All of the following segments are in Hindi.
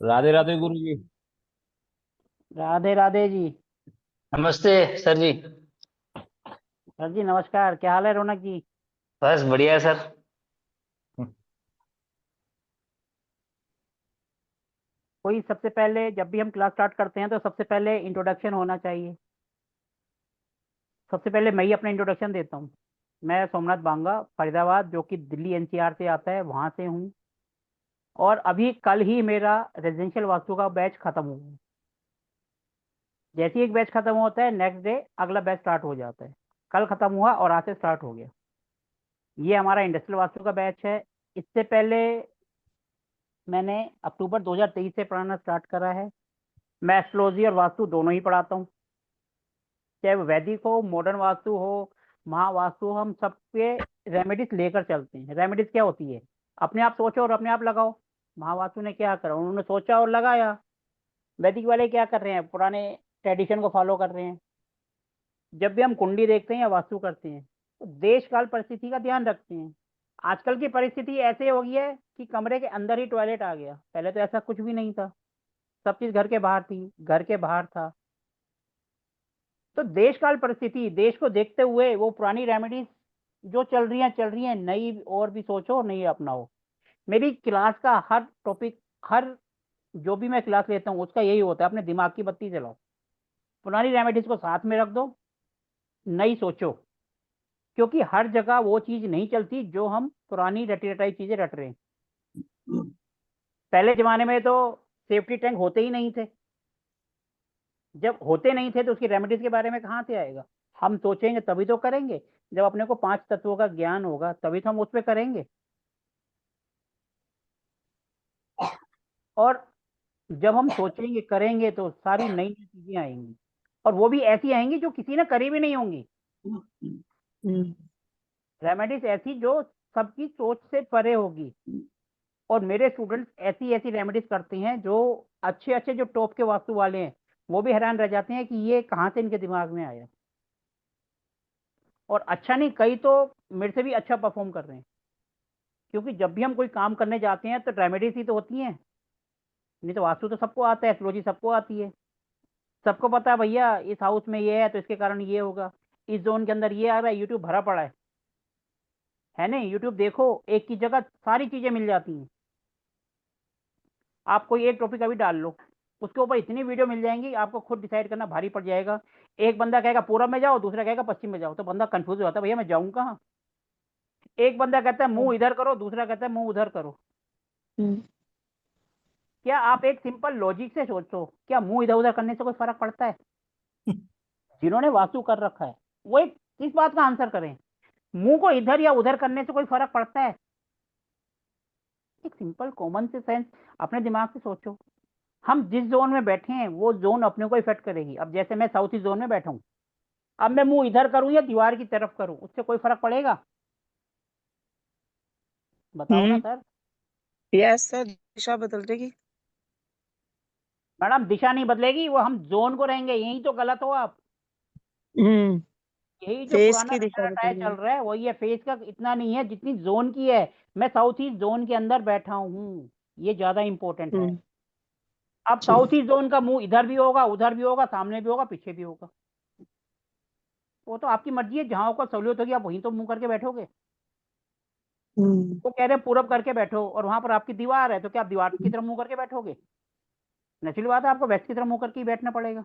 राधे राधे गुरु जी। राधे राधे जी। नमस्ते सर जी। सर जी नमस्कार, क्या हाल है रौनक जी? बस बढ़िया है सर। कोई सबसे पहले जब भी हम क्लास स्टार्ट करते हैं तो सबसे पहले इंट्रोडक्शन होना चाहिए। सबसे पहले मैं ही अपना इंट्रोडक्शन देता हूँ। मैं सोमनाथ बांगा, फरीदाबाद, जो कि दिल्ली एनसीआर से आता है, वहाँ से हूँ। और अभी कल ही मेरा रेजिडेंशियल वास्तु का बैच खत्म हुआ। जैसे ही एक बैच खत्म होता है, नेक्स्ट डे अगला बैच स्टार्ट हो जाता है। कल खत्म हुआ और आज से स्टार्ट हो गया। ये हमारा इंडस्ट्रियल वास्तु का बैच है। इससे पहले मैंने अक्टूबर 2023 से पढ़ाना स्टार्ट करा है। मैं एस्ट्रोलॉजी और वास्तु दोनों ही पढ़ाता हूँ। चाहे वो वैदिक हो, मॉडर्न वास्तु हो, महावास्तु हो, हम सबके रेमेडीज लेकर चलते हैं। रेमेडीज क्या होती है? अपने आप सोचो और अपने आप लगाओ। महावास्तु ने क्या करा, उन्होंने सोचा और लगाया। वैदिक वाले क्या कर रहे हैं, पुराने ट्रेडिशन को फॉलो कर रहे हैं। जब भी हम कुंडली देखते हैं या वास्तु करते हैं तो देश काल परिस्थिति का ध्यान रखते हैं। आजकल की परिस्थिति ऐसे हो गई है कि कमरे के अंदर ही टॉयलेट आ गया। पहले तो ऐसा कुछ भी नहीं था। सब चीज घर के बाहर थी, घर के बाहर था। तो देश काल परिस्थिति, देश को देखते हुए वो पुरानी रेमेडीज जो चल रही हैं, नई और भी सोचो, नई अपनाओ। मेरी क्लास का हर टॉपिक, हर जो भी मैं क्लास लेता हूँ उसका यही होता है, अपने दिमाग की बत्ती जलाओ। पुरानी रेमेडीज को साथ में रख दो, नई सोचो। क्योंकि हर जगह वो चीज नहीं चलती जो हम पुरानी रटी रटाई चीजें रट रहे हैं। पहले जमाने में तो सेफ्टी टैंक होते ही नहीं थे। जब होते नहीं थे तो उसकी रेमेडीज के बारे में कहाँ से आएगा? हम सोचेंगे तभी तो करेंगे। जब अपने को पांच तत्वों का ज्ञान होगा तभी तो हम उस पर करेंगे। और जब हम सोचेंगे करेंगे तो सारी नई नई चीजें आएंगी। और वो भी ऐसी आएंगी जो किसी ने करी भी नहीं होंगी। हम्म। रेमेडीज ऐसी जो सबकी सोच से परे होगी। और मेरे स्टूडेंट्स ऐसी ऐसी रेमेडीज करते हैं जो अच्छे अच्छे जो टॉप के वास्तु वाले हैं वो भी हैरान रह जाते हैं कि ये कहाँ से इनके दिमाग में आया। और अच्छा नहीं, कई तो मेरे से भी अच्छा परफॉर्म कर रहे हैं। क्योंकि जब भी हम कोई काम करने जाते हैं तो रेमेडीज ही तो होती हैं। नहीं तो वास्तु तो सबको आता है, एस्ट्रोलॉजी सबको आती है। सबको पता है भैया इस हाउस में ये है तो इसके कारण ये होगा। इस जोन के अंदर ये आ रहा है, यूट्यूब भरा पड़ा है नहीं? यूट्यूब देखो, एक की जगह सारी चीजें मिल जाती हैं। आप कोई एक टॉपिक अभी डाल लो, उसके ऊपर इतनी वीडियो मिल जाएंगी, आपको खुद डिसाइड करना भारी पड़ जाएगा। एक बंदा कहेगा पूरब में जाओ, दूसरा कहेगा पश्चिम में जाओ, तो बंदा कंफ्यूज हो जाता है, भैया मैं जाऊँ कहाँ? एक बंदा कहता है मुंह इधर करो, दूसरा कहता है मुंह उधर करो। हम्म। क्या आप एक सिंपल लॉजिक से सोचो, क्या मुंह इधर उधर करने से कोई फर्क पड़ता है? जिन्होंने वास्तु कर रखा है वो एक इस बात का आंसर करें। मुंह को इधर या उधर करने से कोई फर्क पड़ता है? एक सिंपल कॉमन से सेंस अपने दिमाग से सोचो। हम जिस जोन में बैठे हैं वो जोन अपने को इफेक्ट करेगी। अब जैसे मैं साउथ ईस्ट जोन में बैठा हूँ, अब मैं मुंह इधर करूं या दीवार की तरफ करूं, उससे कोई फर्क पड़ेगा? बताओ ना हम्म। सर। यस सर, दिशा बदल जाएगी। मैडम दिशा नहीं बदलेगी, वो हम जोन को रहेंगे, यही तो गलत हो आप। हम्म। यही जो फेस पुराना की रटा दिशा रटाया बदल चल जाएगी। रहा है वही है। फेज का इतना नहीं है जितनी जोन की है। मैं साउथ ईस्ट जोन के अंदर बैठा हूँ, ये ज्यादा इंपॉर्टेंट है। हम्म। अब जी। साउथ ईस्ट जोन का मुंह इधर भी होगा, उधर भी होगा, सामने भी होगा, पीछे भी होगा। वो तो आपकी मर्जी है, जहां को सहूलियत होगी आप वहीं तो मुंह करके बैठोगे। हम्म। वो कह रहे हैं पूरब करके बैठो और वहां पर आपकी दीवार है, तो क्या आप दीवार की तरफ मुंह करके बैठोगे? नेचुरल बात है, आपको वेस्ट की तरफ मुंह करके ही बैठना पड़ेगा।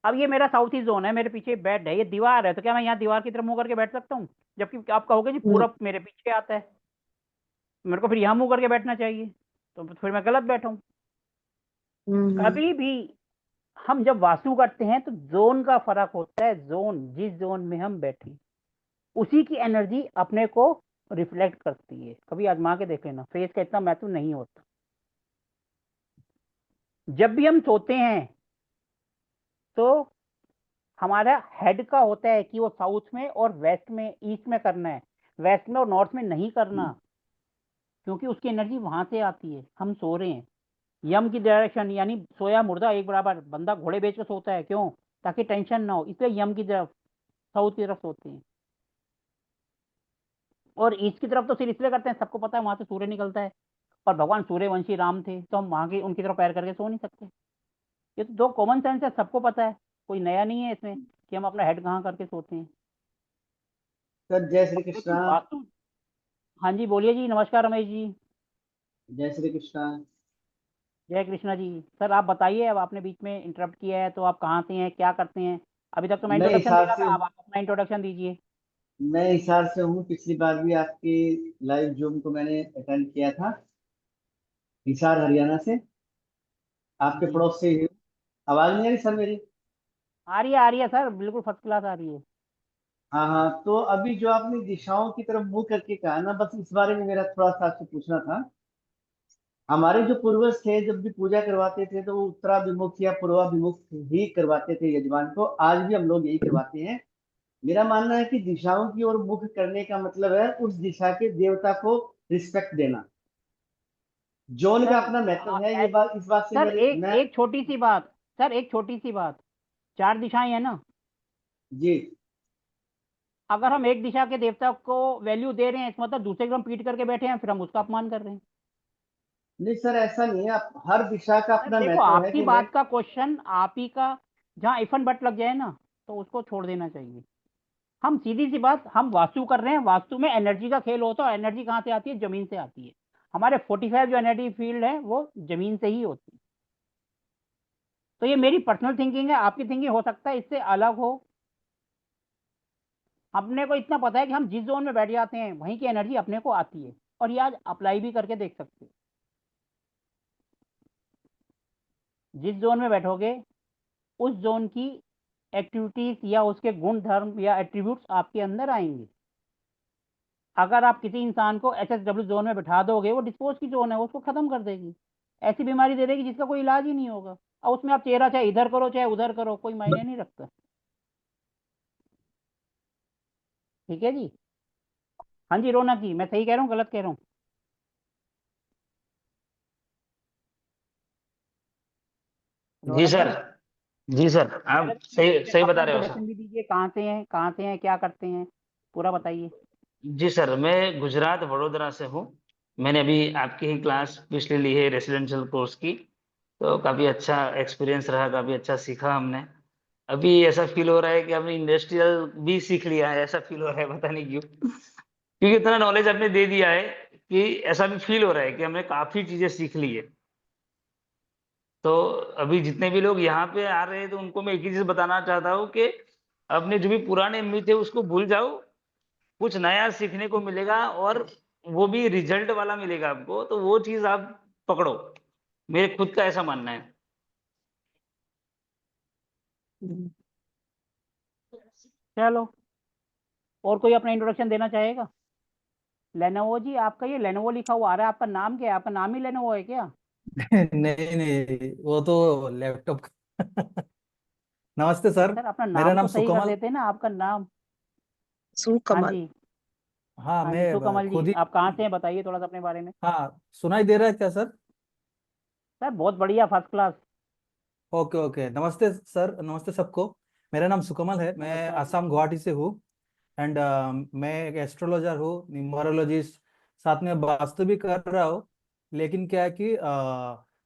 अब ये मेरा साउथ ईस्ट जोन है, मेरे पीछे बेड है, ये दीवार है, तो क्या मैं यहाँ दीवार की तरफ मुंह करके बैठ सकता हूँ? जबकि आप कहोगे जी हम्म। पूरब मेरे पीछे आता है, मेरे को फिर यहाँ मुंह करके बैठना चाहिए, तो फिर मैं गलत बैठा हूँ। हम्म। कभी भी हम जब वास्तु करते हैं तो जोन का फर्क होता है। जोन, जिस जोन में हम बैठे उसी की एनर्जी अपने को रिफ्लेक्ट करती है। कभी आजमा के देख लेना, फेस का इतना महत्व नहीं होता। जब भी हम सोते हैं तो हमारा हेड का होता है कि वो साउथ में और वेस्ट में, ईस्ट में करना है। वेस्ट में और नॉर्थ में नहीं करना, क्योंकि उसकी एनर्जी वहां से आती है। हम सो रहे हैं यम की डायरेक्शन, यानी सोया मुर्दा एक बराबर। बंदा घोड़े बेच के सोता है क्यों? ताकि टेंशन ना हो, इसलिए यम की तरफ, साउथ की तरफ सोते हैं। और ईस्ट की तरफ तो सिर्फ इसलिए करते हैं, सबको पता है वहां से सूर्य निकलता है। और भगवान सूर्यवंशी राम थे, तो हम वहां की उनकी तरफ पैर करके सो नहीं सकते। ये तो दो कॉमन सेंस है, सबको पता है, कोई नया नहीं है इसमें कि हम अपना हेड कहाँ करके सोते हैं। सर जय श्री कृष्णा। लेकिन वास्तु, हाँ जी बोलिए जी, नमस्कार रमेश जी। जय श्री कृष्णा। जय कृष्णा जी। सर आप बताइए, अब आपने बीच में इंटरप्ट किया है, तो आप कहाँ से हैं, क्या करते हैं? अभी तक तो मैं मैं इंट्रोडक्शन दे हिसार रहा से था, अब आप अपना इंट्रोडक्शन दीजिए। मैं हिसार से हूँ। पिछली बार भी आपके लाइव जूम को मैंने अटेंड किया था, हिसार हरियाणा से, आपके जी पड़ोस से ही हूँ। आवाज नहीं आ रही सर मेरी? आ रही है सर, बिल्कुल फर्स्ट क्लास आ रही है। हाँ हाँ, तो अभी जो आपने दिशाओं की तरफ मुंह करके कहा ना, बस इस बारे में मेरा थोड़ा सा आपसे पूछना था। हमारे जो पूर्वज थे, जब भी पूजा करवाते थे तो वो उत्तराभिमुख या पूर्वाभिमुख ही करवाते थे यजमान को। आज भी हम लोग यही करवाते हैं। मेरा मानना है कि दिशाओं की ओर मुख करने का मतलब है उस दिशा के देवता को रिस्पेक्ट देना। जोन का सर अपना महत्व है, ये बात, इस बात से सर मेरे एक मैं। एक छोटी सी बात, सर एक छोटी सी बात, चार दिशाएं हैं ना, जी। अगर हम एक दिशा के देवता को वैल्यू दे रहे हैं, इसका मतलब दूसरे को हम पीट करके बैठे हैं, फिर हम उसका अपमान कर रहे हैं। नहीं सर, ऐसा नहीं है। हर दिशा का सर अपना देखो, महत्व है आपकी कि मैं। बात का क्वेश्चन आप ही का, जहाँ इफन बट लग जाए ना, तो उसको छोड़ देना चाहिए। हम सीधी सी बात, हम वास्तु कर रहे हैं, वास्तु में एनर्जी का खेल होता है, एनर्जी कहाँ से आती है? जमीन से आती है। हमारे 45 जो एनर्जी फील्ड है वो जमीन से ही होती है। तो ये मेरी पर्सनल थिंकिंग है, आपकी थिंकिंग हो सकता है इससे अलग हो। अपने को इतना पता है कि हम जिस जोन में बैठ जाते हैं वहीं की एनर्जी अपने को आती है, और ये आज अप्लाई भी करके देख सकते हैं। जिस जोन में बैठोगे उस जोन की एक्टिविटीज या उसके गुण धर्म या एट्रीब्यूट्स आपके अंदर आएंगे। अगर आप किसी इंसान को HSW जोन में बैठा दोगे, वो डिस्पोज की जोन है, वो उसको खत्म कर देगी, ऐसी बीमारी दे देगी जिसका कोई इलाज ही नहीं होगा। और उसमें आप चेहरा चाहे इधर करो चाहे उधर करो, कोई मायने नहीं रखता। ठीक है जी। हाँ जी रौनक जी, मैं सही कह रहा हूँ गलत कह रहा हूँ? जी रौनक सर। जी, जी सर, पहले आप तो सही सही अपना बता रहे हो सर। इंट्रोडक्शन भी दीजिए, कहाँ से हैं, कहाँ से हैं, क्या करते हैं, पूरा बताइए। जी सर, मैं गुजरात वडोदरा से हूँ। मैंने अभी आपकी ही क्लास पिछले ली है रेसिडेंशियल कोर्स की। तो काफ़ी अच्छा एक्सपीरियंस रहा, काफ़ी अच्छा सीखा हमने। अभी ऐसा फील हो रहा है कि हमने इंडस्ट्रियल भी सीख लिया है, ऐसा फील हो रहा है, पता नहीं क्यों। क्योंकि इतना नॉलेज आपने दे दिया है कि ऐसा भी फील हो रहा है कि हमने काफ़ी चीज़ें सीख ली है। तो अभी जितने भी लोग यहाँ पे आ रहे हैं, तो उनको मैं एक ही चीज़ बताना चाहता हूँ कि अपने जो भी पुराने मिथ है उसको भूल जाओ। कुछ नया सीखने को मिलेगा, और वो भी रिजल्ट वाला मिलेगा आपको, तो वो चीज़ आप पकड़ो। मेरे खुद का ऐसा मानना है। हम्म। चलो, और कोई अपना इंट्रोडक्शन देना चाहेगा? लेनोवो जी, आपका ये लेनोवो लिखा हुआ आ रहा है, आपका नाम क्या है? आपका नाम ही लेनोवो है क्या? नहीं नहीं, वो तो लैपटॉप का। नमस्ते नहीं सर। सर, अपना मेरा नाम नाम तो सही कर सुकमल। देते ना, आपका नाम। हाँ सुकमल। जी। हाँ, हाँ जी मैं सुकमल जी, खुद ही। आप कहाँ से हैं, बताइए थोड़ा सा अपने बारे में। हाँ, सुनाई दे रहा है क्या सर? सर बहुत बढ़िया, फर्स्ट क्लास। ओके ओके, नमस्ते सर, नमस्ते सबको। मेरा नाम सुकमल है, मैं नमस्कार जी। आसाम गुवाहाटी से हूँ। एंड मैं एक एस्ट्रोलॉजर हूँ, न्यूमरोलॉजिस्ट, साथ में वास्तु भी कर रहा हूँ। लेकिन क्या है कि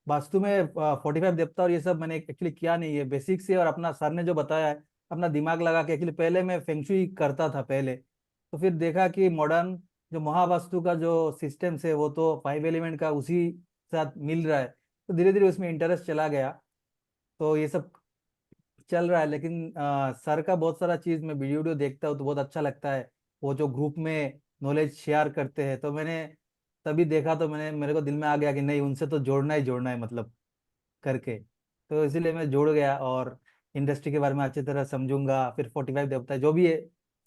वास्तु में 45 देवता और ये सब मैंने एक्चुअली किया नहीं है, बेसिक से, और अपना सर ने जो बताया है, अपना दिमाग लगा के। एक्चुअली पहले मैं फेंगशुई करता था पहले, तो फिर देखा कि मॉडर्न जो महावास्तु का जो सिस्टम है वो तो 5 एलिमेंट का उसी साथ मिल रहा है, तो धीरे धीरे उसमें इंटरेस्ट चला गया। तो ये सब चल रहा है। लेकिन सर का बहुत सारा चीज मैं वीडियो वीडियो देखता हूँ तो बहुत अच्छा लगता है। वो जो ग्रुप में नॉलेज शेयर करते हैं, तो मैंने तभी देखा, तो मेरे को दिल में आ गया कि नहीं, उनसे तो जोड़ना है मतलब, करके। तो इसीलिए मैं जुड़ गया, और इंडस्ट्री के बारे में अच्छी तरह समझूंगा। फिर 45 देवता जो भी है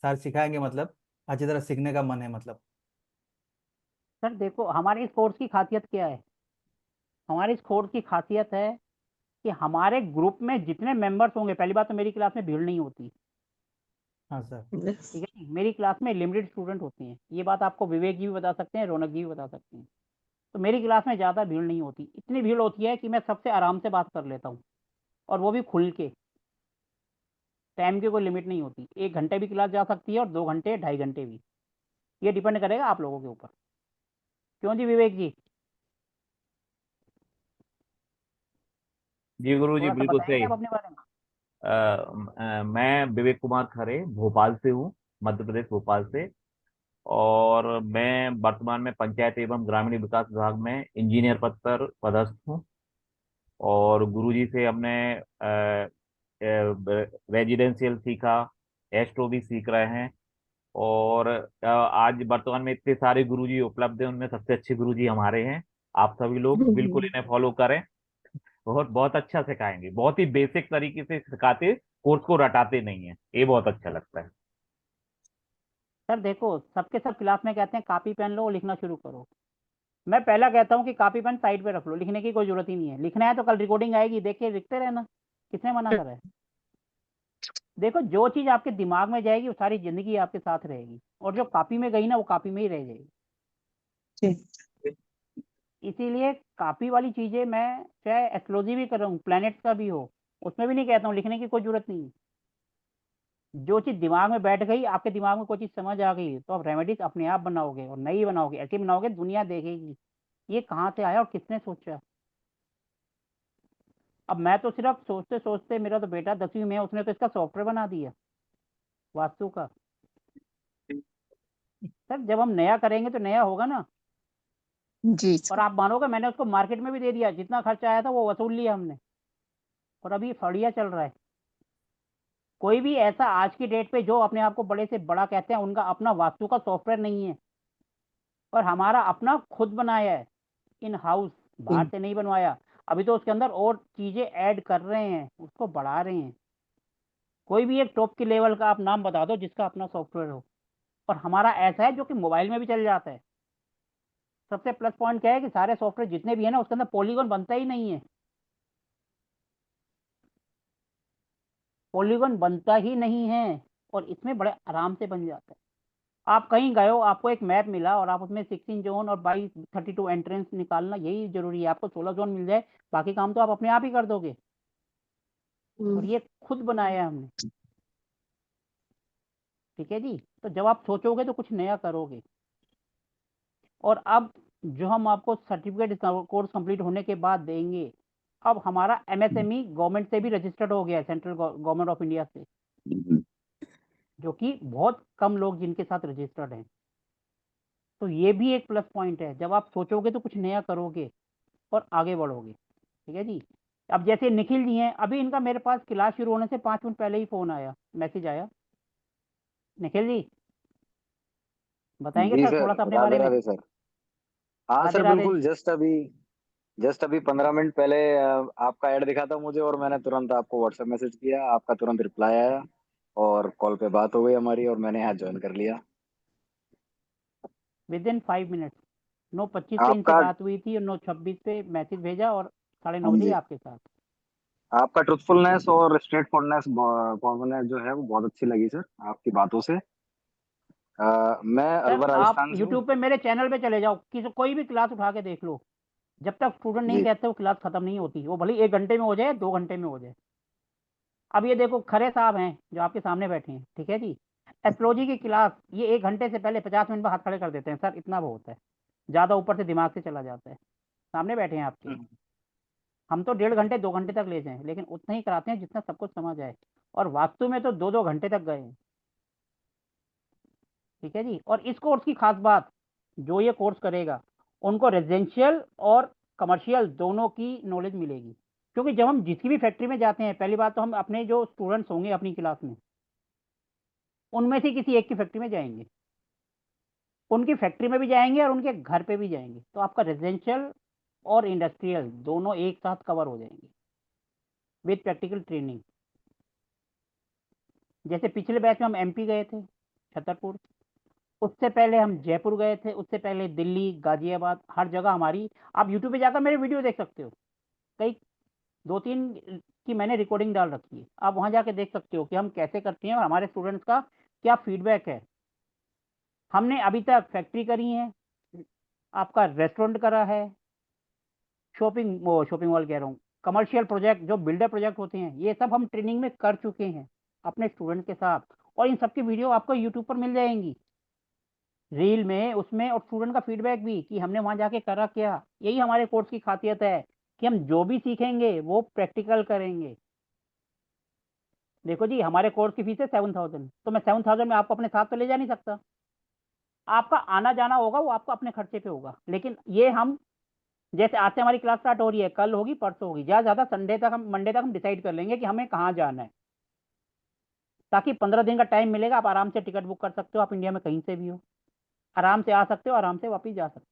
सर सिखाएंगे, मतलब अच्छी तरह सीखने का मन है मतलब। सर देखो, हमारे इस कोर्स की खासियत क्या है? हमारे इस कोर्स की खासियत है कि हमारे ग्रुप में जितने मेंबर्स होंगे, पहली बात तो मेरी क्लास में भीड़ नहीं होती। हाँ सर। ठीक है जी, मेरी क्लास में लिमिटेड स्टूडेंट होते हैं, ये बात आपको विवेक जी भी बता सकते हैं, रौनक जी भी बता सकते हैं। तो मेरी क्लास में ज़्यादा भीड़ नहीं होती, इतनी भीड़ होती है कि मैं सबसे आराम से बात कर लेता हूँ, और वो भी खुल के। टाइम की कोई लिमिट नहीं होती, 1 घंटे भी क्लास जा सकती है और 2 घंटे 2.5 घंटे भी। ये डिपेंड करेगा आप लोगों के ऊपर। क्यों जी विवेक जी? जी गुरुजी, थोड़ा सा बिल्कुल बताएंगे सही। आप अपने बारे में? मैं विवेक कुमार खरे भोपाल से हूँ, मध्य प्रदेश भोपाल से। और मैं वर्तमान में पंचायत एवं ग्रामीण विकास विभाग में इंजीनियर पद पर पदस्थ हूँ। और गुरुजी से हमने रेजिडेंशियल सीखा, एस्ट्रो भी सीख रहे हैं। और आज वर्तमान में इतने सारे गुरुजी उपलब्ध हैं, उनमें सबसे अच्छे गुरुजी हमारे हैं। आप सभी लोग बिल्कुल इन्हें फॉलो करें। बहुत बहुत अच्छा सिखाएंगे, बहुत ही बेसिक तरीके से सिखाते, कोर्स को रटाते नहीं है, ये बहुत अच्छा लगता है। सर देखो, सबके सब क्लास में कहते हैं कॉपी पेन लो और लिखना शुरू करो। मैं पहला कहता हूँ कि कॉपी पेन साइड पे रख लो, लिखने की कोई जरूरत ही नहीं है। लिखना है तो कल रिकॉर्डिंग आएगी, देख के लिखते रहना, किसने मना करा है? देखो, जो चीज आपके दिमाग में जाएगी वो सारी जिंदगी आपके साथ रहेगी, और जो कॉपी में गई ना वो कॉपी में ही रह जाएगी। ठीक। इसीलिए कॉपी वाली चीजें, मैं चाहे एस्ट्रोलॉजी भी कर रहा हूँ, प्लैनेट्स का भी हो, उसमें भी नहीं कहता हूँ लिखने की कोई जरूरत नहीं है। जो चीज दिमाग में बैठ गई, आपके दिमाग में कोई चीज समझ आ गई, तो आप रेमेडीज अपने आप बनाओगे, और नई बनाओगे, ऐसी बनाओगे दुनिया देखेगी ये कहाँ से आया और किसने सोचा। अब मैं तो सिर्फ सोचते सोचते, मेरा तो बेटा 10वीं में है, उसने तो इसका सॉफ्टवेयर बना दिया वास्तु का। सर जब हम नया करेंगे तो नया होगा ना। जी और सर। आप मानोगे, मैंने उसको मार्केट में भी दे दिया, जितना खर्चा आया था वो वसूल लिया हमने, और अभी फड़िया चल रहा है। कोई भी ऐसा आज की डेट पे जो अपने आप को बड़े से बड़ा कहते हैं, उनका अपना वास्तु का सॉफ्टवेयर नहीं है, और हमारा अपना खुद बनाया है, इन हाउस, बाहर से नहीं बनवाया। अभी तो उसके अंदर और चीजें ऐड कर रहे हैं, उसको बढ़ा रहे हैं। कोई भी एक टॉप की लेवल का आप नाम बता दो जिसका अपना सॉफ्टवेयर हो, और हमारा ऐसा है जो कि मोबाइल में भी चल जाता है। सबसे प्लस पॉइंट क्या है कि सारे सॉफ्टवेयर जितने भी है ना, उसके अंदर पॉलीगॉन बनता ही नहीं है, पॉलीगॉन बनता ही नहीं है, और इसमें बड़े आराम से बन जाता है। आप कहीं गए हो, आपको एक मैप मिला और आप उसमें 16 जोन और 22 32 एंट्रेंस निकालना यही जरूरी है। आपको 16 जोन मिल जाए, बाकी काम तो आप अपने आप ही कर दोगे, और ये खुद बनाया है हमने। ठीक है जी, तो जब आप सोचोगे तो कुछ नया करोगे। और अब जो हम आपको सर्टिफिकेट कोर्स कंप्लीट होने के बाद देंगे, अब हमारा एमएसएमई गवर्नमेंट से भी रजिस्टर्ड हो गया है, सेंट्रल गवर्नमेंट ऑफ इंडिया से, जो कि बहुत कम लोग जिनके साथ रजिस्टर्ड हैं। तो ये भी एक प्लस पॉइंट है, जब आप सोचोगे तो कुछ नया करोगे और आगे बढ़ोगे। ठीक है जी। अब जैसे निखिल जी हैं, अभी इनका मेरे पास क्लास शुरू होने से 5 मिनट पहले ही फोन आया, मैसेज आया। निखिल जी बताएंगे जी सर सर, थोड़ा सा अपने राधे बारे में? राधे सर। हाँ राधे सर, राधे बिल्कुल। जी। जस्ट अभी 15 मिनट पहले आपका ऐड दिखा था मुझे, और मैंने तुरंत आपको व्हाट्सएप मैसेज किया, आपका तुरंत रिप्लाई आया, और कॉल पे बात हो गई हमारी, और मैंने यहाँ ज्वाइन कर लिया। विद इन 5 मिनट्स 9:25 पे इनसे आपका बात हुई थी, और 9:26 पे मैसेज भेजा, और 9:30 हाँ बजे ही जी, आपके साथ। आपका ट्रुथफुलनेस और स्ट्रेट फॉरनेस कॉन्फिडेंस जो है वो बहुत अच्छी लगी सर, आपकी बातों से। मैं सर अलवर आप राजस्थान से हूँ। यूट्यूब पे मेरे चैनल पे चले जाओ, कोई भी क्लास उठा के देख लो, जब तक स्टूडेंट नहीं जी कहते वो क्लास खत्म नहीं होती, वो भले 1 घंटे में हो जाए, 2 घंटे में हो जाए। अब ये देखो, खरे साहब हैं जो आपके सामने बैठे हैं, ठीक है जी, एस्ट्रोलॉजी की क्लास ये 1 घंटे से पहले 50 मिनट में हाथ खड़े कर देते हैं, सर इतना बहुत है, ज्यादा ऊपर से दिमाग से चला जाता है। सामने बैठे हैं आपके, हम तो 1.5 घंटे 2 घंटे तक ले जाएं, लेकिन उतना ही कराते हैं जितना सबको समझ आए, और वास्तु में तो 2-2 घंटे तक गए हैं। ठीक है जी। और इस कोर्स की खास बात, जो ये कोर्स करेगा उनको रेजिडेंशियल और कमर्शियल दोनों की नॉलेज मिलेगी। क्योंकि जब हम जिसकी भी फैक्ट्री में जाते हैं, पहली बात तो हम अपने जो स्टूडेंट्स होंगे अपनी क्लास में, उनमें से किसी एक की फैक्ट्री में जाएंगे, उनकी फैक्ट्री में भी जाएंगे और उनके घर पे भी जाएंगे, तो आपका रेजिडेंशियल और इंडस्ट्रियल दोनों एक साथ कवर हो जाएंगे विद प्रैक्टिकल ट्रेनिंग। जैसे पिछले बैच में हम एमपी गए थे, छतरपुर, उससे पहले हम जयपुर गए थे, उससे पहले दिल्ली, गाजियाबाद, हर जगह हमारी, आप यूट्यूब पे जाकर मेरे वीडियो देख सकते हो, कई 2-3 की मैंने रिकॉर्डिंग डाल रखी है, आप वहां जाके देख सकते हो कि हम कैसे करते हैं और हमारे स्टूडेंट्स का क्या फीडबैक है। हमने अभी तक फैक्ट्री करी है, आपका रेस्टोरेंट करा है, शॉपिंग मॉल कह रहा हूँ, कमर्शियल प्रोजेक्ट जो बिल्डर प्रोजेक्ट होते हैं, ये सब हम ट्रेनिंग में कर चुके हैं अपने स्टूडेंट के साथ, और इन सबकी वीडियो आपको यूट्यूब पर मिल जाएंगी, रील में, उसमें, और स्टूडेंट का फीडबैक भी कि हमने वहां जाके करा क्या। यही हमारे कोर्स की खासियत है कि हम जो भी सीखेंगे वो प्रैक्टिकल करेंगे। देखो जी, हमारे कोर्स की फीस है 7,000, तो मैं 7,000 में आपको अपने साथ तो ले जा नहीं सकता। आपका आना जाना होगा वो आपको अपने खर्चे पे होगा, लेकिन ये हम जैसे आज से हमारी क्लास स्टार्ट हो रही है, कल होगी, परसों होगी, ज्यादा संडे तक हम मंडे तक हम डिसाइड कर लेंगे कि हमें कहाँ जाना है, ताकि 15 दिन का टाइम मिलेगा। आप आराम से टिकट बुक कर सकते हो, आप इंडिया में कहीं से भी हो, आराम से आ सकते हो, आराम से वापिस जा सकते हो।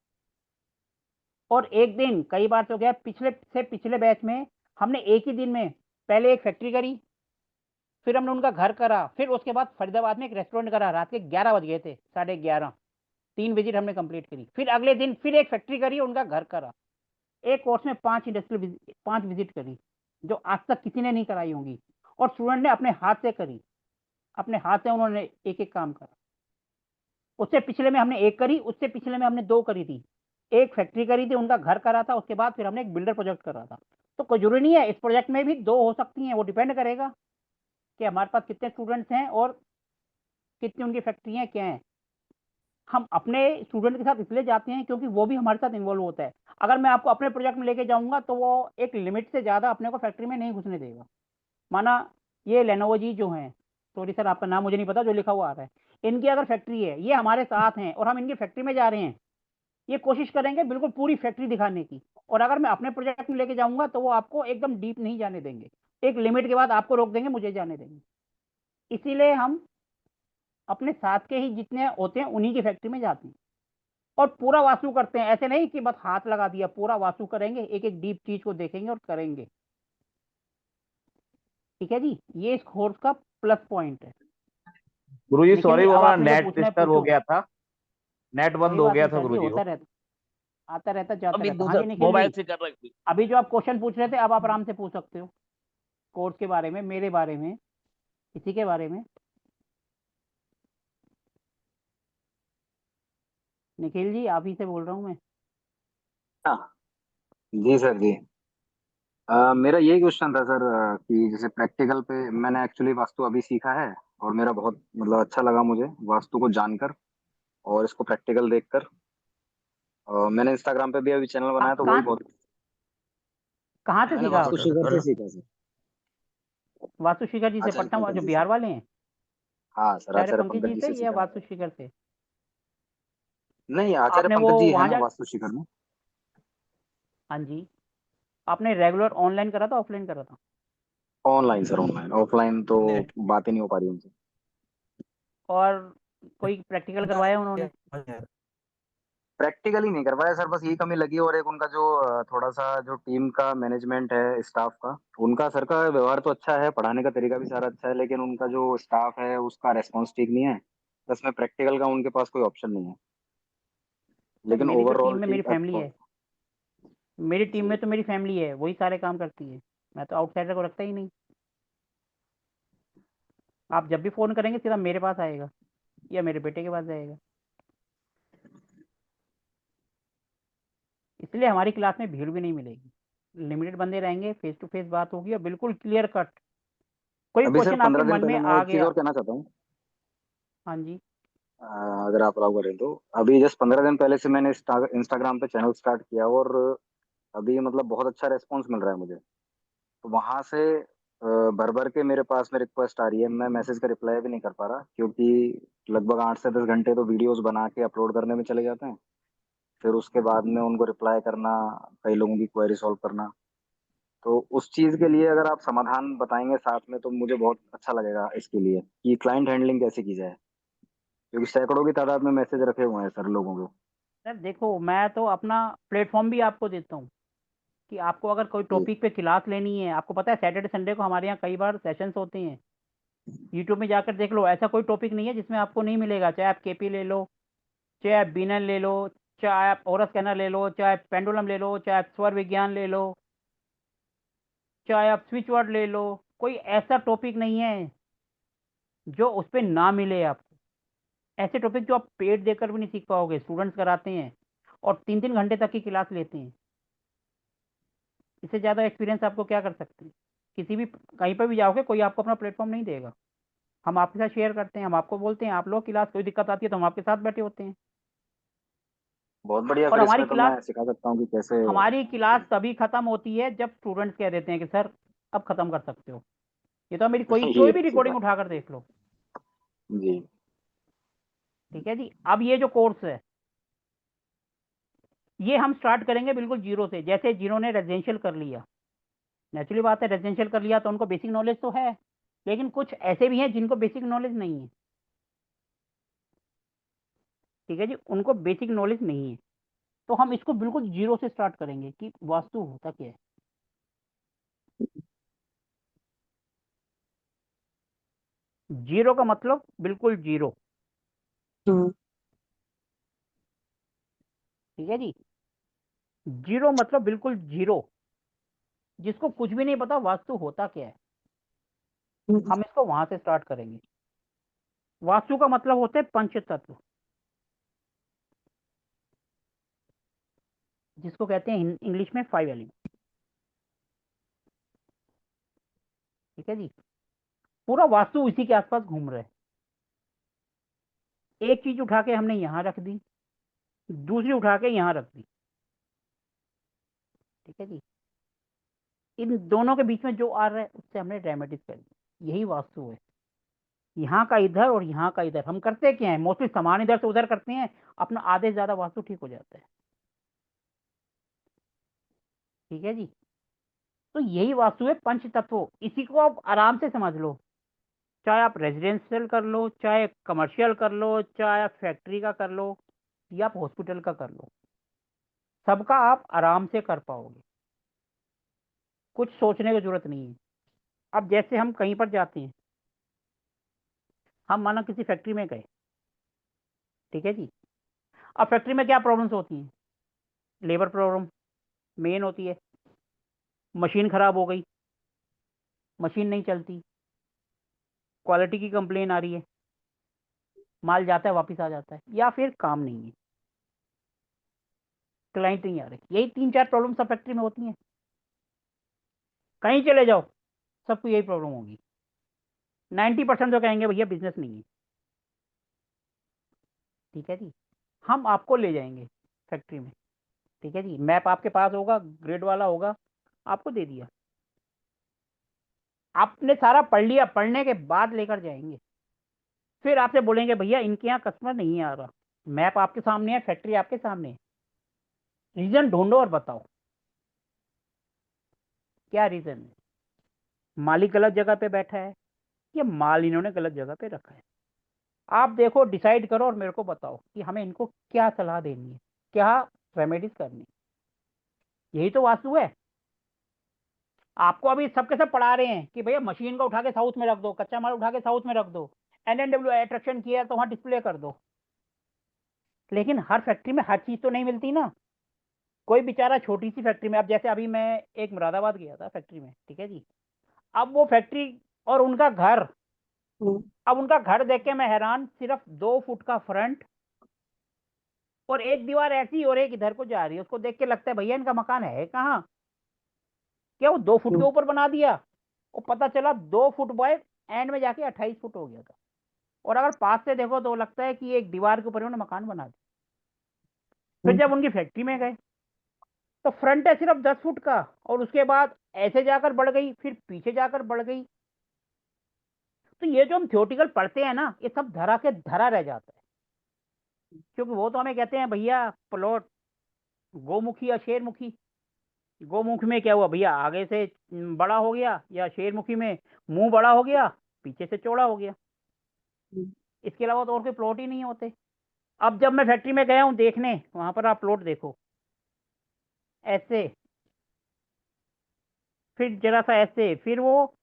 और एक दिन, कई बार तो क्या है, पिछले बैच में हमने एक ही दिन में पहले एक फैक्ट्री करी, फिर हमने उनका घर करा, फिर उसके बाद फरीदाबाद में एक रेस्टोरेंट करा। रात के 11 बज गए थे, 11:30, 3 विजिट हमने कंप्लीट करी। फिर अगले दिन फिर एक फैक्ट्री करी, उनका घर करा। एक कोर्स में 5 इंडस्ट्रियल 5 विजिट करी, जो आज तक किसी ने नहीं कराई होंगी, और स्टूडेंट ने अपने हाथ से करी, अपने हाथ से उन्होंने एक एक काम करा। उससे पिछले में हमने एक करी, उससे पिछले में हमने 2 करी थी। एक फैक्ट्री करी थी, उनका घर करा था, उसके बाद फिर हमने एक बिल्डर प्रोजेक्ट करा था। तो कोई जरूरी नहीं है, इस प्रोजेक्ट में भी 2 हो सकती हैं, वो डिपेंड करेगा कि हमारे पास कितने स्टूडेंट्स हैं और कितनी उनकी फैक्ट्री हैं, क्या है। हम अपने स्टूडेंट के साथ इसलिए जाते हैं क्योंकि वो भी हमारे साथ इन्वॉल्व होता है। अगर मैं आपको अपने प्रोजेक्ट में लेके जाऊंगा तो वो एक लिमिट से ज़्यादा अपने को फैक्ट्री में नहीं घुसने देगा। माना ये लेनोवो जी जो हैं, सॉरी सर आपका नाम मुझे नहीं पता, जो लिखा हुआ आ रहा है, इनकी अगर फैक्ट्री है, ये हमारे साथ हैं और हम इनकी फैक्ट्री में जा रहे हैं, ये कोशिश करेंगे बिल्कुल पूरी फैक्ट्री दिखाने की। और अगर मैं अपने प्रोजेक्ट में लेके जाऊंगा तो वो आपको एकदम डीप नहीं जाने देंगे, एक लिमिट के बाद आपको रोक देंगे, मुझे जाने देंगे। इसीलिए हम अपने साथ के ही जितने होते हैं उन्हीं की फैक्ट्री में जाते हैं और पूरा वास्तु करते हैं। ऐसे नहीं कि बस हाथ लगा दिया, पूरा वास्तु करेंगे, एक एक डीप चीज को देखेंगे और करेंगे। ठीक है जी, ये इस कोर्स का प्लस पॉइंट है। गुरुजी निखिल सॉरी, जी, वो अब हमारा आपने जो नेट पूछना है डिस्टर्ब हो पूछो। गया था, नेट बंद कोई हो बात गया नहीं था सर जी, गुरुजी होता वो। रहता, आता रहता, जाता अभी रहता। हाँ दूसरा जी निखिल मोबाइल जी, से कर रहा हूँ। अभी जो आप क्वेश्चन पूछ रहे थे, अब आप आराम से पूछ सकते हो, कोर्स के बारे में, मेरे बारे में, इसी के बारे में। निखिल जी, आप ही से बोल रहा हूँ मैं। हाँ जी सर जी। मेरा यही क्वेश्चन था सर, कि जैसे प्रैक्टिकल पे मैंने एक्चुअली वास्तु अभी सीखा है और मेरा बहुत मतलब अच्छा लगा मुझे वास्तु को जानकर और इसको प्रैक्टिकल देखकर। मैंने इंस्टाग्राम पे भी अभी चैनल बनाया तो वही कहाँ बहुत। कहाँ से मैंने सीखा वास्तु आपने? शिखर से सीखा सर। वास्तु शिखर जी से, आचार्य पटना पंकज जो जी से। बिहार वाले हैं? हाँ सर, आचार्य आचार्य पंकज पंकज जी जी से से या सीखा वास्तु मैंने। शिखर से? नहीं, आचार्य आपने वो पंकज जी है वहां ना जा, वास्तु शिखर में। हाँ जी, आपने रेगुलर ऑनलाइन करा था, ऑफलाइन करा था? Online sir, online. ऑफलाइन तो बात ही नहीं हो पा रही उनसे। और कोई प्रैक्टिकल करवाया उन्होंने? प्रैक्टिकली नहीं करवाया सर, बस यही कमी लगी। और एक उनका जो थोड़ा सा जो टीम का मैनेजमेंट है, स्टाफ का, उनका सर का व्यवहार तो अच्छा है, पढ़ाने का तरीका भी सारा अच्छा है, लेकिन उनका जो स्टाफ है उसका रेस्पॉन्स ठीक नहीं है। बस में प्रैक्टिकल का उनके पास कोई ऑप्शन नहीं है, सर लेकिन मेरी जो टीम ओवरऑल में मेरी ठीक फैमिली अच्छा। है, मेरी टीम में जी। तो मेरी फैमिली है, वही सारे काम करती है। मैं तो आउटसाइडर को रखता ही नहीं। आप जब भी फ़ोन करेंगे सीधा मेरे पास आएगा या मेरे बेटे के पास जाएगा। इसलिए हमारी क्लास में भीड़ भी नहीं मिलेगी, लिमिटेड बंदे रहेंगे, फेस टू फेस बात होगी और बिल्कुल क्लियर कट। कोई अभी सर क्वेश्चन आपके 15 दिन मन पहले में मैं आ एक चीज गया, और कहना चाहता हूँ। हाँ जी, अ, अगर आप अलाउ करें तो। अभी जस्ट 15 दिन पहले से मैंने इंस्टाग्राम पे चैनल स्टार्ट किया और अभी मतलब बहुत अच्छा रेस्पॉन्स मिल रहा है मुझे। तो वहां से भर भर के मेरे पास में रिक्वेस्ट आ रही है, मैं मैसेज का रिप्लाई भी नहीं कर पा रहा, क्योंकि लगभग 8 से 10 घंटे तो वीडियोस बना के अपलोड करने में चले जाते हैं। फिर उसके बाद में उनको रिप्लाई करना, कई लोगों की क्वेरी सॉल्व करना। तो उस चीज के लिए अगर आप समाधान बताएंगे साथ में तो मुझे बहुत अच्छा लगेगा, इसके लिए कि क्लाइंट हैंडलिंग कैसे की जाए, क्योंकि सैकड़ों की तादाद में मैसेज रखे हुए हैं सर लोगों के। सर देखो, मैं तो अपना प्लेटफॉर्म भी आपको देता हूँ कि आपको अगर कोई जी। टॉपिक पे क्लास लेनी है, आपको पता है सैटरडे संडे को हमारे यहाँ कई बार सेशंस होते हैं। यूट्यूब में जाकर देख लो, ऐसा कोई टॉपिक नहीं है जिसमें आपको नहीं मिलेगा। चाहे आप केपी ले लो, चाहे आप बीनन ले लो, चाहे आप ओरस स्कैनर ले लो, चाहे आप पेंडुलम ले लो, चाहे आप स्वर विज्ञान ले लो, चाहे आप स्विच वर्ड ले लो, कोई ऐसा टॉपिक नहीं है जो उस पर ना मिले आपको। ऐसे टॉपिक जो आप पेड देकर भी नहीं सीख पाओगे, स्टूडेंट्स कराते हैं और 3-3 घंटे तक की क्लास लेते हैं। इससे ज़्यादा एक्सपीरियंस आपको क्या कर सकते हैं? किसी भी कहीं पर भी जाओगे, कोई आपको अपना प्लेटफॉर्म नहीं देगा। हम आपके साथ शेयर करते हैं, हम आपको बोलते हैं, आप लोग क्लास कोई दिक्कत आती है तो हम आपके साथ बैठे होते हैं। बहुत बढ़िया। और फिर इसमें तो मैं सिखा सकता हूँ कि कैसे। हमारी क्लास तभी खत्म होती है जब स्टूडेंट्स कह देते हैं कि सर अब खत्म कर सकते हो। ये तो मेरी ये कोई भी अच्छी रिकॉर्डिंग बात उठाकर देख लो। है। जी। ठीक है जी। अब ये जो कोर्स है ये हम स्टार्ट करेंगे बिल्कुल जीरो से। जैसे जिन्होंने रेजिडेंशियल कर लिया, नेचुरली बात है, रेजिडेंशियल कर लिया तो उनको बेसिक नॉलेज तो है, लेकिन कुछ ऐसे भी हैं जिनको बेसिक नॉलेज नहीं है। ठीक है जी, उनको बेसिक नॉलेज नहीं है, तो हम इसको बिल्कुल जीरो से स्टार्ट करेंगे कि वास्तु होता क्या है। जीरो का मतलब बिल्कुल जीरो। हम्म ठीक है जी, जीरो मतलब बिल्कुल जीरो, जिसको कुछ भी नहीं पता वास्तु होता क्या है, हम्म हम इसको वहां से स्टार्ट करेंगे। वास्तु का मतलब होते हैं पंच तत्व, जिसको कहते हैं इंग्लिश में 5 एलिमेंट। ठीक है जी, पूरा वास्तु इसी के आसपास घूम रहा है। एक चीज उठा के हमने यहां रख दी, दूसरी उठा के यहां रख दी। ठीक है जी, इन दोनों के बीच में जो आ रहा है उससे हमने रेमेडीज कर दी। यही वास्तु है। यहाँ का इधर और यहाँ का इधर। हम करते क्या है, मोस्टली सामान इधर से उधर करते हैं, अपना आधे से ज्यादा वास्तु ठीक हो जाता है। ठीक है जी, तो यही वास्तु है पंच तत्वों। इसी को आप आराम से समझ लो, चाहे आप रेजिडेंशियल कर लो, चाहे कमर्शियल कर लो, चाहे आप फैक्ट्री का कर लो, या आप हॉस्पिटल का कर लो, सबका आप आराम से कर पाओगे। कुछ सोचने की जरूरत नहीं है। अब जैसे हम कहीं पर जाते हैं, हम माना किसी फैक्ट्री में गए। ठीक है जी, अब फैक्ट्री में क्या प्रॉब्लम्स होती हैं? लेबर प्रॉब्लम मेन होती है। मशीन खराब हो गई, मशीन नहीं चलती, क्वालिटी की कंप्लेन आ रही है, माल जाता है वापस आ जाता है, या फिर काम नहीं है, क्लाइंट नहीं आ रहे। यही 3-4 प्रॉब्लम सब फैक्ट्री में होती हैं। कहीं चले जाओ, सबको यही प्रॉब्लम होगी। 90% जो कहेंगे भैया बिजनेस नहीं है। ठीक है जी, हम आपको ले जाएंगे फैक्ट्री में। ठीक है जी, मैप आपके पास होगा, ग्रिड वाला होगा, आपको दे दिया, आपने सारा पढ़ लिया, पढ़ने के बाद लेकर जाएंगे। फिर आपसे बोलेंगे भैया इनके यहाँ कस्टमर नहीं आ रहा, मैप आपके सामने है, फैक्ट्री आपके सामने है, रीजन ढूंढो और बताओ क्या रीजन है। मालिक गलत जगह पे बैठा है या माल इन्होंने गलत जगह पे रखा है? आप देखो, डिसाइड करो और मेरे को बताओ कि हमें इनको क्या सलाह देनी है, क्या रेमेडीज करनी है। यही तो वास्तु है। आपको अभी सबके सब पढ़ा रहे हैं कि भैया मशीन को उठा के साउथ में रख दो, कच्चा माल उठा के साउथ में रख दो, NNW अट्रैक्शन किया है तो वहां डिस्प्ले कर दो। लेकिन हर फैक्ट्री में हर चीज तो नहीं मिलती ना। कोई बेचारा छोटी सी फैक्ट्री में, अब जैसे अभी मैं एक मुरादाबाद गया था फैक्ट्री में। ठीक है जी, अब वो फैक्ट्री और उनका घर, हम्म अब उनका घर देख के मैं हैरान। सिर्फ 2 फुट का फ्रंट और एक दीवार ऐसी और एक इधर को जा रही है, उसको देख के लगता है भैया इनका मकान है कहाँ। क्या वो 2 फुट के हम्म ऊपर बना दिया? वो पता चला 2 फुट बॉय एंड में जाके 28 फुट हो गया था। और अगर पास से देखो तो लगता है कि एक दीवार के ऊपर उन्होंने मकान बना दिया। फिर जब उनकी फैक्ट्री में गए तो फ्रंट है सिर्फ 10 फुट का, और उसके बाद ऐसे जाकर बढ़ गई, फिर पीछे जाकर बढ़ गई। तो ये जो हम थ्योरेटिकल पढ़ते हैं ना, ये सब धरा के धरा रह जाता है। क्योंकि वो तो हमें कहते हैं भैया प्लॉट गोमुखी या शेरमुखी। गोमुखी में क्या हुआ भैया, आगे से बड़ा हो गया, या शेरमुखी में मुंह बड़ा हो गया, पीछे से चौड़ा हो गया। हम्म इसके अलावा तो और कोई प्लॉट ही नहीं होते। अब जब मैं फैक्ट्री में गया हूँ देखने, वहां पर आप प्लॉट देखो ऐसे, फिर जरा सा ऐसे, फिर वो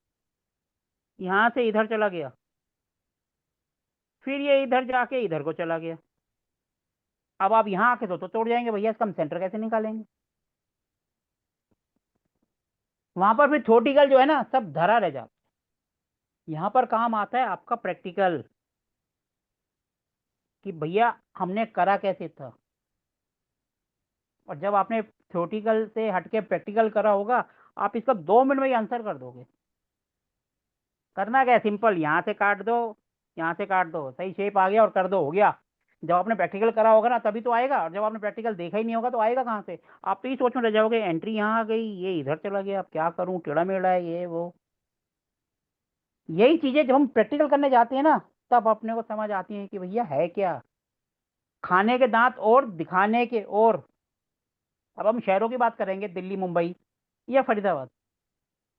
यहाँ से इधर चला गया, फिर ये इधर जाके इधर को चला गया। अब आप यहाँ आके तो तोड़ जाएंगे भैया, इसका हम सेंटर कैसे निकालेंगे? वहां पर फिर थ्योरेटिकल जो है ना सब धरा रह जाता है। यहाँ पर काम आता है आपका प्रैक्टिकल, कि भैया हमने करा कैसे था। और जब आपने थ्योरेटिकल से हटके प्रैक्टिकल करा होगा, आप इसका 2 मिनट में ही आंसर कर दोगे। करना क्या है, सिंपल, यहाँ से काट दो, यहाँ से काट दो, सही शेप आ गया और कर दो, हो गया। जब आपने प्रैक्टिकल करा होगा ना तभी तो आएगा, और जब आपने प्रैक्टिकल देखा ही नहीं होगा तो आएगा कहाँ से? आप तो ये सोच में रह जाओगे एंट्री यहाँ आ गई, ये इधर चला गया, अब क्या करूँ, टेढ़ा मेढ़ा है ये वो। यही चीजें जब हम प्रैक्टिकल करने जाते हैं ना तब अपने को समझ आती है कि भैया है क्या। खाने के दांत और दिखाने के और। अब हम शहरों की बात करेंगे, दिल्ली, मुंबई या फरीदाबाद,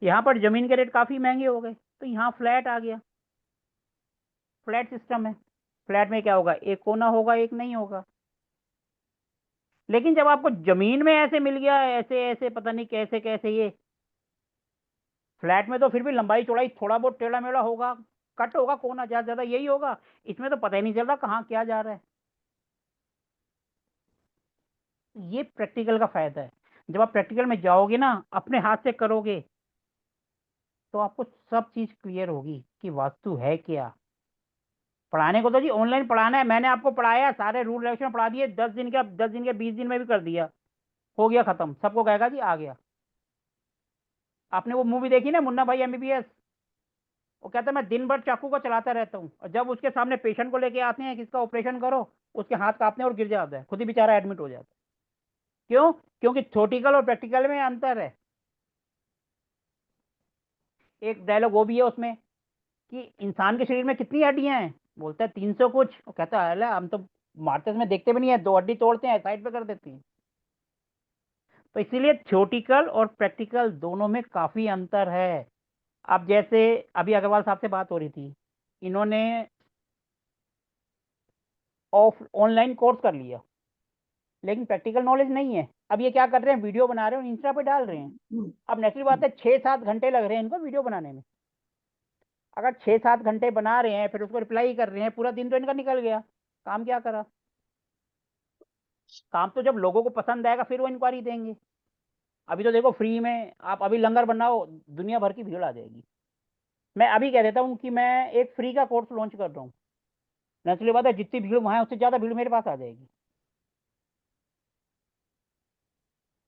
यहाँ पर जमीन के रेट काफी महंगे हो गए, तो यहाँ फ्लैट आ गया, फ्लैट सिस्टम है। फ्लैट में क्या होगा, एक कोना होगा एक नहीं होगा। लेकिन जब आपको जमीन में ऐसे मिल गया, ऐसे ऐसे पता नहीं कैसे कैसे, ये फ्लैट में तो फिर भी लंबाई चौड़ाई थोड़ा बहुत टेढ़ा मेढ़ा होगा, कट होगा, कोना ज्यादा ज्यादा यही होगा। इसमें तो पता ही नहीं चल रहा कहाँ क्या जा रहा है। ये प्रैक्टिकल का फायदा है। जब आप प्रैक्टिकल में जाओगे ना, अपने हाथ से करोगे, तो आपको सब चीज क्लियर होगी कि वास्तु है क्या। पढ़ाने को तो जी ऑनलाइन पढ़ाना है, मैंने आपको पढ़ाया, सारे रूल रेगुलेशन पढ़ा दिए, 10 दिन का, 10 दिन के 20 दिन में भी कर दिया, हो गया खत्म, सबको कहेगा जी आ गया। आपने वो मूवी देखी ना, मुन्ना भाई एमबीबीएस? वो कहता है मैं दिन भर चाकू को चलाता रहता हूँ, और जब उसके सामने पेशेंट को लेके आते हैं किसका ऑपरेशन करो, उसके हाथ कांपने और गिर जाता है, खुद ही बेचारा एडमिट हो जाता है। क्यों? क्योंकि थ्योरेटिकल और प्रैक्टिकल में अंतर है। एक डायलॉग वो भी है उसमें कि इंसान के शरीर में कितनी हड्डियां हैं, बोलता है 300 कुछ, वो कहता है अरे हम तो मारते समय देखते भी नहीं है, 2 हड्डी तोड़ते हैं साइड पे कर देते हैं। तो इसीलिए थ्योरेटिकल और प्रैक्टिकल दोनों में काफी अंतर है। अब जैसे अभी अग्रवाल साहब से बात हो रही थी, इन्होंने ऑफ ऑनलाइन कोर्स कर लिया, लेकिन प्रैक्टिकल नॉलेज नहीं है। अब ये क्या कर रहे हैं, वीडियो बना रहे हैं और इंस्टा पे डाल रहे हैं। अब नेचुरल बात है, 6-7 घंटे लग रहे हैं इनको वीडियो बनाने में। अगर 6-7 घंटे बना रहे हैं फिर उसको रिप्लाई कर रहे हैं, पूरा दिन तो इनका निकल गया। काम क्या करा? काम तो जब लोगों को पसंद आएगा फिर वो इंक्वायरी देंगे। अभी तो देखो फ्री में आप अभी लंगर बनाओ, दुनिया भर की भीड़ आ जाएगी। मैं अभी कह देता हूँ कि मैं एक फ्री का कोर्स लॉन्च कर रहा हूँ, नेचुरली बात है जितनी भीड़ वहाँ है उससे ज़्यादा भीड़ मेरे पास आ जाएगी।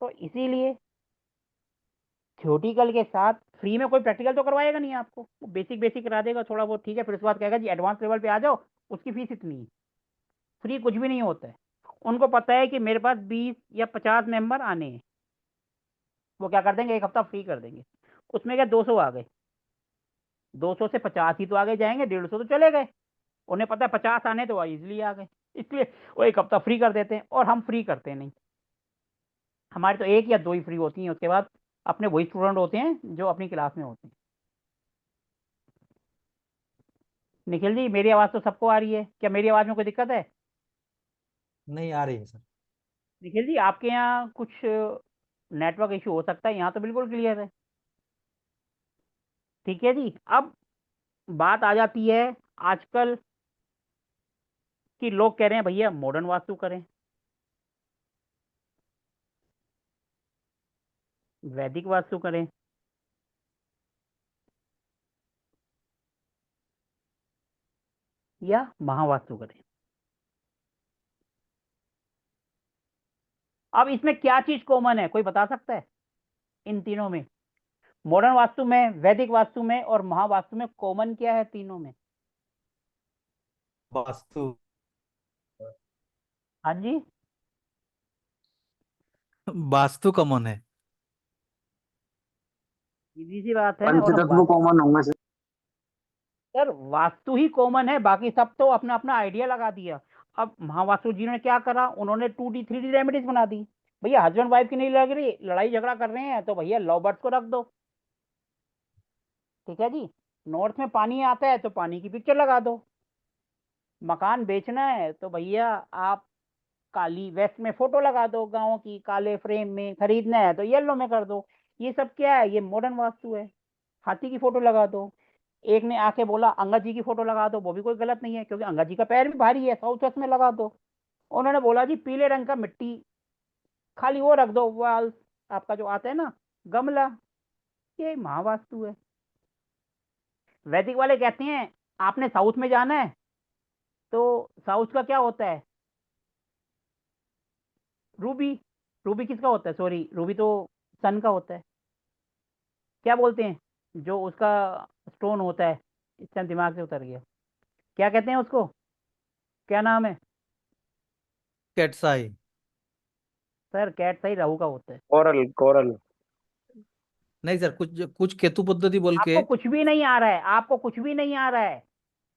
तो इसीलिए थ्योरेटिकल के साथ फ्री में कोई प्रैक्टिकल तो करवाएगा नहीं आपको, वो बेसिक बेसिक करा देगा थोड़ा बहुत, ठीक है, फिर उसके बाद कहेगा जी एडवांस लेवल पे आ जाओ, उसकी फीस इतनी है। फ्री कुछ भी नहीं होता है। उनको पता है कि मेरे पास 20 या 50 मेंबर आने हैं, वो क्या कर देंगे, एक हफ्ता फ्री कर देंगे। उसमें क्या 200 आ गए, 200 से 50 ही तो आगे जाएंगे, 150 तो चले गए। उन्हें पता है 50 आने तो इजिली आ गए, इसलिए वो एक हफ्ता फ्री कर देते हैं। और हम फ्री करते नहीं, हमारे तो 1 या 2 ही फ्री होती हैं, उसके बाद अपने वही स्टूडेंट होते हैं जो अपनी क्लास में होते हैं। निखिल जी मेरी आवाज़ तो सबको आ रही है, क्या मेरी आवाज़ में कोई दिक्कत है? नहीं आ रही है सर। निखिल जी आपके यहाँ कुछ नेटवर्क इशू हो सकता है, यहाँ तो बिल्कुल क्लियर है। ठीक है जी। अब बात आ जाती है आजकल कि लोग कह रहे हैं भैया मॉडर्न वास्तु करें, वैदिक वास्तु करें, या महावास्तु करें। अब इसमें क्या चीज कॉमन है, कोई बता सकता है? इन तीनों में, मॉडर्न वास्तु में, वैदिक वास्तु में और महावास्तु में कॉमन क्या है तीनों में? वास्तु। हाँ जी। वास्तु कॉमन है। सीधी सी बात है, और हम पंचतत्व कॉमन होंगे सर। सर वास्तु ही कॉमन है, बाकी सब तो अपना अपना आइडिया लगा दिया। अब महावास्तु जी ने क्या करा, उन्होंने 2D 3D रेमेडीज बना दी। भैया हस्बैंड वाइफ की नहीं लग रही, लड़ाई झगड़ा कर रहे हैं, तो भैया लव बर्ड्स को रख दो। ठीक है जी। नॉर्थ में पानी आता है तो पानी की पिक्चर लगा दो। मकान बेचना है तो भैया आप काली वेस्ट में फोटो लगा दो, गाँव की काले फ्रेम में, खरीदना है तो येलो में कर दो। ये सब क्या है, ये मॉडर्न वास्तु है। हाथी की फोटो लगा दो। एक ने आके बोला अंगा जी की फोटो लगा दो, वो भी कोई गलत नहीं है, क्योंकि अंगा जी का पैर भी भारी है, साउथ वेस्ट में लगा दो। उन्होंने बोला जी पीले रंग का मिट्टी खाली वो रख दो, वाल आपका जो आता है ना, गमला। ये महावास्तु है। वैदिक वाले कहते हैं आपने साउथ में जाना है, तो साउथ का क्या होता है, रूबी। रूबी किसका होता है, सॉरी रूबी तो सन का होता है। क्या बोलते हैं जो उसका स्टोन होता है, इस टाइम दिमाग से उतर गया, क्या कहते हैं उसको, क्या नाम है? कैटसाई। सर कैट सही राहु का होता है। Coral coral. नहीं सर, कुछ कुछ केतु पद्धति बोल के। आपको कुछ भी नहीं आ रहा है, आपको कुछ भी नहीं आ रहा है।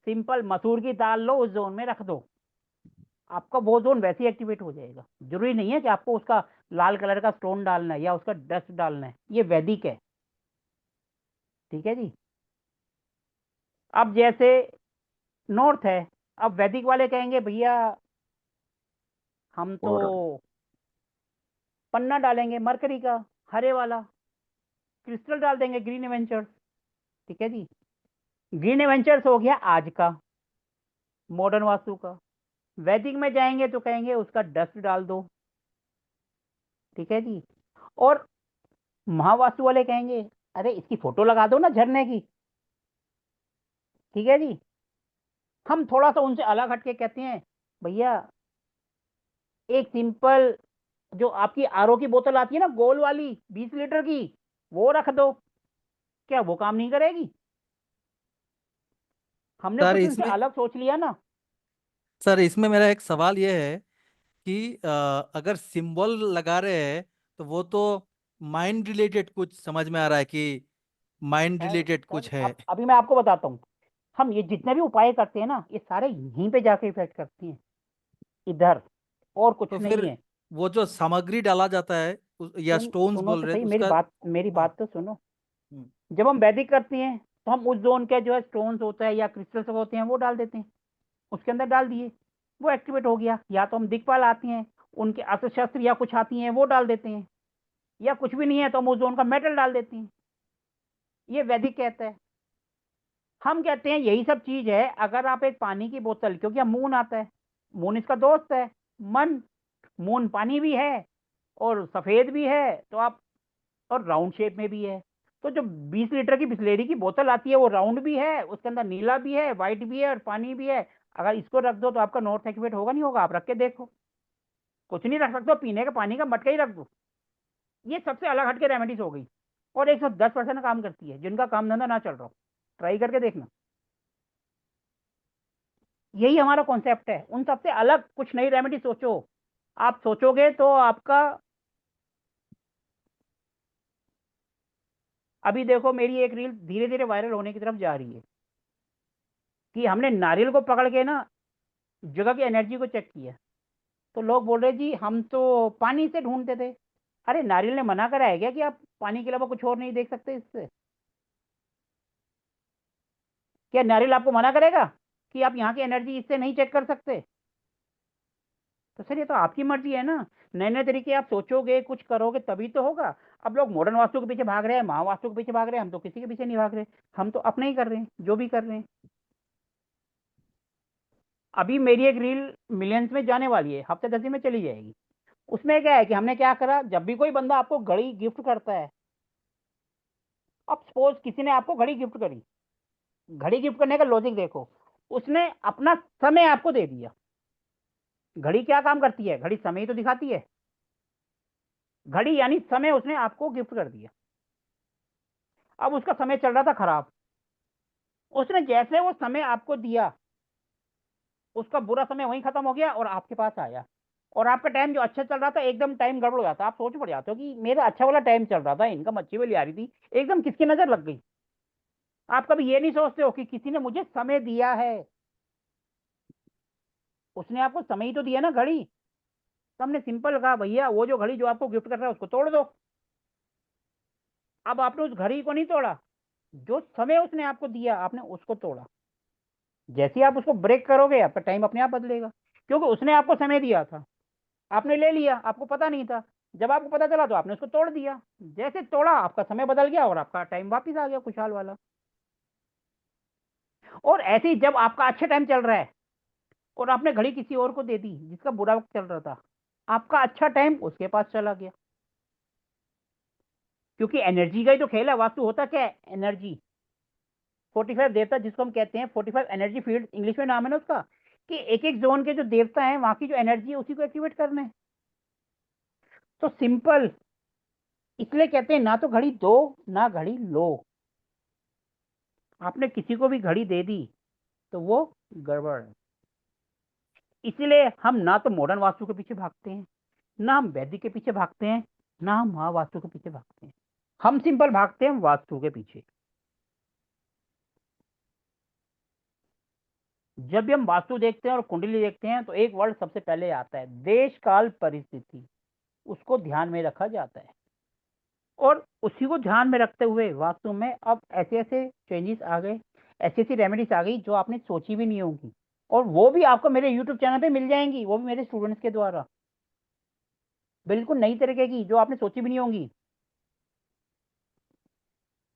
सिंपल मसूर की दाल लो, उस जोन में रख दो, आपका वो जोन वैसे ही एक्टिवेट हो जाएगा। जरूरी नहीं है कि आपको उसका लाल कलर का स्टोन डालना है या उसका डस्ट डालना है, ये वैदिक है। ठीक है जी। अब जैसे नॉर्थ है, अब वैदिक वाले कहेंगे भैया हम तो कोरल। पन्ना डालेंगे मरकरी का, हरे वाला क्रिस्टल डाल देंगे, ग्रीन एवेंचर्स। ठीक है जी। ग्रीन एवेंचर्स हो गया आज का मॉडर्न वास्तु का। वैदिक में जाएंगे तो कहेंगे उसका डस्ट डाल दो। ठीक है जी। और महावास्तु वाले कहेंगे अरे इसकी फोटो लगा दो ना झरने की। ठीक है जी। हम थोड़ा सा उनसे अलग हटके कहते हैं भैया एक सिंपल जो आपकी आरओ की बोतल आती है ना गोल वाली 20 लीटर की, वो रख दो। क्या वो काम नहीं करेगी? हमने सर कुछ उनसे इसमें अलग सोच लिया ना। सर इसमें मेरा एक सवाल ये है कि अगर सिंबल लगा रहे हैं तो वो तो माइंड रिलेटेड कुछ समझ में आ रहा है कि माइंड सर रिलेटेड सर कुछ है। अब अभी मैं आपको बताता हूँ। हम ये जितने भी उपाय करते हैं ना, ये सारे यहीं पे जाके इफेक्ट करती हैं, इधर, और कुछ तो नहीं फिर है। वो जो सामग्री डाला जाता है या स्टोन्स सुनो बोल तो रहे हैं सही, तो मेरी उसका। बात, मेरी हाँ। बात तो सुनो। हम्म। जब हम वैदिक करते हैं तो हम उस जोन के जो है स्टोन्स होता है या क्रिस्टल्स होते हैं वो डाल देते हैं, उसके अंदर डाल दिए, वो एक्टिवेट हो गया। या तो हम दिक्पाल आती हैं उनके अस्त्र शस्त्र या कुछ आती हैं वो डाल देते हैं, या कुछ भी नहीं है तो हम उस जोन का मेटल डाल देते हैं। ये वैदिक कहता है। हम कहते हैं यही सब चीज है। अगर आप एक पानी की बोतल, क्योंकि अब मून आता है, मून इसका दोस्त है, मन, मून पानी भी है और सफेद भी है, तो आप, और राउंड शेप में भी है। तो जो 20 लीटर की बिस्लेरी की बोतल आती है वो राउंड भी है, उसके अंदर नीला भी है, व्हाइट भी है और पानी भी है। अगर इसको रख दो तो आपका नॉर्थ एक्टिवेट होगा नहीं होगा? आप रख के देखो। कुछ नहीं रख सकते हो, पीने का पानी का मटका ही रख दो। ये सबसे अलग हटके रेमेडीज हो गई, और 110% काम करती है जिनका काम धंधा ना चल रहा हो। ट्राई करके देखना। यही हमारा कॉन्सेप्ट है। उन सबसे अलग कुछ नई रेमेडी सोचो। आप सोचोगे तो आपका, अभी देखो मेरी एक रील धीरे धीरे वायरल होने की तरफ जा रही है कि हमने नारियल को पकड़ के ना जगह की एनर्जी को चेक किया, तो लोग बोल रहे जी हम तो पानी से ढूंढते थे। अरे नारियल ने मना करा है क्या कि आप पानी के अलावा कुछ और नहीं देख सकते इससे? क्या नारियल आपको मना करेगा कि आप यहाँ की एनर्जी इससे नहीं चेक कर सकते? तो सर ये तो आपकी मर्जी है ना। नए नए तरीके आप सोचोगे, कुछ करोगे तभी तो होगा। अब लोग मॉडर्न वास्तु के पीछे भाग रहे हैं, महावास्तु के पीछे भाग रहे हैं, हम तो किसी के पीछे नहीं भाग रहे। हम तो अपने ही कर रहे हैं जो भी कर रहे हैं। अभी मेरी एक रील मिलियंस में जाने वाली है, हफ्ते 10 दिन में चली जाएगी। उसमें क्या है कि हमने क्या करा, जब भी कोई बंदा आपको घड़ी गिफ्ट करता है, अब सपोज किसी ने आपको घड़ी गिफ्ट करी, घड़ी गिफ्ट करने का लॉजिक देखो, उसने अपना समय आपको दे दिया। घड़ी क्या काम करती है? घड़ी समय ही तो दिखाती है। घड़ी यानी समय उसने आपको गिफ्ट कर दिया। अब उसका समय चल रहा था खराब, उसने जैसे वो समय आपको दिया, उसका बुरा समय वहीं खत्म हो गया और आपके पास आया, और आपका टाइम जो अच्छा चल रहा था एकदम टाइम गड़बड़ हो जाता। आप सोच पड़ जाते हो कि मेरा अच्छा वाला टाइम चल रहा था, इनकम अच्छी वाली आ रही थी, एकदम किसकी नजर लग गई। आप कभी ये नहीं सोचते हो कि किसी ने मुझे समय दिया है? उसने आपको समय ही तो दिया ना, घड़ी। तो हमने सिंपल कहा भैया वो जो घड़ी जो आपको गिफ्ट कर रहा है उसको तोड़ दो। अब आपने उस घड़ी को नहीं तोड़ा, जो समय उसने आपको दिया आपने उसको तोड़ा। जैसे ही आप उसको ब्रेक करोगे आपका टाइम अपने आप बदलेगा, क्योंकि उसने आपको समय दिया था, आपने ले लिया, आपको पता नहीं था। जब आपको पता चला तो आपने उसको तोड़ दिया, जैसे तोड़ा आपका समय बदल गया और आपका टाइम वापिस आ गया खुशहाल वाला। और ऐसे ही जब आपका अच्छा टाइम चल रहा है और आपने घड़ी किसी और को दे दी जिसका बुरा वक्त चल रहा था, आपका अच्छा टाइम उसके पास चला गया। क्योंकि एनर्जी का ही तो खेल है। वास्तु होता क्या है? एनर्जी। 45 देवता जिसको हम कहते हैं, 45 एनर्जी फील्ड इंग्लिश में नाम है ना उसका, कि एक एक जोन के जो देवता हैं वहां की जो एनर्जी है उसी को एक्टिवेट करना है। तो सिंपल, इसलिए कहते हैं ना तो घड़ी दो ना घड़ी लो। आपने किसी को भी घड़ी दे दी तो वो गड़बड़ है। इसीलिए हम ना तो मॉडर्न वास्तु के पीछे भागते हैं, ना हम वैदिक के पीछे भागते हैं, ना हम महावास्तु के पीछे भागते हैं। हम सिंपल भागते हैं वास्तु के पीछे। जब भी हम वास्तु देखते हैं और कुंडली देखते हैं तो एक वर्ड सबसे पहले आता है, देश काल परिस्थिति। उसको ध्यान में रखा जाता है और उसी को ध्यान में रखते हुए वास्तु में अब ऐसे ऐसे चेंजेस आ गए, ऐसी ऐसी रेमेडीज आ गई जो आपने सोची भी नहीं होगी, और वो भी आपको मेरे यूट्यूब चैनल पे मिल जाएंगी, वो भी मेरे स्टूडेंट्स के द्वारा, बिल्कुल नई तरीके की जो आपने सोची भी नहीं होंगी।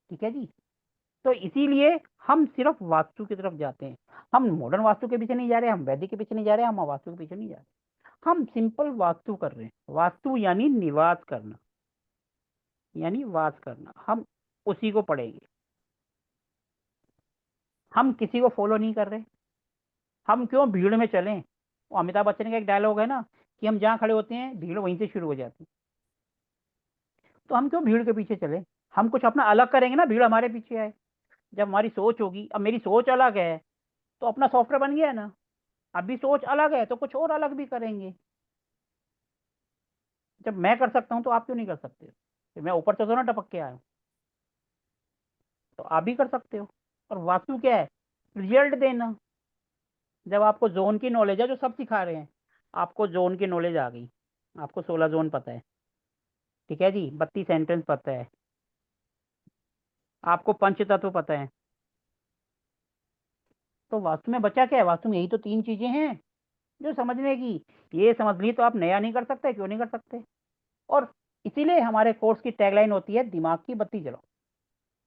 ठीक है जी। तो इसीलिए हम सिर्फ वास्तु की तरफ जाते हैं। हम मॉडर्न वास्तु के पीछे नहीं जा रहे, हम वैदिक के पीछे नहीं जा रहे, हम वास्तु के पीछे नहीं जा रहे, हम सिंपल वास्तु कर रहे हैं। वास्तु यानी निवास करना, यानी वास करना, हम उसी को पढ़ेंगे। हम किसी को फॉलो नहीं कर रहे। हम क्यों भीड़ में चलें? वो अमिताभ बच्चन का एक डायलॉग है ना कि हम जहाँ खड़े होते हैं भीड़ वहीं से शुरू हो जाती। तो हम क्यों भीड़ के पीछे चले? हम कुछ अपना अलग करेंगे ना, भीड़ हमारे पीछे आए। जब हमारी सोच होगी, अब मेरी सोच अलग है तो अपना सॉफ्टवेयर बन गया है ना। अभी सोच अलग है तो कुछ और अलग भी करेंगे। जब मैं कर सकता हूं तो आप क्यों नहीं कर सकते? तो मैं ऊपर से तो ना टपक के आया हूं, तो आप भी कर सकते हो। और वास्तु क्या है? रिजल्ट देना। जब आपको जोन की नॉलेज है, जो सब सिखा रहे हैं, आपको जोन की नॉलेज आ गई, आपको 16 जोन पता है, ठीक है जी, 32 सेंटेंस पता है, आपको पंच तत्व पता है, तो वास्तु में बचा क्या है? वास्तु में यही तो 3 चीजें हैं जो समझने की। ये समझ ली तो आप नया नहीं कर सकते, क्यों नहीं कर सकते? और इसीलिए हमारे कोर्स की टैगलाइन होती है, दिमाग की बत्ती जलाओ।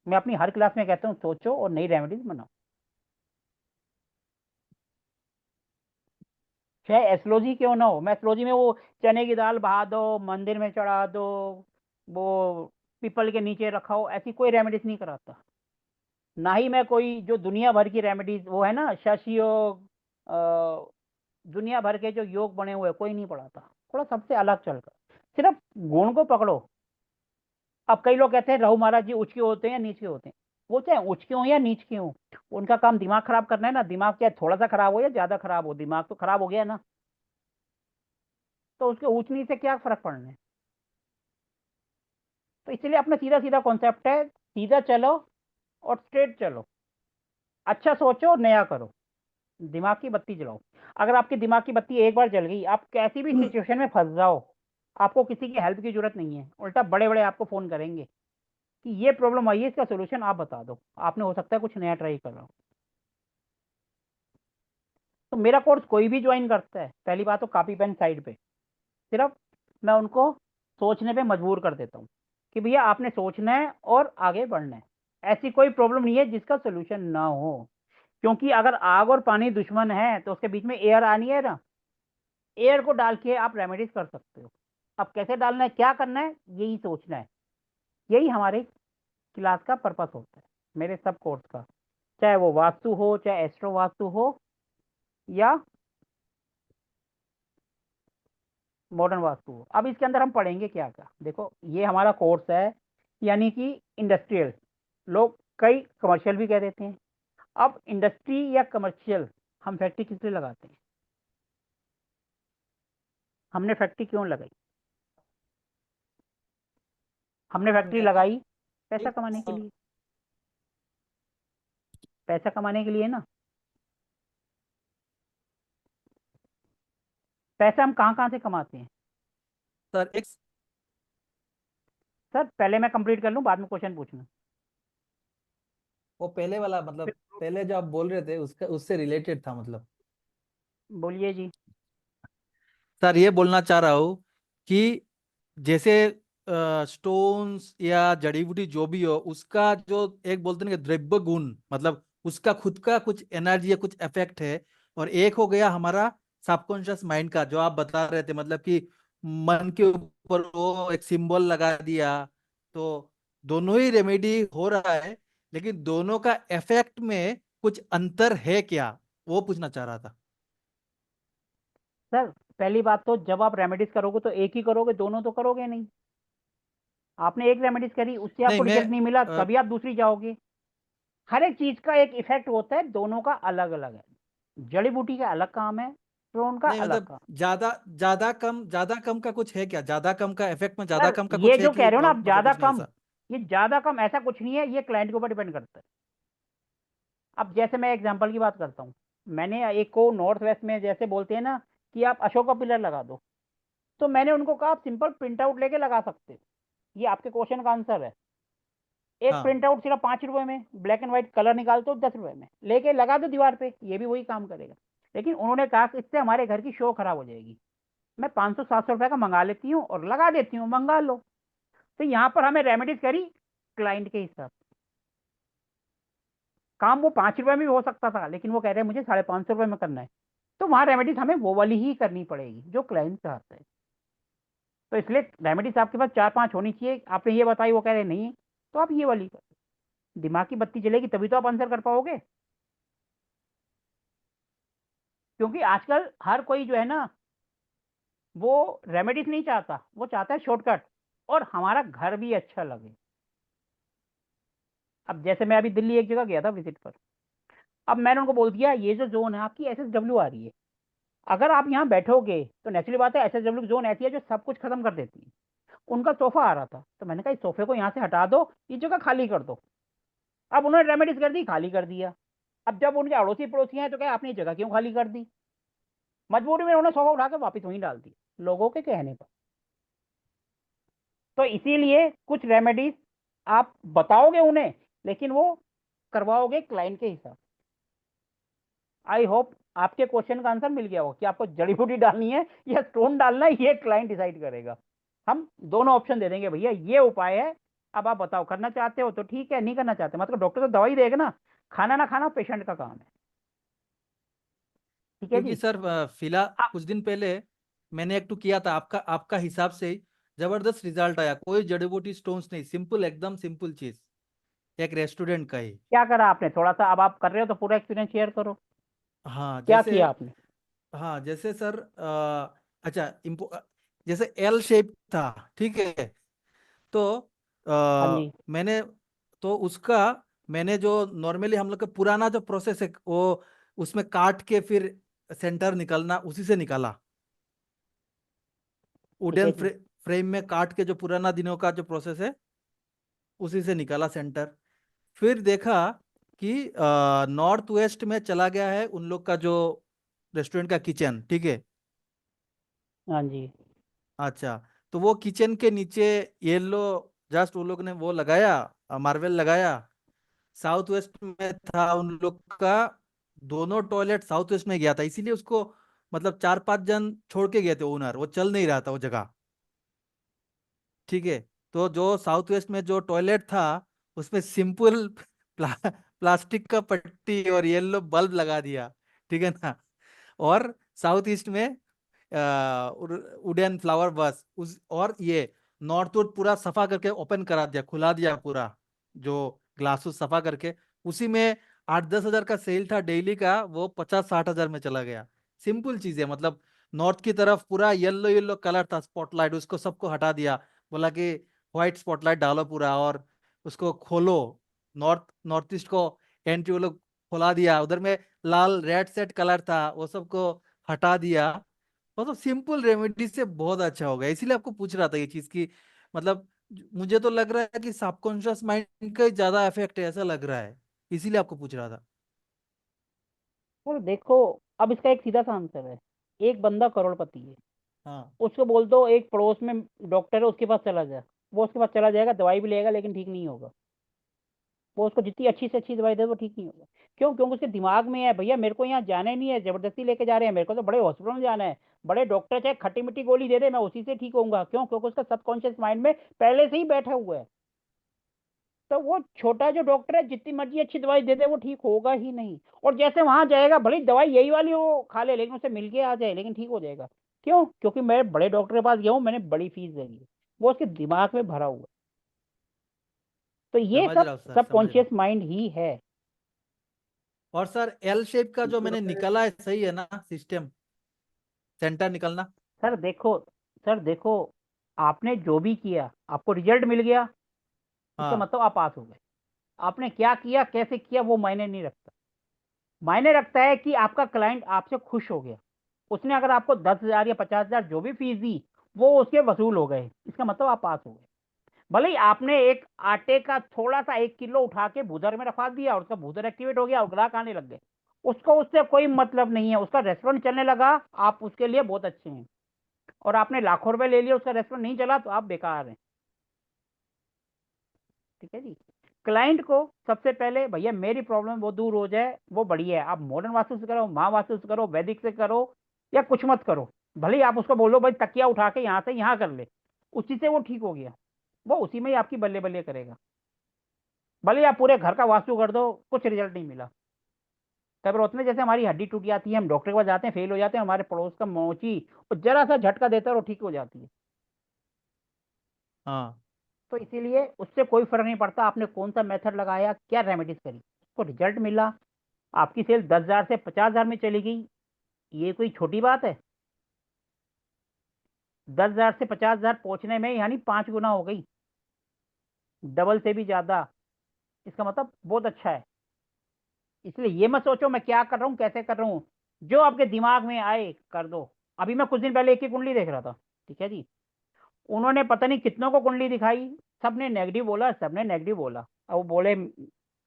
मैं अपनी हर क्लास में कहता हूँ, सोचो और नई रेमेडीज बनाओ। चाहे एस्ट्रोलॉजी क्यों ना हो, मैं एस्ट्रोलॉजी में वो चने की दाल बहा दो, मंदिर में चढ़ा दो, वो पीपल के नीचे रखा हो, ऐसी कोई रेमेडीज नहीं कराता। ना ही मैं कोई जो दुनिया भर की रेमेडीज, वो है ना शश योग, दुनिया भर के जो योग बने हुए, कोई नहीं पढ़ाता। थोड़ा सबसे अलग चलकर सिर्फ गुण को पकड़ो। अब कई लोग कहते हैं राहु महाराज जी उच्च के होते हैं या नीच के होते हैं। वो चाहे उच्च के हो या नीच के हो, उनका काम दिमाग खराब करना है ना। दिमाग चाहे थोड़ा सा खराब हो या ज्यादा खराब हो, दिमाग तो खराब हो गया ना, तो उसके ऊंच नीच से क्या फर्क पड़ना है? तो इसलिए अपना सीधा सीधा कॉन्सेप्ट है, सीधा चलो और स्ट्रेट चलो, अच्छा सोचो और नया करो, दिमाग की बत्ती जलाओ। अगर आपकी दिमाग की बत्ती एक बार जल गई, आप कैसी भी सिचुएशन में फंस जाओ, आपको किसी की हेल्प की जरूरत नहीं है। उल्टा बड़े बड़े आपको फोन करेंगे कि ये प्रॉब्लम आई है, इसका सोल्यूशन आप बता दो। आपने हो सकता है कुछ नया ट्राई कर रहा हो। तो मेरा कोर्स कोई भी ज्वाइन करता है, पहली बात तो कॉपी पेन साइड पे, सिर्फ मैं उनको सोचने पे मजबूर कर देता हूँ कि भैया आपने सोचना है और आगे बढ़ना है। ऐसी कोई प्रॉब्लम नहीं है जिसका सोल्यूशन ना हो, क्योंकि अगर आग और पानी दुश्मन है तो उसके बीच में एयर आनी है ना। एयर को डाल के आप रेमेडीज कर सकते हो। अब कैसे डालना है, क्या करना है, यही सोचना है। यही हमारे क्लास का पर्पस होता है, मेरे सब कोर्स का, चाहे वो वास्तु हो, चाहे एस्ट्रो वास्तु हो, या मॉडर्न वास्तु हो। अब इसके अंदर हम पढ़ेंगे क्या क्या, देखो ये हमारा कोर्स है, यानी कि इंडस्ट्रियल, लोग कई कमर्शियल भी कह देते हैं। अब इंडस्ट्री या कमर्शियल, हम फैक्ट्री किस लिए लगाते हैं? हमने फैक्ट्री क्यों लगाई? हमने फैक्ट्री लगाई पैसा कमाने के लिए, पैसा कमाने के लिए ना। पैसा हम कहाँ कहाँ से कमाते हैं? सर एक सर पहले मैं कंप्लीट कर लूँ, बाद में क्वेश्चन पूछना। वो पहले वाला मतलब पहले जो आप बोल रहे थे उसका उससे रिलेटेड था मतलब। बोलिए जी। सर ये बोलना चाह रहा हूँ कि जैसे स्टोन्स या जड़ी बूटी जो भी हो, उसका जो एक बोलते हैं ना कि द्रव्य गुण, मतलब उसका खुद का कुछ एनर्जी या कुछ इफेक्ट है। और एक हो गया हमारा सबकॉन्शियस माइंड का, जो आप बता रहे थे, मतलब कि मन के ऊपर वो एक सिंबल लगा दिया। तो दोनों ही रेमेडी हो रहा है, लेकिन दोनों का इफेक्ट में कुछ अंतर है क्या, वो पूछना चाह रहा था। सर पहली बात तो जब आप रेमेडीज करोगे तो एक ही करोगे, दोनों तो करोगे नहीं। आपने एक रेमेडीज करी, उससे नहीं आपको मैं रिजल्ट नहीं मिला, तभी आप दूसरी जाओगे। हर एक चीज का एक इफेक्ट होता है, दोनों का अलग अलग है। जड़ी बूटी का अलग काम है, टेस्टोस्टेरोन का नहीं अलग मतलब का। ज्यादा कम का कुछ है क्या? ज्यादा कम का इफेक्ट में ज्यादा सर कम का ये कुछ है जो कह कि रहे हो ना आप मतलब ज्यादा कुछ नहीं कम, ऐसा? ये ज्यादा कम ऐसा कुछ नहीं है, ये क्लाइंट के ऊपर डिपेंड करता है। अब जैसे मैं एग्जांपल की बात करता हूँ, मैंने एक को नॉर्थ वेस्ट में जैसे बोलते हैं ना कि आप अशोक का पिलर लगा दो, तो मैंने उनको कहा आप सिंपल प्रिंट आउट लेके लगा सकते हो। ये आपके क्वेश्चन का आंसर है। एक हाँ प्रिंट आउट सिर्फ 5 रुपए में, ब्लैक एंड व्हाइट कलर निकालते हो 10 रुपए में, लेके लगा दो दीवार पे, ये भी वही काम करेगा। लेकिन उन्होंने कहा कि इससे हमारे घर की शो खराब हो जाएगी, मैं 500-700 रुपए का मंगा लेती हूँ और लगा देती हूँ, मंगा लो। तो यहाँ पर हमें रेमेडीज करी क्लाइंट के हिसाब से। काम वो 5 रुपए में भी हो सकता था, लेकिन वो कह रहे हैं मुझे 550 रुपए में करना है, तो वहाँ रेमेडीज हमें वो वाली ही करनी पड़ेगी जो क्लाइंट चाहता है। तो इसलिए रेमेडीज आपके पास 4-5 होनी चाहिए। आपने ये बताई, वो कह रहे नहीं, तो आप ये वाली करो। दिमाग की बत्ती जलेगी तभी तो आप आंसर कर पाओगे। क्योंकि आजकल हर कोई जो है ना, वो रेमेडीज नहीं चाहता, वो चाहता है शॉर्टकट, और हमारा घर भी अच्छा लगे। अब जैसे मैं अभी दिल्ली एक जगह गया था विजिट पर, अब मैंने उनको बोल दिया ये जो जोन है आपकी SSW आ रही है, अगर आप यहाँ बैठोगे तो नेचुरली बात है SSW जोन ऐसी है जो सब कुछ खत्म कर देती है। उनका सोफा आ रहा था, तो मैंने कहा इस सोफे को यहाँ से हटा दो, ये जगह खाली कर दो। अब उन्होंने रेमेडीज कर दी, खाली कर दिया। अब जब उनके अड़ोसी पड़ोसी हैं तो क्या आपने ये जगह क्यों खाली कर दी? मजबूरी में उन्होंने सोफा उठा के वापस वहीं डाल दी, लोगों के कहने पर। तो इसीलिए कुछ रेमेडीज आप बताओगे उन्हें, लेकिन वो करवाओगे क्लाइंट के हिसाब। आई होप आपके क्वेश्चन का आंसर मिल गया हो कि आपको जड़ी बूटी डालनी है या स्टोन डालना है, ये क्लाइंट डिसाइड करेगा। हम दोनों ऑप्शन दे देंगे, भैया ये उपाय है, अब आप बताओ करना चाहते हो तो ठीक है, नहीं करना चाहते मतलब डॉक्टर तो दवाई देगा ना, खाना ना खाना पेशेंट का काम है। ठीक है क्योंकि जी। सर फिलहाल आप कुछ दिन पहले मैंने एक टू किया था, आपका आपका हिसाब से ही जबरदस्त रिजल्ट आया। कोई जड़ी बूटी स्टोन्स नहीं, सिंपल एकदम सिंपल चीज, एक रेस्टोरेंट का ही। क्या करा आपने, थोड़ा सा अब आप कर रहे हो तो पूरा एक्सपीरियंस शेयर करो, हाँ क्या जैसे, किया आपने? हाँ जैसे सर अच्छा जैसे एल शेप था, ठीक है? तो हाँ जी। मैंने तो उसका, मैंने जो नॉर्मली हम लोग का पुराना जो प्रोसेस है वो उसमें काट के फिर सेंटर निकलना, उसी से निकाला। ठीक वुडन है जी। फ्रेम में काट के जो पुराना दिनों का जो प्रोसेस है उसी से निकाला सेंटर। फिर देखा कि नॉर्थ वेस्ट में चला गया है उन लोग का जो रेस्टोरेंट का किचन, ठीक है? हाँ जी। अच्छा, तो वो किचन के नीचे येलो, जस्ट वो लोग ने वो लगाया, मार्बल लगाया। साउथ वेस्ट में था उन लोग का, दोनों टॉयलेट साउथ वेस्ट में गया था, इसीलिए उसको मतलब 4-5 जन छोड़ के गए थे ओनर, वो चल नहीं रहा था वो जगह, ठीक है? तो जो साउथ वेस्ट में जो टॉयलेट था उसमें सिंपल प्लास्टिक का पट्टी और येलो बल्ब लगा दिया, ठीक है ना? और साउथ ईस्ट में वुडन फ्लावर बस उस, और ये नॉर्थ वुड पूरा सफा करके ओपन करा दिया, खुला दिया पूरा, जो ग्लास सफा करके। उसी में 8-10 हजार का सेल था डेली का, वो 50-60 हजार में चला गया। सिंपल चीज है मतलब। नॉर्थ की तरफ पूरा येलो येलो कलर था स्पॉटलाइट, उसको सबको हटा दिया, बोला कि व्हाइट स्पॉटलाइट डालो पूरा, और उसको खोलो। नॉर्थ ईस्ट को एंट्री वो लोग खोला दिया, उधर में लाल रेड सेट कलर था वो सबको हटा दिया। मतलब सिंपल रेमेडी से बहुत अच्छा हो गया, इसीलिए आपको पूछ रहा था ये चीज की मतलब। मुझे तो लग रहा है कि सबकॉन्शियस माइंड का ही ज्यादा इफेक्ट है, ऐसा लग रहा है, इसीलिए आपको पूछ रहा था। और देखो, अब इसका एक सीधा सा आंसर है। एक बंदा करोड़पति है, हाँ उसको बोल दो एक पड़ोस में डॉक्टर है उसके पास चला जाए, वो उसके पास चला जाएगा, दवाई भी लेगा लेकिन ठीक नहीं होगा। वो उसको जितनी अच्छी से अच्छी दवाई दे वो ठीक नहीं होगा। क्यों? क्योंकि उसके दिमाग में है भैया मेरे को यहाँ जाना ही नहीं है, जबरदस्ती लेके जा रहे हैं, मेरे को तो बड़े हॉस्पिटल में जाना है, बड़े डॉक्टर चाहे खट्टी मिट्टी गोली दे दे मैं उसी से ठीक होऊंगा। क्यों? क्योंकि उसका सबकॉन्शियस माइंड में पहले से ही बैठा हुआ है। तो वो छोटा जो डॉक्टर है जितनी मर्जी अच्छी दवाई दे दे वो ठीक होगा ही नहीं। और जैसे वहां जाएगा भले ही दवाई यही वाली वो खा ले, लेकिन उसे मिल के आ जाए लेकिन ठीक हो जाएगा। क्यों? क्योंकि मैं बड़े डॉक्टर के पास गया हूँ, मैंने बड़ी फीस दी है, वो उसके दिमाग में भरा हुआ है। तो ये समझ सब रहा हूँ सर, समझ रहा सबकॉन्शियस हूँ। माइंड ही है। और सर एल शेप का जो मैंने निकाला है सही है ना सिस्टम, सेंटर निकलना? सर देखो, सर देखो, आपने जो भी किया आपको रिजल्ट मिल गया, इसका हाँ मतलब आप पास हो गए। आपने क्या किया कैसे किया वो मायने नहीं रखता। मायने रखता है कि आपका क्लाइंट आपसे खुश हो गया। उसने अगर आपको 10,000 या 50,000 जो भी फीस दी, वो उसके वसूल हो गए, इसका मतलब आप पास हो गए। भले ही आपने एक आटे का थोड़ा सा 1 किलो उठा के भूदर में रखवा दिया और उसका भूदर एक्टिवेट हो गया और ग्राहक आने लग गए, उसको उससे कोई मतलब नहीं है, उसका रेस्टोरेंट चलने लगा, आप उसके लिए बहुत अच्छे हैं। और आपने लाखों रुपए ले लिए, उसका रेस्टोरेंट नहीं चला, तो आप बेकार हैं। ठीक है जी। क्लाइंट को सबसे पहले भैया मेरी प्रॉब्लम वो दूर हो जाए, वो बढ़िया है। आप मॉडर्न वास्तु से करो, महा वास्तु से करो, वैदिक से करो, या कुछ मत करो, भले ही आप उसको बोलो भाई तकिया उठा के यहाँ से यहाँ कर ले, उसी से वो ठीक हो गया, वो उसी में ही आपकी बल्ले बल्ले करेगा। भले ही आप पूरे घर का वास्तु कर दो, कुछ रिजल्ट नहीं मिला। कई बार होता है जैसे हमारी हड्डी टूट जाती है, हम डॉक्टर के पास जाते हैं, फेल हो जाते हैं, हमारे पड़ोस का मोची और जरा सा झटका देता है और ठीक हो जाती है। हाँ तो इसीलिए उससे कोई फर्क नहीं पड़ता आपने कौन सा मेथड लगाया, क्या रेमेडीज करी, उसको रिजल्ट मिला, आपकी सेल 10,000 से 50,000 में चली गई, ये कोई छोटी बात है? 10,000 से 50,000 पहुंचने में यानी 5 गुना हो गई, डबल से भी ज्यादा। इसका मतलब बहुत अच्छा है। इसलिए ये मत सोचो मैं क्या कर रहा हूँ, कैसे कर रहा हूँ, जो आपके दिमाग में आए कर दो। अभी मैं कुछ दिन पहले एक ही कुंडली देख रहा था, ठीक है जी, उन्होंने पता नहीं कितनों को कुंडली दिखाई, सबने नेगेटिव बोला, सबने नेगेटिव बोला। अब वो बोले,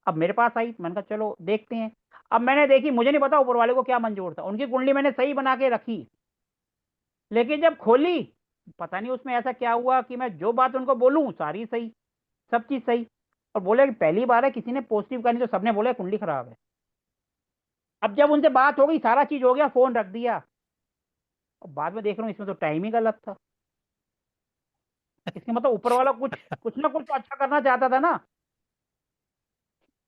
अब मेरे पास आई, मैंने कहा चलो देखते हैं। अब मैंने देखी, मुझे नहीं पता ऊपर वाले को क्या मंजूर था, उनकी कुंडली मैंने सही बना के रखी, लेकिन जब खोली, पता नहीं उसमें ऐसा क्या हुआ कि मैं जो बात उनको बोलूं सारी सही, सब चीज सही। और बोले कि पहली बार है किसी ने पॉजिटिव करनी, तो सबने बोला कुंडली खराब है। अब जब उनसे बात हो गई, सारा चीज हो गया, फोन रख दिया, और बाद में देख रहा हूँ इसमें तो टाइम ही गलत था। इसका मतलब ऊपर वाला कुछ कुछ ना कुछ तो अच्छा करना चाहता था ना।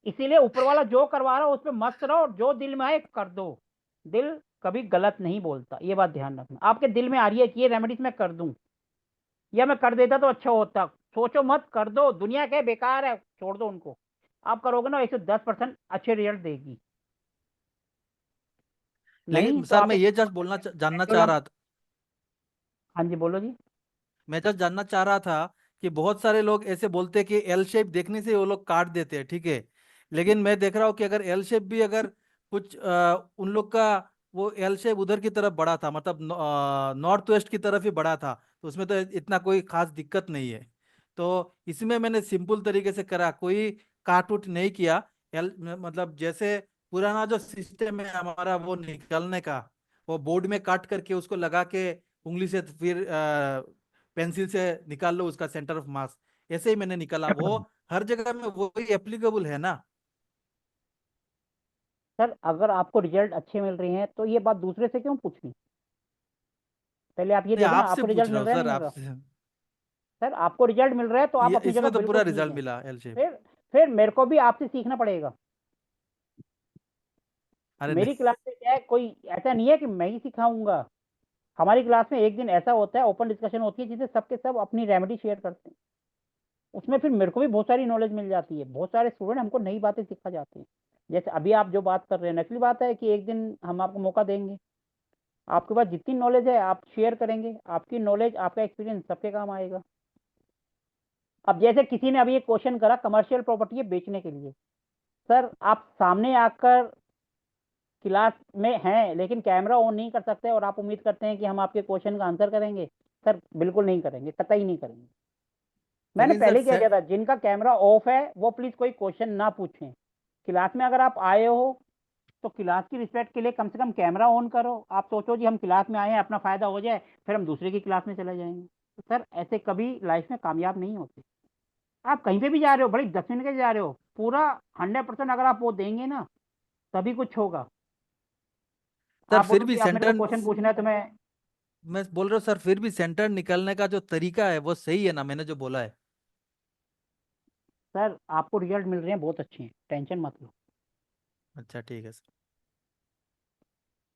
इसीलिए ऊपर वाला जो करवा रहा हो उस पर मस्त रहो, और जो दिल में आए कर दो। दिल कभी गलत नहीं बोलता, ये बात ध्यान रखना। आपके दिल में आ रही है कि ये रेमेडीज मैं कर दूं, या मैं कर देता तो अच्छा होता, सोचो मत, कर दो। दुनिया क्या बेकार है, छोड़ दो उनको। आप करोगे ना 110% अच्छे रिजल्ट देगी। नहीं लेकिन तो सर आप मैं एक ये जस्ट जानना चाह रहा था, हाँ जी बोलो जी। मैं जस्ट जानना चाह रहा था कि बहुत सारे लोग ऐसे बोलते हैं कि एल शेप देखने से वो लोग काट देते हैं, ठीक है, लेकिन मैं देख रहा हूँ कि अगर एल शेप भी अगर कुछ उन लोग का वो एल शेप उधर की तरफ बड़ा था, मतलब नॉर्थ वेस्ट की तरफ ही बड़ा था, तो उसमें तो इतना कोई खास दिक्कत नहीं है। तो इसमें मैंने सिंपल तरीके से करा, कोई काट उट नहीं किया। एल मतलब जैसे पुराना जो सिस्टम है हमारा वो निकलने का, वो बोर्ड में काट करके उसको लगा के उंगली से फिर पेंसिल से निकाल लो उसका सेंटर ऑफ मास, ऐसे ही मैंने निकाला। वो हर जगह में वही एप्लीकेबल है ना? सर अगर आपको रिजल्ट अच्छे मिल रहे हैं तो ये बात दूसरे से क्यों पूछनी, पहले आप ये नहीं देखो ना आपसे आपको पूछ रिजल्ट रहा मिल हूँ रहा है सर, नहीं मिल रहा। आपसे। सर आपको रिजल्ट मिल रहा है तो आप ये अपनी जगह इसमें तो बिल्कुल पूरा ठीक रिजल्ट है। मिला एल शेप। फिर फिर मेरे को भी आपसे सीखना पड़ेगा। अरे मेरी नहीं। क्लास में क्या है, कोई ऐसा नहीं है कि मैं ही सिखाऊंगा। हमारी क्लास में एक दिन ऐसा होता है, ओपन डिस्कशन होती है, जिससे सबके सब अपनी रेमेडी शेयर करते हैं। उसमें फिर मेरे को भी बहुत सारी नॉलेज मिल जाती है, बहुत सारे स्टूडेंट हमको नई बातें सिखा जाते हैं। जैसे अभी आप जो बात कर रहे हैं, नकली बात है कि एक दिन हम आपको मौका देंगे, आपके पास जितनी नॉलेज है आप शेयर करेंगे, आपकी नॉलेज आपका एक्सपीरियंस सबके काम आएगा। अब जैसे किसी ने अभी एक क्वेश्चन करा, कमर्शियल प्रॉपर्टी है बेचने के लिए, सर आप सामने आकर क्लास में हैं लेकिन कैमरा ऑन नहीं कर सकते और आप उम्मीद करते हैं कि हम आपके क्वेश्चन का आंसर करेंगे? सर बिल्कुल नहीं करेंगे, कतई नहीं करेंगे। मैंने लेकिन पहले सर ही कह दिया था, जिनका कैमरा ऑफ है वो प्लीज कोई क्वेश्चन ना पूछें। क्लास में अगर आप आए हो तो क्लास की रिस्पेक्ट के लिए कम से कम कैमरा ऑन करो। आप सोचो जी हम क्लास में आए हैं, अपना फायदा हो जाए, फिर हम दूसरे की क्लास में चले जाएंगे, तो सर ऐसे कभी लाइफ में कामयाब नहीं होते। आप कहीं पे भी जा रहे हो, बड़ी 10 मिनट के जा रहे हो, पूरा 100% अगर आप वो देंगे ना, तभी कुछ होगा। सर आप फिर बोलो भी कि आप मेरे को सेंटर, क्वेश्चन पूछना है तो मैं। मैं बोल रहा हूँ सर, फिर भी सेंटर निकलने का जो तरीका है वो सही है ना, मैंने जो बोला है? सर आपको रिजल्ट मिल रहे हैं बहुत अच्छे हैं, टेंशन मत लो। अच्छा ठीक है सर।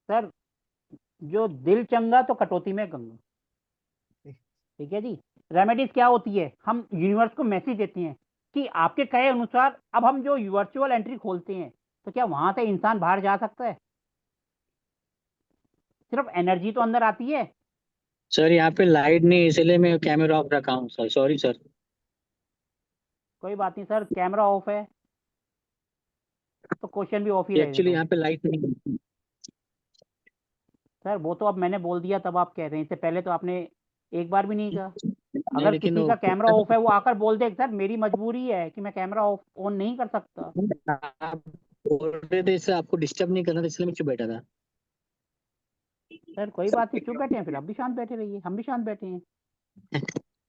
सर जो दिल चंगा तो कटौती में गंगा। ठीक है जी। रेमेडीज क्या होती है, हम यूनिवर्स को मैसेज देते हैं कि आपके कहे अनुसार अब हम जो वर्चुअल एंट्री खोलते हैं, तो क्या वहां से इंसान बाहर जा सकता है? सिर्फ एनर्जी तो अंदर आती है। सर यहाँ पे लाइट नहीं है, इसलिए मैं कैमरा ऑफ रखा हूँ सर, सॉरी सर। कोई बात नहीं सर, कैमरा ऑफ है तो क्वेश्चन भी ऑफ ही रहेगा एक्चुअली तो। यहाँ पे लाइट नहीं है। सर वो तो अब मैंने बोल दिया तब आप कह रहे हैं, इससे पहले तो आपने एक बार भी नहीं कहा। नहीं अगर लेकिन किसी वो का कैमरा ऑफ है वो आकर बोल दे सर मेरी मजबूरी है कि मैं कैमरा ऑफ ऑन नहीं कर सकता। आप बोल रहे थे इससे आपको डिस्टर्ब नहीं करना था, इसलिए मैं चुप बैठा था। सर कोई बात नहीं, चुप बैठे हैं फिर आप भी शांत बैठे रहिए, हम भी शांत बैठे हैं।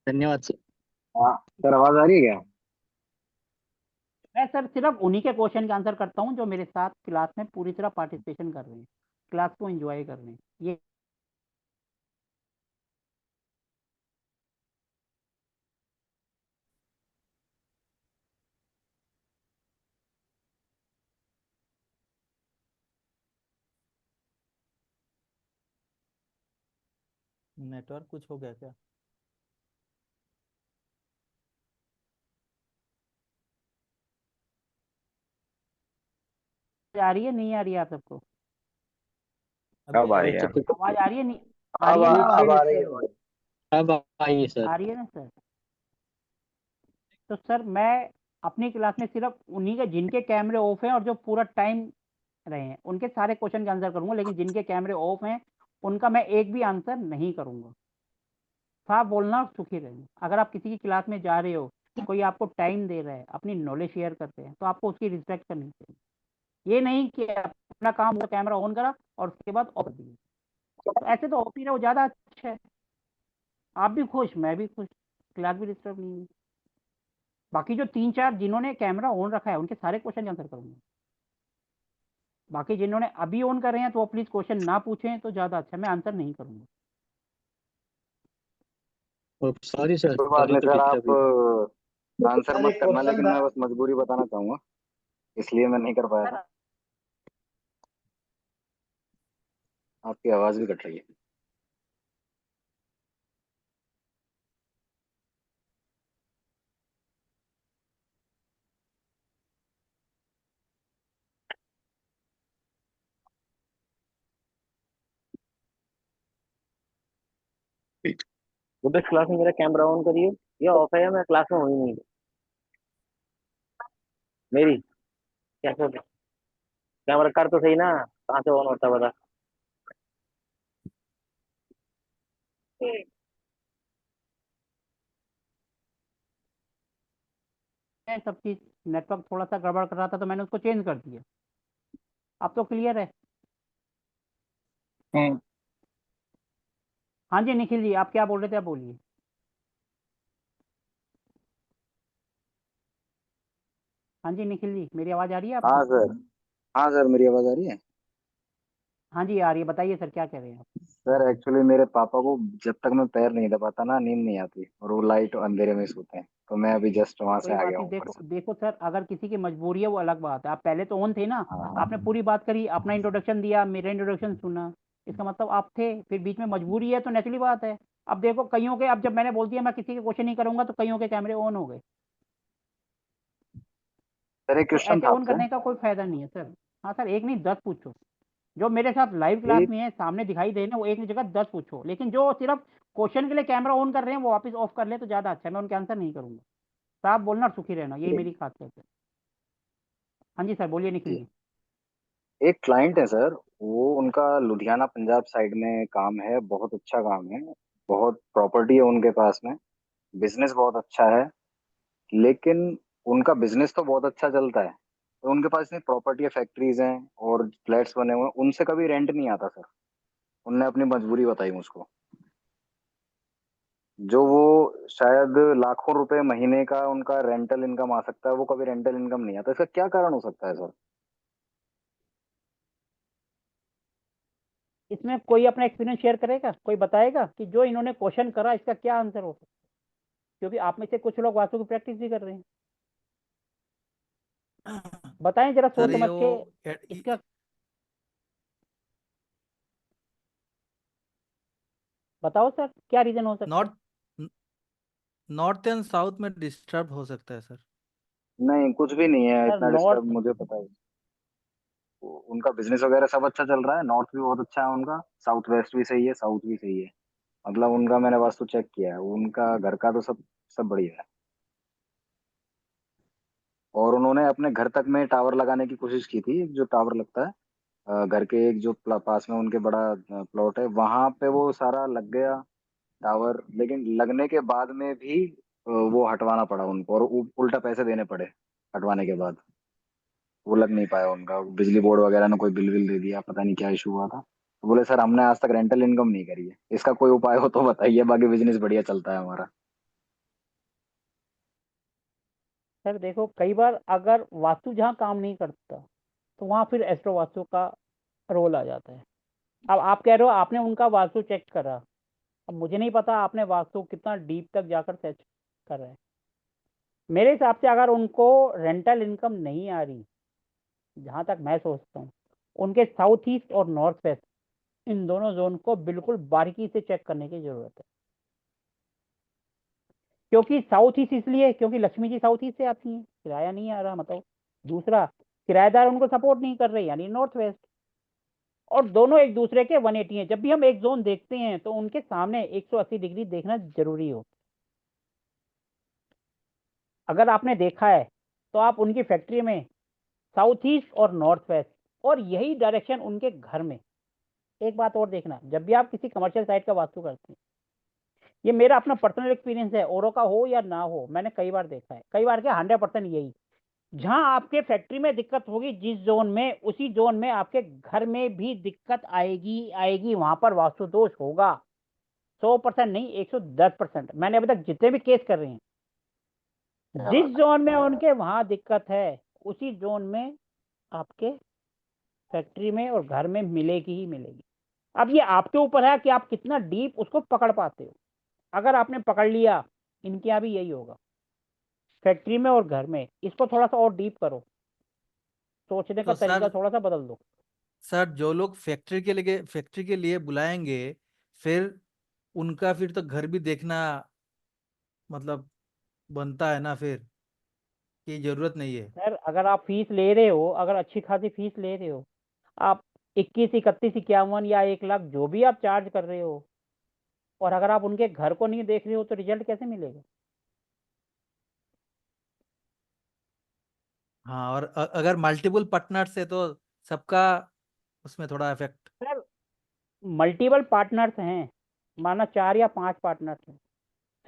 धन्यवाद सर। हाँ सर, आवाज आ रही है क्या? मैं सर सिर्फ उन्हीं के क्वेश्चन का आंसर करता हूँ जो मेरे साथ क्लास में पूरी तरह पार्टिसिपेशन कर रहे हैं, क्लास को एंजॉय कर रहे हैं। ये नेटवर्क कुछ हो गया क्या? आ रही है नहीं आ रही है आप सबको? अभी कब आ आ रही रही है? है। आवाज आ रही है नहीं? आ अब रही है ना अब आवाज? आ रही है। अब आइए सर। आ रही है ना सर? तो सर मैं अपनी क्लास में सिर्फ उन्हीं के जिनके कैमरे ऑफ हैं और जो पूरा टाइम रहे हैं उनके सारे क्वेश्चन का आंसर करूंगा, लेकिन जिनके कैमरे ऑफ हैं उनका मैं एक भी आंसर नहीं करूंगा। साफ बोलना और सुखी रहना। अगर आप किसी की क्लास में जा रहे हो, कोई आपको टाइम दे रहा है, अपनी नॉलेज शेयर करते हैं, तो आपको उसकी रिस्पेक्ट करनी चाहिए। ये नहीं कि अपना काम हुआ कैमरा ऑन करा और उसके बाद ऑफ कर दिया। तो ऐसे तो ऑफ ही रहो, ज़्यादा अच्छा है। आप भी खुश, मैं भी खुश, क्लास भी डिस्टर्ब नहीं है। बाकी जो 3-4 जिन्होंने कैमरा ऑन रखा है उनके सारे क्वेश्चन आंसर करूंगा। बाकी जिन्होंने अभी ऑन कर रहे हैं तो वो प्लीज क्वेश्चन ना पूछें तो ज्यादा अच्छा है, मैं आंसर नहीं करूंगा। सॉरी सर, कोई बात सॉरी नहीं तो सर, डिस्टर्ब आप हुई। आंसर सर मत एक करना, क्वेश्चन लेकिन था। मैं बस मजबूरी बताना चाहूंगा, इसलिए मैं नहीं कर पाया था। सर आपकी आवाज भी कट रही है। गुड्डस क्लास में मेरा कैमरा ऑन करिए, या ऑफ है या मैं क्लास में हूँ ही नहीं। मेरी कैसे कैमरा कर तो सही ना, कहाँ से ऑन होता है बता। मैं सब चीज नेटवर्क थोड़ा सा गड़बड़ कर रहा था तो मैंने उसको चेंज कर दिया। अब तो क्लियर है। हाँ जी निखिल जी, आप क्या बोल रहे थे, आप बोलिए। हाँ जी निखिल जी, मेरी आवाज आ रही है हाँ आपको? सर। हाँ सर, मेरी आवाज आ रही है। हाँ जी आ रही है, बताइए सर क्या कह रहे हैं आप? सर एक्चुअली मेरे पापा को जब तक मैं पैर नहीं दबाता ना, नींद नहीं आती, और वो लाइट अंधेरे में सोते हैं, तो मैं अभी जस्ट वहां से कोई आ बात गया नहीं, हूँ ऊपर देखो से। देखो सर, अगर किसी की मजबूरी है वो अलग बात है। आप पहले तो ऑन थे ना, हाँ। आपने पूरी बात करी, अपना इंट्रोडक्शन दिया, मेरा इंट्रोडक्शन सुना, इसका मतलब आप थे। फिर बीच में मजबूरी है तो नेचुरली बात है। अब देखो कईयों के, अब जब मैंने बोल दिया मैं किसी के क्वेश्चन नहीं करूंगा तो कईयों के कैमरे ऑन हो गए। सर एक तो क्वेश्चन ऐसे था ऑन आपसे। करने का कोई फायदा नहीं है सर। हाँ सर, एक नहीं 10 पूछो। जो मेरे साथ लाइव क्लास एक में है, सामने दिखाई दे ना, वो एक की जगह 10 पूछो, लेकिन जो सिर्फ क्वेश्चन के लिए कैमरा ऑन कर रहे हैं वो वापस ऑफ कर ले तो ज्यादा अच्छा है। मैं उनके आंसर नहीं करूंगा। साफ बोलना और सुखी रहना, यही मेरी खासियत है। हाँ जी सर, बोलिए निखिल जी। एक क्लाइंट है सर, वो उनका लुधियाना पंजाब साइड में काम है, बहुत अच्छा काम है, बहुत प्रॉपर्टी है उनके पास में, बिजनेस बहुत अच्छा है, लेकिन उनका बिजनेस तो बहुत अच्छा चलता है, तो उनके पास इतनी प्रॉपर्टी है, फैक्ट्रीज हैं और फ्लैट्स बने हुए हैं, उनसे कभी रेंट नहीं आता सर। उनने अपनी मजबूरी बताई मुझको, जो वो शायद लाखों रुपए महीने का उनका रेंटल इनकम आ सकता है, वो कभी रेंटल इनकम नहीं आता। इसका क्या कारण हो सकता है सर? इसमें कोई अपना एक्सपीरियंस शेयर करेगा, कोई बताएगा कि जो इन्होंने क्वेश्चन करा इसका क्या आंसर हो सकता है? क्योंकि आप में से कुछ लोग वास्तु की प्रैक्टिस भी कर रहे हैं। बताएं जरा सोच सर ये समझ के वो इसका। बताओ सर क्या रीजन हो सकता है? नॉर्थ नॉर्थ एंड साउथ में डिस्टर्ब हो सकता है सर। नहीं, कुछ भी नहीं है सर इतना डिस्टर्ब, नॉर्थ, मुझे पता है। उनका बिजनेस वगैरह सब अच्छा चल रहा है, नॉर्थ भी बहुत अच्छा है उनका, साउथ वेस्ट भी सही है, साउथ भी सही है। मतलब उनका मैंने वास्तु चेक किया है, उनका घर का तो सब सब बढ़िया है। और उन्होंने अपने घर तक में टावर लगाने की कोशिश की थी, जो टावर लगता है, घर के एक जो पास में उनके बड़ा प्लॉट है, वहां पे वो सारा लग गया टावर, लेकिन लगने के बाद में भी वो हटवाना पड़ा उनको, और उल्टा पैसे देने पड़े हटवाने के बाद। वो लग नहीं पाया उनका, बिजली बोर्ड वगैरह ने कोई बिल विल दे दिया, पता नहीं क्या इशू हुआ था। तो बोले सर हमने आज तक रेंटल इनकम नहीं करी है, इसका कोई उपाय हो तो बताइए, बाकी बिजनेस बढ़िया चलता है हमारा। सर देखो, कई बार अगर वास्तु जहाँ काम नहीं करता तो वहाँ फिर एस्ट्रो वास्तु का रोल आ जाता है। अब आप कह रहे हो आपने उनका वास्तु चेक करा, अब मुझे नहीं पता आपने वास्तु कितना डीप तक जाकर सर्च कर रहे हैं। मेरे हिसाब से अगर उनको रेंटल इनकम नहीं आ रही, जहाँ तक मैं सोचता हूँ, उनके साउथ ईस्ट और नॉर्थ वेस्ट इन दोनों जोन को बिल्कुल बारीकी से चेक करने की जरूरत है। क्योंकि साउथ ईस्ट इसलिए क्योंकि लक्ष्मी जी साउथ ईस्ट से आती हैं, किराया नहीं आ रहा मतलब। दूसरा, किराएदार उनको सपोर्ट नहीं कर रहे यानी नॉर्थ वेस्ट, और दोनों एक दूसरे के 180 हैं। जब भी हम एक जोन देखते हैं तो उनके सामने 180 डिग्री देखना जरूरी हो। अगर आपने देखा है तो आप उनकी फैक्ट्री में साउथ ईस्ट और नॉर्थ वेस्ट और यही डायरेक्शन उनके घर में। एक बात और देखना, जब भी आप किसी कमर्शियल साइट का वास्तु करते हैं, ये मेरा अपना पर्सनल एक्सपीरियंस है, औरों का हो या ना हो, मैंने कई बार देखा है, कई बार क्या 100% यही, जहां आपके फैक्ट्री में दिक्कत होगी जिस जोन में, उसी जोन में आपके घर में भी दिक्कत आएगी आएगी, वहां पर वास्तु दोष होगा। 100% नहीं, 110%। मैंने अभी तक जितने भी केस कर रहे हैं, जिस जोन में उनके वहां दिक्कत है उसी जोन में आपके फैक्ट्री में और घर में मिलेगी ही मिलेगी। अब ये आपके ऊपर है कि आप कितना डीप उसको पकड़ पाते हो। अगर आपने पकड़ लिया, इनके यहाँ भी यही होगा, फैक्ट्री में और घर में। इसको थोड़ा सा और डीप करो, सोचने का तो तरीका सर थोड़ा सा बदल दो। सर जो लोग फैक्ट्री के लिए बुलाएंगे, फिर उनका फिर तो घर भी देखना मतलब बनता है ना, फिर की जरूरत नहीं है। सर अगर आप फीस ले रहे हो, अगर अच्छी खासी फीस ले रहे हो, आप 21, 31, 51 या 1 लाख जो भी आप चार्ज कर रहे हो, और अगर आप उनके घर को नहीं देख रहे हो तो रिजल्ट कैसे मिलेगा? हाँ, और अगर मल्टीपल पार्टनर्स है तो सबका उसमें थोड़ा इफेक्ट। सर मल्टीपल पार्टनर्स हैं, माना 4 या 5 पार्टनर्स हैं,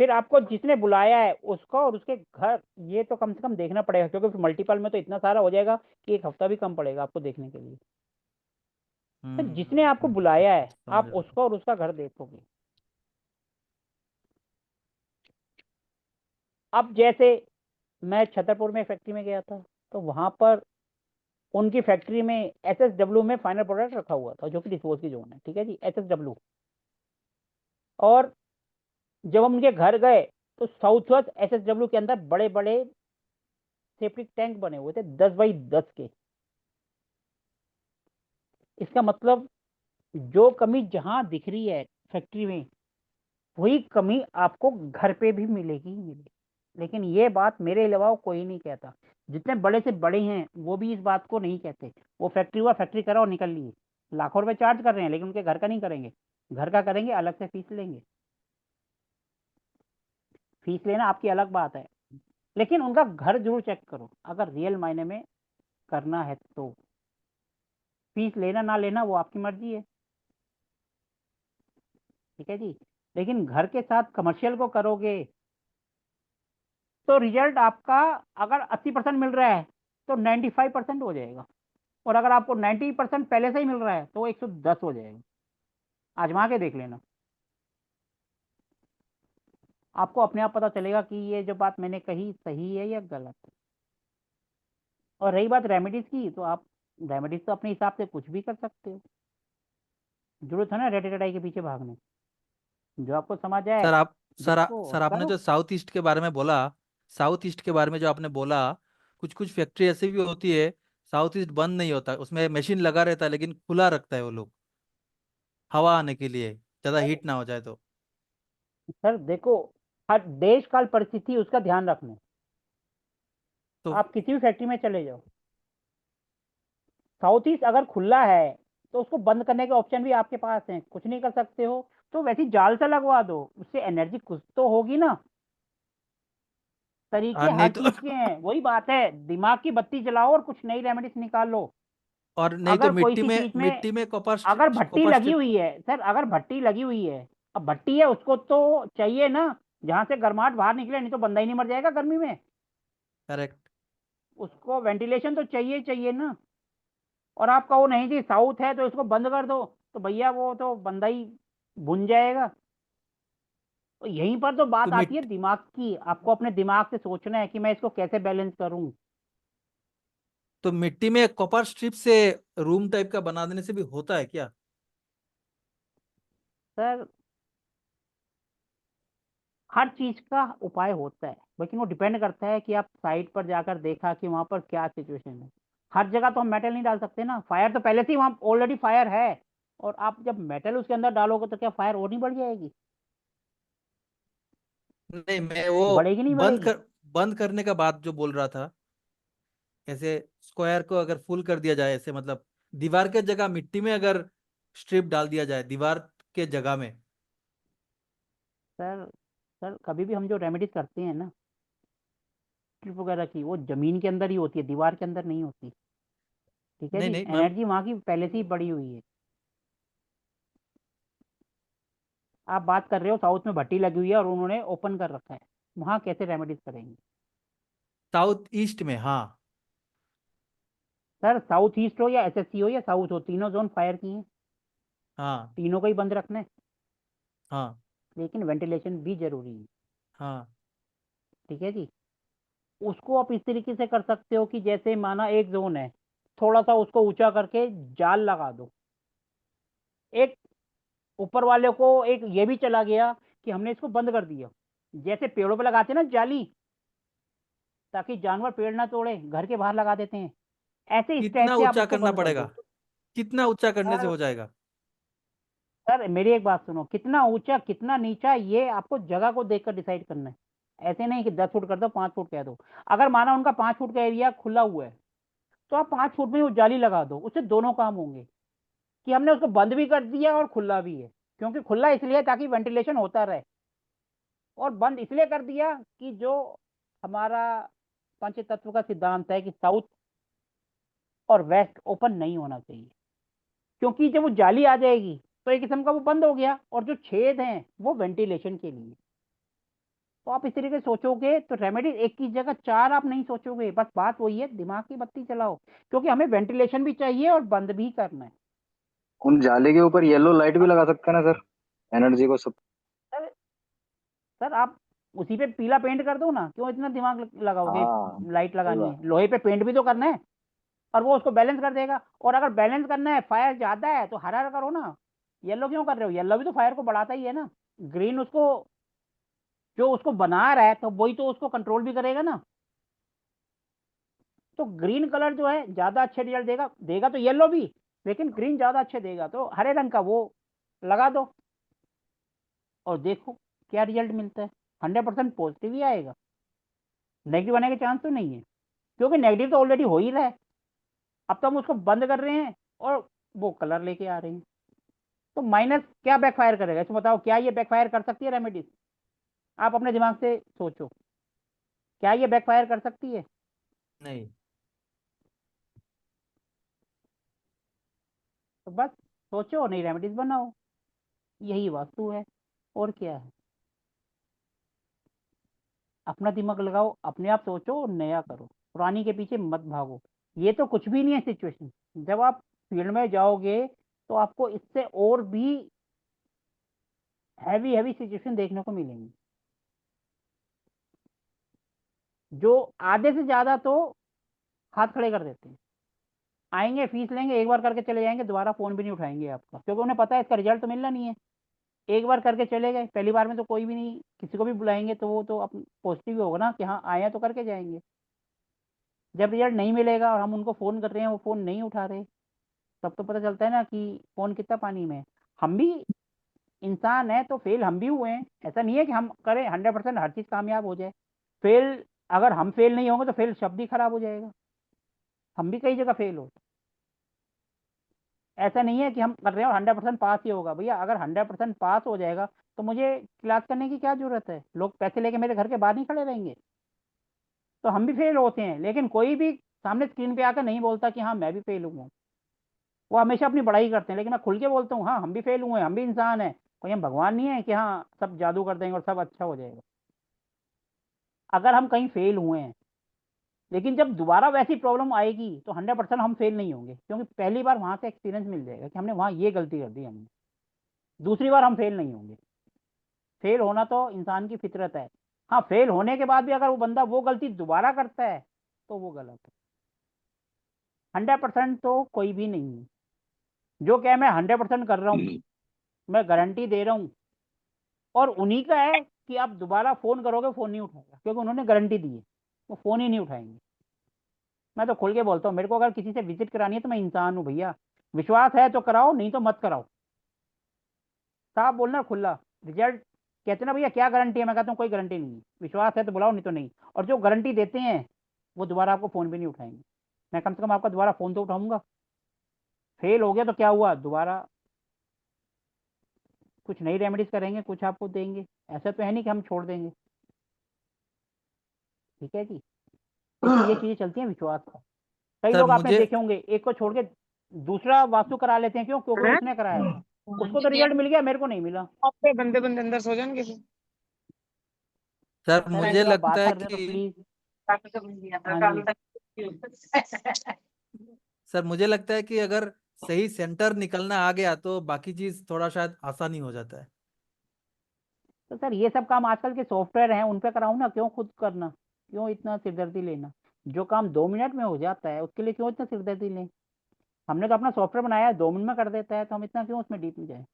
फिर आपको जिसने बुलाया है उसका और उसके घर ये तो कम से कम देखना पड़ेगा, क्योंकि फिर मल्टीपल में तो इतना सारा हो जाएगा कि 1 हफ्ता भी कम पड़ेगा आपको देखने के लिए। तो जिसने आपको बुलाया है समझ आप रहा हूँ। उसका और उसका घर देखोगे। अब जैसे मैं छतरपुर में फैक्ट्री में गया था, तो वहां पर उनकी फैक्ट्री में SSW में फाइनल प्रोडक्ट रखा हुआ था, जो कि डिस्पोज की जोन है, ठीक है जी, SSW। और जब हम उनके घर गए तो साउथ वेस्ट SSW के अंदर बड़े बड़े सेप्टिक टैंक बने हुए थे, 10 बाई 10 के। इसका मतलब जो कमी जहां दिख रही है फैक्ट्री में, वही कमी आपको घर पे भी मिलेगी ही मिलेगी। लेकिन ये बात मेरे अलावा कोई नहीं कहता। जितने बड़े से बड़े हैं वो भी इस बात को नहीं कहते। वो फैक्ट्री हुआ, फैक्ट्री करा और निकल लिए, लाखों रुपए चार्ज कर रहे हैं, लेकिन उनके घर का नहीं करेंगे। घर का करेंगे, अलग से फीस लेंगे। फीस लेना आपकी अलग बात है, लेकिन उनका घर जरूर चेक करो अगर रियल मायने में करना है तो। फीस लेना ना लेना वो आपकी मर्जी है, ठीक है जी। लेकिन घर के साथ कमर्शियल को करोगे तो रिजल्ट आपका अगर 80% मिल रहा है तो 95% हो जाएगा, और अगर आपको 90% पहले से ही मिल रहा है तो 110 हो जाएगा। आजमा के देख लेना, आपको अपने आप पता चलेगा कि ये जो बात मैंने कही सही है या गलत है। और रही बात रेमेडीज की, तो आप रेमेडीज तो अपने हिसाब से कुछ भी कर सकते हो। जरूरत है ना रेटे रटाई के पीछे भागने की? जो आपको समझ आए देखो सर और आपने करो। जो साउथ ईस्ट के बारे में बोला, साउथ ईस्ट के बारे में जो आपने बोला, कुछ कुछ फैक्ट्री ऐसी भी होती है, साउथ ईस्ट बंद नहीं होता, उसमें मशीन लगा रहता है लेकिन खुला रखता है वो लोग, हवा आने के लिए, ज्यादा हीट ना हो जाए तो। सर देखो, हर देश काल परिस्थिति उसका ध्यान रखना। तो आप किसी भी फैक्ट्री में चले जाओ, साउथ ईस्ट अगर खुला है तो उसको बंद करने के ऑप्शन भी आपके पास हैं, कुछ नहीं कर सकते हो तो वैसी जाल से लगवा दो, उससे एनर्जी कुछ तो होगी ना। तरीके नहीं हर तो चीज के हैं, वही बात है, दिमाग की बत्ती जलाओ और कुछ नई रेमेडीज निकाल लो। और नहीं तो अगर कोई सी चीज में मिट्टी में अगर भट्टी कॉपर लगी स्ट्रिप। हुई है सर, अगर भट्टी लगी हुई है, अब भट्टी है उसको तो चाहिए ना जहां से गर्माहट बाहर निकले, नहीं तो बंदा ही नहीं मर जाएगा गर्मी में। करेक्ट। उसको वेंटिलेशन तो चाहिए चाहिए ना। और आप कहो नहीं जी साउथ है तो इसको बंद कर दो, तो भैया वो तो बंदा ही भुन जाएगा। तो यहीं पर तो तो बात आती है मिट दिमाग की, आपको अपने दिमाग से सोचना है कि मैं इसको कैसे बैलेंस करूं। तो मिट्टी में कॉपर स्ट्रिप से रूम टाइप का बना देने से भी होता है क्या? सर हर चीज का उपाय होता है, लेकिन वो डिपेंड करता है कि आप साइट पर जाकर देखा कि वहां पर क्या सिचुएशन है। हर जगह तो हम मेटल नहीं डाल सकते ना, फायर तो पहले से ही वहां ऑलरेडी फायर है, और आप जब मेटल उसके अंदर डालोगे तो क्या फायर और नहीं बढ़ जाएगी? नहीं, मैं वो बढ़ेगी नहीं बढ़ेगी? बंद करने का बात जो बोल रहा था। ऐसे स्क्वायर को अगर फुल कर दिया जाए, ऐसे मतलब दीवार के जगह मिट्टी में अगर स्ट्रिप डाल दिया जाए दीवार के जगह में। सर सर कभी भी हम जो रेमेडीज करते हैं ना ट्रिप वगैरह की, वो जमीन के अंदर ही होती है, दीवार के अंदर नहीं होती। ठीक है नहीं जी, नहीं मैम। एनर्जी वहां की पहले से ही बढ़ी हुई है। आप बात कर रहे हो साउथ में भट्टी लगी हुई है और उन्होंने ओपन कर रखा है, वहां कैसे रेमेडीज करेंगे? साउथ ईस्ट में, हाँ। सर साउथ ईस्ट हो या एसएससी हो या साउथ हो, तीनों जोन फायर की हैं, हाँ। तीनों को ही बंद रखना है। हाँ। लेकिन वेंटिलेशन भी जरूरी है। हाँ। ठीक है जी। उसको आप इस तरीके से कर सकते हो कि जैसे माना एक जोन है, थोड़ा सा उसको ऊंचा करके जाल लगा दो। एक ऊपर वाले को एक ये भी चला गया कि हमने इसको बंद कर दिया, जैसे पेड़ों पे लगाते हैं ना जाली, ताकि जानवर पेड़ ना तोड़े, घर के बाहर लगा देते हैं, ऐसे स्टेज कितना से आप ऊंचा उसको करना बंद कर पड़ेगा? दो। कितना ऊंचा करने से सर हो जाएगा? सर मेरी एक बात सुनो, कितना ऊंचा कितना नीचा ये आपको जगह को देखकर डिसाइड करना है। ऐसे नहीं कि 10 फुट कर दो, 5 फुट कह दो। अगर माना उनका 5 फुट का एरिया खुला हुआ है, तो आप 5 फुट में वो जाली लगा दो, उससे दोनों काम होंगे कि हमने उसको बंद भी कर दिया और खुला भी है। क्योंकि खुला इसलिए ताकि वेंटिलेशन होता रहे, और बंद इसलिए कर दिया कि जो हमारा पंच तत्व का सिद्धांत है कि साउथ और वेस्ट ओपन नहीं होना चाहिए। क्योंकि जब वो जाली आ जाएगी तो एक किस्म का वो बंद हो गया, और जो छेद हैं वो वेंटिलेशन के लिए। तो आप इस तरीके से सोचोगे तो रेमेडी एक की जगह चार आप नहीं सोचोगे, बस बात वही है, दिमाग की बत्ती चलाओ, क्योंकि हमें वेंटिलेशन भी चाहिए और बंद भी करना है। उन जाले के ऊपर येलो लाइट भी लगा सकते हैं ना सर, एनर्जी को सब। सर सर आप उसी पे पीला पेंट कर दो ना, क्यों इतना दिमाग लगाओगे? हाँ लाइट सही लगानी बात। है, लोहे पे पेंट भी तो करना है, और वो उसको बैलेंस कर देगा। और अगर बैलेंस करना है, फायर ज्यादा है तो हरा करो ना, येलो क्यों कर रहे हो? येलो भी तो फायर को बढ़ाता ही है ना। ग्रीन उसको, जो उसको बना रहा है तो वही तो उसको कंट्रोल भी करेगा ना। तो ग्रीन कलर जो है ज्यादा अच्छे रिजल्ट देगा, देगा तो येलो भी, लेकिन ग्रीन ज्यादा अच्छे देगा, तो हरे रंग का वो लगा दो और देखो क्या रिजल्ट मिलता है। 100% पॉजिटिव ही आएगा, नेगेटिव आने के चांस तो नहीं है, क्योंकि नेगेटिव तो ऑलरेडी हो ही रहा है। अब तो हम उसको बंद कर रहे हैं और वो कलर लेके आ रहे हैं, तो माइनस क्या बैकफायर करेगा इसको बताओ? क्या ये बैकफायर कर सकती है रेमेडीज? आप अपने दिमाग से सोचो, क्या ये बैकफायर कर सकती है? नहीं। तो बस सोचो, नई रेमेडीज बनाओ, यही वास्तु है, और क्या है? अपना दिमाग लगाओ, अपने आप सोचो और नया करो, पुरानी के पीछे मत भागो। ये तो कुछ भी नहीं है सिचुएशन, जब आप फील्ड में जाओगे तो आपको इससे और भी हैवी हैवी सिचुएशन देखने को मिलेंगी, जो आधे से ज्यादा तो हाथ खड़े कर देते हैं। आएंगे फीस लेंगे, एक बार करके चले जाएंगे, दोबारा फोन भी नहीं उठाएंगे आपका, क्योंकि उन्हें पता है इसका रिजल्ट तो मिलना नहीं है। एक बार करके चले गए, पहली बार में तो कोई भी नहीं, किसी को भी बुलाएंगे तो वो तो पॉजिटिव ही होगा ना कि हाँ आए हैं तो करके जाएंगे। जब रिजल्ट नहीं मिलेगा और हम उनको फोन कर रहे हैं, वो फोन नहीं उठा रहे, तब तो पता चलता है ना कि फोन कितना पानी में है। हम भी इंसान है तो फेल हम भी हुए हैं, ऐसा नहीं है कि हम करें 100% हर चीज कामयाब हो जाए। फेल, अगर हम फेल नहीं होंगे तो फेल शब्द ही खराब हो जाएगा, हम भी कई जगह फेल हो। ऐसा नहीं है कि हम कर रहे हैं और 100% पास ही होगा। भैया अगर 100% पास हो जाएगा तो मुझे क्लास करने की क्या जरूरत है? लोग पैसे लेके मेरे घर के बाहर नहीं खड़े रहेंगे। तो हम भी फेल होते हैं, लेकिन कोई भी सामने स्क्रीन पे आकर नहीं बोलता कि हाँ मैं भी फेल हुआ हूँ। वो हमेशा अपनी बड़ाई करते हैं, लेकिन मैं खुल के बोलता हूँ हाँ हम भी फेल हुए हैं, हम भी इंसान हैं, कोई हम भगवान नहीं है कि हाँ सब जादू कर देंगे और सब अच्छा हो जाएगा। अगर हम कहीं फेल हुए हैं, लेकिन जब दोबारा वैसी प्रॉब्लम आएगी तो 100% हम फेल नहीं होंगे, क्योंकि पहली बार वहां से एक्सपीरियंस मिल जाएगा कि हमने वहां ये गलती कर दी हमने, दूसरी बार हम फेल नहीं होंगे। फेल होना तो इंसान की फितरत है। हाँ, फेल होने के बाद भी अगर वो बंदा वो गलती दोबारा करता है तो वो गलत है। 100% तो कोई भी नहीं है जो क्या मैं 100% कर रहा हूँ, मैं गारंटी दे रहा हूँ, और उन्हीं का है कि आप दोबारा फोन करोगे फोन नहीं उठाएगा, क्योंकि उन्होंने गारंटी दी है, वो फोन ही नहीं उठाएंगे। मैं तो खुल के बोलता हूँ, मेरे को अगर किसी से विजिट करानी है तो मैं इंसान हूँ भैया, विश्वास है तो कराओ, नहीं तो मत कराओ। साफ बोलना खुला। रिजल्ट कहते हैं ना भैया क्या गारंटी है, मैं कहता हूँ कोई गारंटी नहीं है, विश्वास है तो बुलाओ नहीं तो नहीं। और जो गारंटी देते हैं वो दोबारा आपको फोन भी नहीं उठाएंगे। मैं कम से कम आपका दोबारा फोन तो उठाऊंगा। फेल हो गया तो क्या हुआ, दोबारा कुछ नई रेमेडीज करेंगे, कुछ आपको देंगे, ऐसा तो है नहीं कि हम छोड़ देंगे। ठीक है जी, इसलिए ये चीजें चलती हैं विश्वास का। कई सर लोग आपने मुझे देखे होंगे एक को छोड़ के दूसरा वास्तु करा लेते हैं, क्यों? क्योंकि उसने कराया है, उसको तो रिजल्ट मिल गया, मेरे को नहीं मिला। पे बंदे बंदे अंदर सो जाएंगे फिर। सर सर मुझे अगर आप लगता बात है कर रहे हो तो कि प्लीज। हाँ जी। सर मुझे लगता है कि अगर सही सेंटर निकलना आ गया तो बाकी चीज थोड़ा शायद आसानी हो जाता है। तो सर ये सब काम आजकल के सॉफ्टवेयर हैं उन पे कराऊं ना, क्यों खुद करना, क्यों इतना सिरदर्दी लेना? जो काम 2 मिनट में हो जाता है उसके लिए क्यों इतना सिरदर्दी लें? हमने तो अपना सॉफ्टवेयर बनाया है, 2 मिनट में कर देता है, तो हम इतना क्यों उसमें डीप में जाए?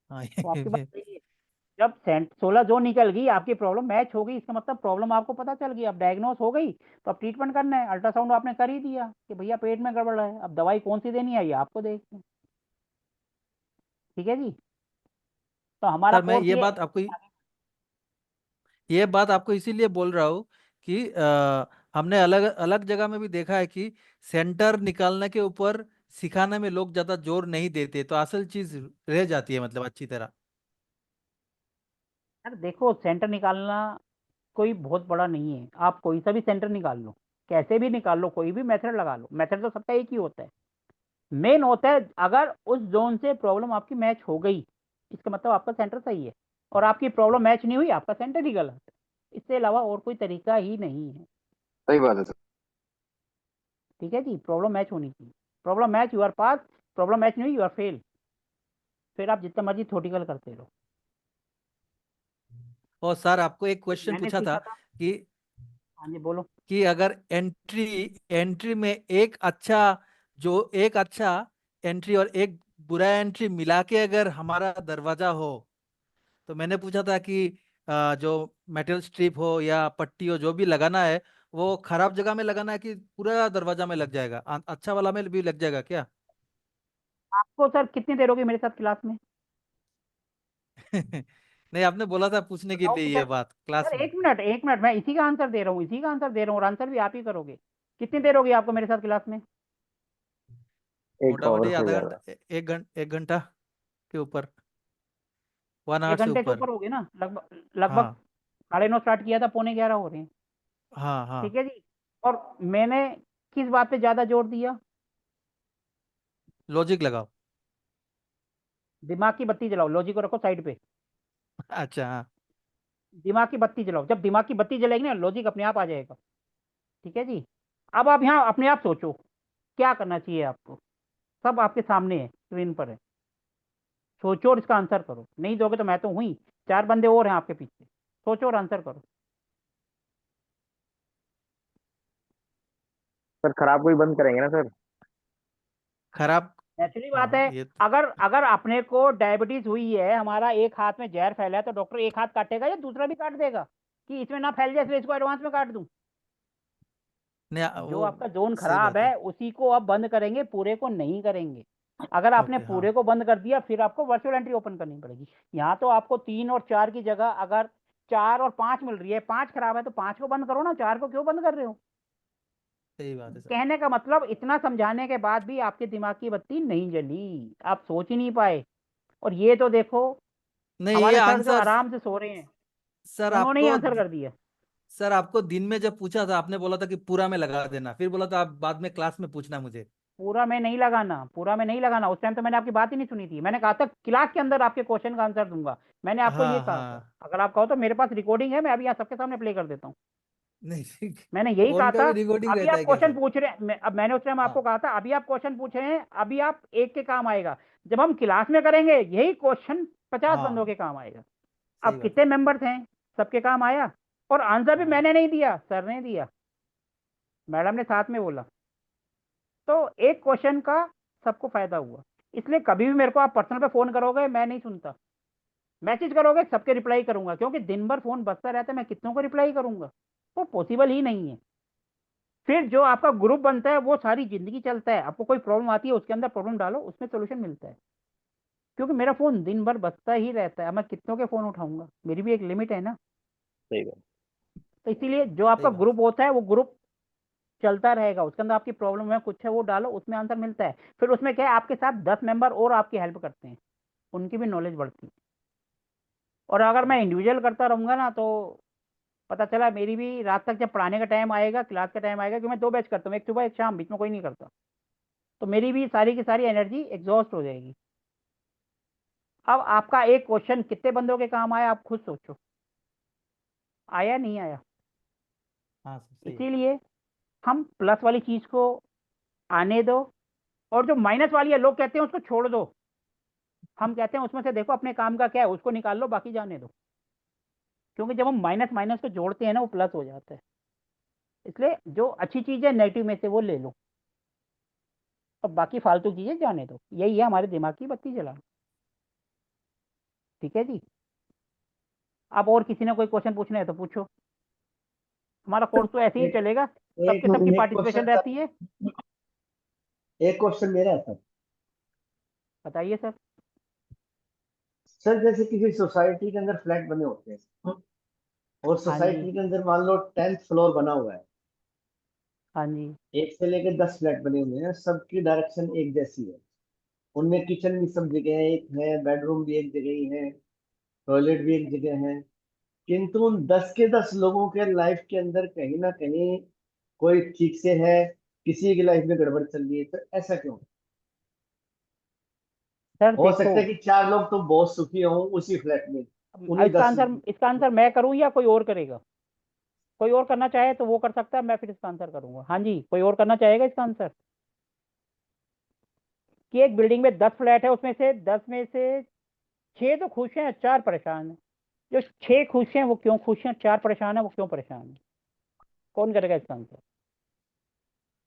हाँ तो आपकी बात सही है। जब 16 जोन निकल गई, आपकी प्रॉब्लम मैच हो गई, इसका मतलब प्रॉब्लम आपको पता चल गई, अब डायग्नोस हो गई, तो अब ट्रीटमेंट करना है। अल्ट्रासाउंड आपने कर ही दिया कि भैया पेट में गड़बड़ है, अब दवाई कौन सी देनी है ये आपको देखते हैं। ठीक है जी, तो हमारा सर मैं कोर्स ये ये बात आपको इसीलिए बोल रहा हूँ कि हमने अलग अलग जगह में भी देखा है कि सेंटर निकालने के ऊपर सिखाने में लोग ज्यादा जोर नहीं देते, तो असल चीज रह जाती है मतलब अच्छी तरह। यार देखो, सेंटर निकालना कोई बहुत बड़ा नहीं है, आप कोई सा भी सेंटर निकाल लो, कैसे भी निकाल लो, कोई भी मेथड लगा लो, मेथड तो सबका एक ही होता है। मेन होता है अगर उस जोन से प्रॉब्लम आपकी मैच हो गई, इसका मतलब आपका सेंटर सही है, और आपकी प्रॉब्लम मैच नहीं हुई, आपका सेंटर ही गलत है। इससे अलावा और कोई तरीका ही नहीं है। सही बात है सर। ठीक है जी, प्रॉब्लम मैच होनी चाहिए, problem match you are pass, problem match नहीं हुई यू आर फेल, फिर आप जितना मर्जी थोटिकल करते रहो। और सर आपको एक क्वेश्चन मैंने पूछा था सीखा था। कि हाँ जी बोलो। अगर एंट्री एंट्री में एक अच्छा एंट्री और एक बुरा एंट्री मिला के अगर हमारा दरवाजा हो, तो मैंने पूछा था कि जो मेटल स्ट्रिप हो या पट्टी हो जो भी लगाना है, वो खराब जगह में लगाना है कि पूरा दरवाजा में लग जाएगा, अच्छा वाला में भी लग जाएगा क्या? आपको सर कितनी देर होगी मेरे साथ क्लास में? नहीं, आपने बोला था पूछने के बताओ लिए कि ये सर, बात क्लास सर में। एक मिनट एक मिनट, मैं इसी का आंसर दे रहा हूँ, इसी का आंसर दे रहा हूँ, और आंसर भी आप ही करोगे। कितनी देर होगी आपको मेरे साथ क्लास में? एक मोटा और मोटी से आधा ज्यादा। घंटा, एक घंटा के ऊपर, 1 आवर एक से घंटे से ऊपर। ऊपर हो गए ना, लगभग लगभग। हाँ 9:30 स्टार्ट किया था, 11:45 हो रहे हैं। हाँ हाँ। ठीक है जी, और मैंने किस बात पे ज्यादा जोर दिया? लॉजिक लगाओ। दिमाग की बत्ती जलाओ, लॉजिक को रखो साइड पे। अच्छा हाँ। दिमाग की बत्ती जलाओ, जब दिमाग की बत्ती जलेगी ना, लॉजिक अपने आप आ जाएगा। ठीक है जी, अब आप यहाँ अपने आप सोचो क्या करना चाहिए आपको, सब आपके सामने है, स्क्रीन पर है। सोचो और इसका आंसर करो, नहीं दोगे तो मैं तो हुई, 4 बंदे और हैं आपके पीछे। सोचो और आंसर करो। सर खराब कोई बंद करेंगे ना सर? खराब। नेचुरली बात हाँ है। ये अगर अगर अपने को डायबिटीज हुई है, हमारा एक हाथ में जहर फैला है, तो डॉक्टर एक हाथ काटेगा या दूसरा भी काट देगा कि इसमें ना फैल जाए इसलिए इसको एडवांस में काट दूं? नहीं, जो वो आपका जोन सही खराब बात है। है उसी को आप बंद करेंगे, पूरे को नहीं करेंगे। अगर आपने ओके हाँ। पूरे को बंद कर दिया, फिर आपको वर्चुअल एंट्री ओपन करनी पड़ेगी। यहाँ तो आपको 3 और 4 की जगह अगर 4 और 5 मिल रही है, 5 खराब है तो 5 को बंद करो ना, 4 को क्यों बंद कर रहे हो? सही बात है सर। कहने का मतलब, इतना समझाने के बाद भी आपके दिमाग की बत्ती नहीं जली, आप सोच ही नहीं पाए। और ये तो देखो, नहीं ये हमारे सर जो आंसर आराम से सो रहे हैं, सर उन्होंने ही आपको आंसर कर दिया। सर आपको दिन में जब पूछा था आपने बोला था कि पूरा में लगा देना, फिर बोला था आप बाद में क्लास में पूछना मुझे। पूरा में नहीं लगाना, पूरा में नहीं लगाना। उस टाइम तो मैंने आपकी बात ही नहीं सुनी थी। मैंने कहा था क्लास के अंदर आपके क्वेश्चन का आंसर दूंगा, मैंने आपको ये हाँ कहा था। हाँ। अगर आप कहो तो मेरे पास रिकॉर्डिंग है, मैं अभी यहाँ सबके सामने प्ले कर देता हूँ। नहीं मैंने यही फोन कहा का था। भी रिकॉर्डिंग अभी रहता आप है क्या क्वेश्चन सर? पूछ रहे हैं, अब मैंने उस टाइम आपको हाँ कहा था अभी आप क्वेश्चन पूछ रहे हैं, अभी आप एक के काम आएगा। जब हम क्लास में करेंगे यही क्वेश्चन 50 बंदों हाँ के काम आएगा। सही अब बात कितने है। मेंबर्स हैं, सबके काम आया। और आंसर भी हाँ मैंने नहीं दिया, सर ने दिया, मैडम ने साथ में बोला। तो एक क्वेश्चन का सबको फायदा हुआ। इसलिए कभी भी मेरे को आप पर्सनल पे फोन करोगे मैं नहीं सुनता, मैसेज करोगे सबके रिप्लाई करूंगा, क्योंकि दिन भर फोन बजता रहता है, मैं कितनों को रिप्लाई करूंगा, वो पॉसिबल ही नहीं है। फिर जो आपका ग्रुप बनता है वो सारी जिंदगी चलता है। आपको कोई प्रॉब्लम आती है उसके अंदर प्रॉब्लम डालो, उसमें सोल्यूशन मिलता है। क्योंकि मेरा फोन दिन भर बजता ही रहता है, अब मैं कितनों के फोन उठाऊंगा, मेरी भी एक लिमिट है ना। सही बात। तो इसीलिए जो आपका सही बात ग्रुप होता है वो ग्रुप चलता रहेगा, उसके अंदर आपकी प्रॉब्लम है कुछ है वो डालो, उसमें आंसर मिलता है। फिर उसमें क्या है, आपके साथ 10 मेंबर और आपकी हेल्प करते हैं, उनकी भी नॉलेज बढ़ती है। और अगर मैं इंडिविजुअल करता रहूंगा ना तो पता चला मेरी भी रात तक जब पढ़ाने का टाइम आएगा, क्लास का टाइम आएगा, क्योंकि मैं 2 बैच करता हूँ, एक सुबह एक शाम, बीच में कोई नहीं करता, तो मेरी भी सारी की सारी एनर्जी एग्जॉस्ट हो जाएगी। अब आपका एक क्वेश्चन कितने बंदों के काम आया, आप खुद सोचो, आया नहीं आया। हाँ सर सही है। इसीलिए हम प्लस वाली चीज को आने दो, और जो माइनस वाली है लोग कहते हैं उसको छोड़ दो, हम कहते हैं उसमें से देखो अपने काम का क्या है उसको निकाल लो, बाकी जाने दो। क्योंकि जब हम माइनस माइनस को जोड़ते हैं ना वो प्लस हो जाता है। इसलिए जो अच्छी चीज है नेगेटिव में से वो ले लो, और बाकी फालतू चीजें जाने दो। यही है हमारे दिमाग की बत्ती जलाना। ठीक है जी। अब और किसी ने कोई क्वेश्चन पूछना है तो पूछो, हमारा कोर्स तो ऐसे ही एक चलेगा, एक सबके सबकी एक पार्टिसिपेशन क्वेश्चन रहती है। एक क्वेश्चन मेरा है सर। बताइए सर। सर जैसे किसी सोसाइटी के अंदर फ्लैट बने होते हैं और हाँ जी। सोसाइटी के अंदर मान लो 10th फ्लोर बना हुआ है, हाँ जी। 1 से लेकर 10 फ्लैट बने हुए हैं, सबकी डायरेक्शन एक जैसी है, उनमें किचन भी सब जगह एक है, बेडरूम भी एक जगह ही है, टॉयलेट भी एक जगह है, किंतु उन 10 के 10 लोगों के लाइफ के अंदर कहीं ना कहीं कोई ठीक से है, किसी की लाइफ में गड़बड़ चल रही है, तो ऐसा क्यों? सर हो देखो, सकता है कि 4 लोग तो बहुत सुखी हों उसी फ्लैट में, अब उन्हीं इसका 10 आंसर, इसका आंसर मैं करूँ या कोई और करेगा? कोई और करना चाहे तो वो कर सकता है, मैं फिर इसका आंसर करूंगा। हाँ जी, कोई और करना चाहेगा इसका आंसर? कि एक बिल्डिंग में 10 फ्लैट है, उसमें से 10 में से 6 तो खुश हैं, 4 परेशान हैं। जो 6 खुश हैं वो क्यों खुश हैं, 4 परेशान है वो क्यों परेशान है? कौन करेगा इसका आंसर?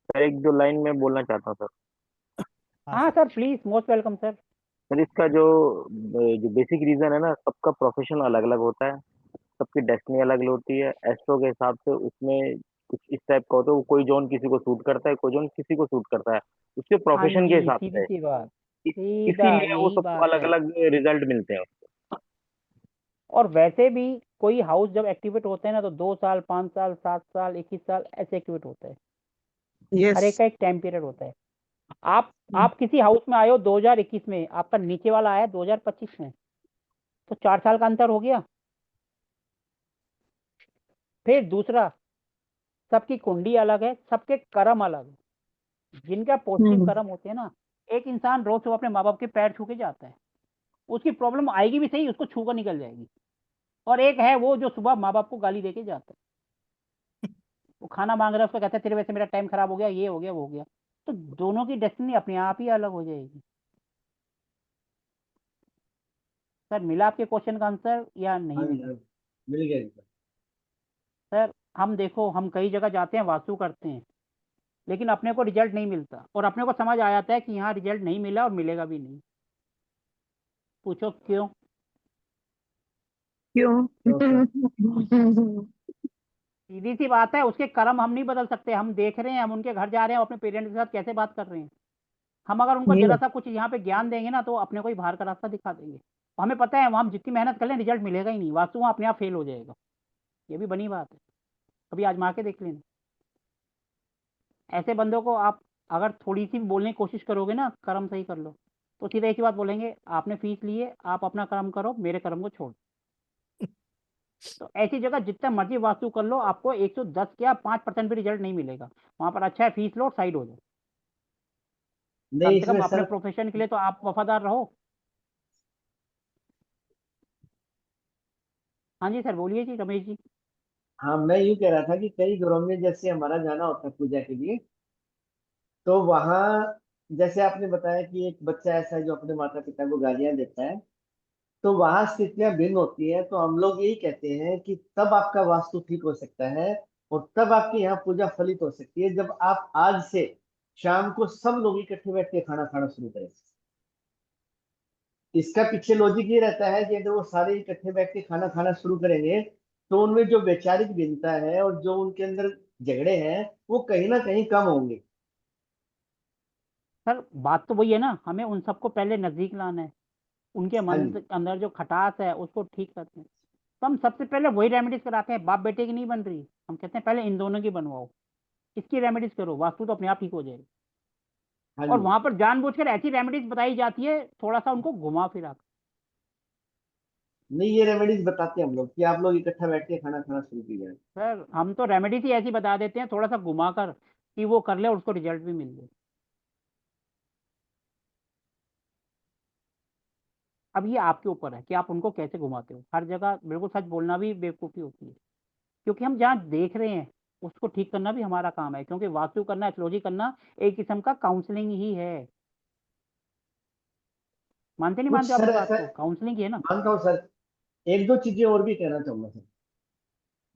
सर एक दो लाइन में बोलना चाहता हूँ सर। हाँ हाँ sir. Sir please, most welcome sir. Sir इसका जो जो बेसिक रीजन है ना, सबका प्रोफेशन अलग अलग होता है, सबकी डेस्टिनी अलग अलग होती है। एस्ट्रो के हिसाब से उसमें कुछ इस टाइप का होता है, वो कोई जोन किसी को सूट करता है, कोई जोन किसी को सूट करता है, उसके हाँ प्रोफेशन के जी, हिसाब सीधी से। सी बात, इस- सीधा इसीलिए वो यही सबको बात अलग है। अलग रिजल्ट मिलते हैं। और वैसे भी कोई हाउस जब एक्टिवेट होता है ना तो 2 साल, 5 साल, 7 साल, 21 साल ऐसे एक्टिवेट होता है। हर यस। एक का एक टाइम पीरियड होता है। आप किसी हाउस में आए हो 2021 में, आपका नीचे वाला आया 2025 में, तो 4 साल का अंतर हो गया। फिर दूसरा, सबकी कुंडली अलग है, सबके कर्म अलग है। जिनका पॉजिटिव कर्म होते हैं ना, एक इंसान रोज सुबह अपने माँ बाप के पैर छू के जाता है, उसकी प्रॉब्लम आएगी भी सही, उसको छू कर निकल जाएगी। और एक है वो जो सुबह माँ बाप को गाली देके जाता है, वो खाना मांग रहा है, उसको कहता है तेरे वजह से मेरा टाइम खराब हो गया, ये हो गया वो हो गया। तो दोनों की डेस्टिनी अपने आप ही अलग हो जाएगी। सर मिला आपके क्वेश्चन का आंसर या नहीं हाँ जी, मिला? हाँ जी, मिल गया जी सर। सर हम देखो, हम कई जगह जाते हैं, वास्तु करते हैं, लेकिन अपने को रिजल्ट नहीं मिलता, और अपने को समझ आ जाता है कि यहाँ रिजल्ट नहीं मिला और मिलेगा भी नहीं। पूछो क्यों? क्यों? तो सर सीधी सी बात है, उसके कर्म हम नहीं बदल सकते। हम देख रहे हैं, हम उनके घर जा रहे हैं, अपने पेरेंट्स के साथ कैसे बात कर रहे हैं। हम अगर उनको जरा ये सा कुछ यहाँ पे ज्ञान देंगे ना तो अपने को ही बाहर का रास्ता दिखा देंगे। हमें पता है वहाँ हम जितनी मेहनत कर लें रिजल्ट मिलेगा ही नहीं, वास्तु वहाँ अपने आप फेल हो जाएगा। ये भी बनी बात है, कभी आजमा के देख लेना। ऐसे बंदों को आप अगर थोड़ी सी भी बोलने की कोशिश करोगे ना, कर्म सही कर लो, तो सीधा एक ही बात बोलेंगे, आपने फीस ली है, आप अपना कर्म करो, मेरे कर्म को छोड़। तो ऐसी जगह जितना मर्जी वास्तु कर लो, आपको 110 क्या 5% भी रिजल्ट नहीं मिलेगा। वहां पर अच्छा है, फीस लो, साइड हो जाओ। कम नहीं से कम इसमें अपने सर, प्रोफेशन के लिए तो आप वफादार रहो। हाँ जी सर, बोलिए जी रमेश जी। हाँ मैं यूँ कह रहा था कि कई घरों में जैसे हमारा जाना होता है पूजा के लिए, तो वहाँ जैसे आपने बताया कि एक बच्चा ऐसा है जो अपने माता पिता को गालियां देता है, तो वहां स्थितियां भिन्न होती हैं। तो हम लोग यही कहते हैं कि तब आपका वास्तु ठीक हो सकता है और तब आपके यहाँ पूजा फलित हो सकती है जब आप आज से शाम को सब लोग इकट्ठे बैठ के खाना खाना शुरू करें। इसका पीछे लॉजिक ये रहता है कि अगर वो सारे इकट्ठे बैठ के खाना खाना शुरू करेंगे तो उनमें जो वैचारिक भिन्नता है और जो उनके अंदर झगड़े हैं वो कहीं ना कहीं कम होंगे। सर बात तो वही है ना, हमें उन सबको पहले नजदीक लाना है, उनके हाँ मन जी। अंदर जो खटास है उसको ठीक करते हैं। तो हम सबसे पहले वही रेमेडीज कराते हैं, बाप बेटे की नहीं बन रही, हम कहते हैं पहले इन दोनों की बनवाओ, इसकी रेमेडीज करो, वास्तु तो अपने आप ठीक हो जाएगी। हाँ और जी। वहां पर जानबूझकर ऐसी रेमेडीज बताई जाती है, थोड़ा सा उनको घुमा फिरा कर। नहीं ये रेमेडीज बताते हैं हम लोग कि आप लोग इकट्ठा बैठ के खाना खाना शुरू कीजिए। सर हम तो रेमेडीज ही ऐसी बता देते हैं, थोड़ा सा घुमा कर, कि वो कर ले और उसको रिजल्ट भी मिल जाए। अब ये आपके ऊपर है कि आप उनको कैसे घुमाते हो। हर जगह बिल्कुल सच बोलना भी बेवकूफ़ी होती है, क्योंकि हम जहाँ देख रहे हैं उसको ठीक करना भी हमारा काम है, क्योंकि वास्तु करना, एस्ट्रोलॉजी करना एक किस्म का काउंसलिंग ही है। मानते नहीं कुछ मानते आप सर इस बात ऐसा को, काउंसलिंग ही है ना। मानता हूँ सर। एक दो चीजें और भी कहना चाहूंगा सर।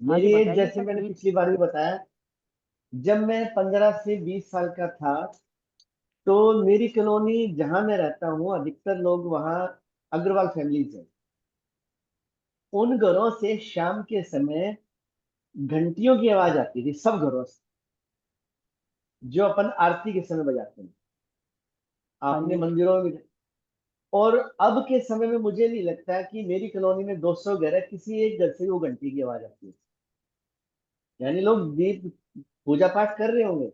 हाँ जी मेरी एज बताइए जैसे सर मैंने प्लीज। पिछली बार भी बताया, जब मैं 15 से 20 साल का था तो मेरी कॉलोनी जहां मैं रहता हूँ अधिकतर लोग वहाँ अग्रवाल फैमिलीज हैं। उन घरों से शाम के समय घंटियों की आवाज आती थी, सब घरों से, जो अपन आरती के समय बजाते हैं हाँ आपने जी मंदिरों में। और अब के समय में मुझे नहीं लगता कि मेरी कॉलोनी में 200 घर है किसी एक घर से वो घंटी की आवाज आती है। यानी लोग दीप पूजा पाठ कर रहे होंगे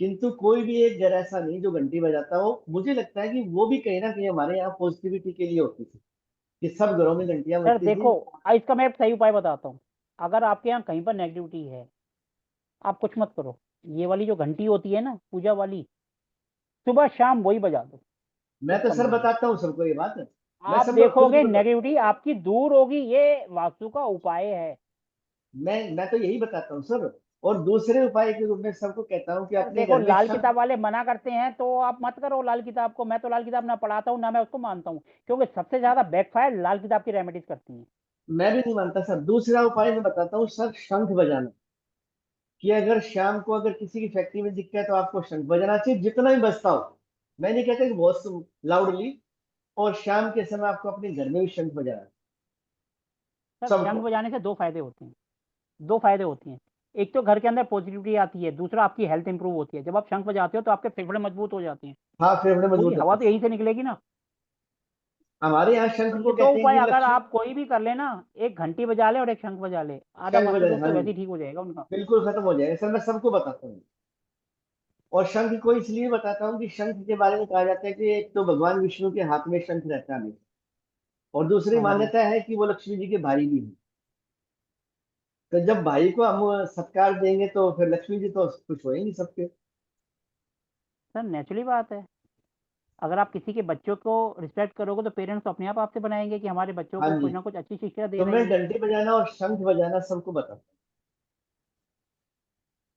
किंतु कोई भी एक घर ऐसा नहीं जो घंटी बजाता हो। मुझे लगता है कि वो भी कहीं ना कहीं हमारे यहाँ पॉजिटिविटी के लिए होती थी कि सब घरों में घंटियां सर बजती थी। देखो, इसका मैं एक सही उपाय बताता हूँ। अगर आपके यहाँ कहीं पर नेगेटिविटी है, आप कुछ मत करो, ये वाली जो घंटी होती है ना पूजा वाली, सुबह शाम वही बजा दो मैं उस तो सर कमरे में। बताता हूँ सबको ये बात। मैं आप सबको खुद भी देखोगे नेगेटिविटी आपकी दूर होगी, ये वास्तु का उपाय है। मैं तो यही बताता हूँ सर। और दूसरे उपाय के रूप में सबको कहता हूँ कि सर अपने देखो, घर में लाल शंख। किताब वाले मना करते हैं तो आप मत करो लाल किताब को। मैं तो लाल किताब ना पढ़ाता हूँ ना मैं उसको मानता हूँ, क्योंकि सबसे ज्यादा बैकफायर लाल किताब की रेमेडीज करती हैं। मैं भी नहीं मानता सर। दूसरा उपाय मैं बताता हूँ सर, शंख बजाना। कि अगर शाम को अगर किसी की फैक्ट्री में दिखता है तो आपको शंख बजाना चाहिए, जितना भी बजता हो। मैं नहीं कहता कि बहुत लाउडली। और शाम के समय आपको अपने घर में भी शंख बजाना है, सर शंख सबको। बजाने से दो फायदे होते हैं, दो फायदे होते हैं। एक तो घर के अंदर पॉजिटिविटी आती है, दूसरा आपकी हेल्थ इंप्रूव होती है। जब आप शंख बजाते हो तो आपके फेफड़े मजबूत हो जाते हैं, हाँ फेफड़े पूरी मजबूत हवा होते तो हैं। यहीं से निकलेगी ना। हमारे यहाँ शंख तो को ये दो कहते हैं उपाय कि अगर लक्ष्मी। आप कोई भी कर लेना, एक घंटी बजा ले और एक शंख बजा ले, आधा शंख वास्तु बजाए, दोष हाँ तो जी। वैसे ही ठीक हो जाएगा उनका। बिल्कुल खत्म हो जाएगा सर, मैं सबको बताता हूँ। और शंख को इसलिए बताता हूँ कि शंख के बारे में कहा जाता है कि एक तो भगवान विष्णु के हाथ में शंख रहता है हमेशा, और दूसरी हाँ जी मान्यता है कि वो लक्ष्मी जी के भाई भी हैं। तो जब भाई को हम सत्कार देंगे तो फिर लक्ष्मी जी तो खुश होएंगी सबके। सर, नेचुरली बात है। अगर आप किसी के बच्चों को रिस्पेक्ट करोगे तो पेरेंट्स तो अपने आप आपसे बनाएंगे कि हमारे बच्चों हाँ को जी। कुछ ना कुछ अच्छी शिक्षा दे तो रहे मैं हैं। घंटी बजाना और शंख बजाना सबको बताता हूँ।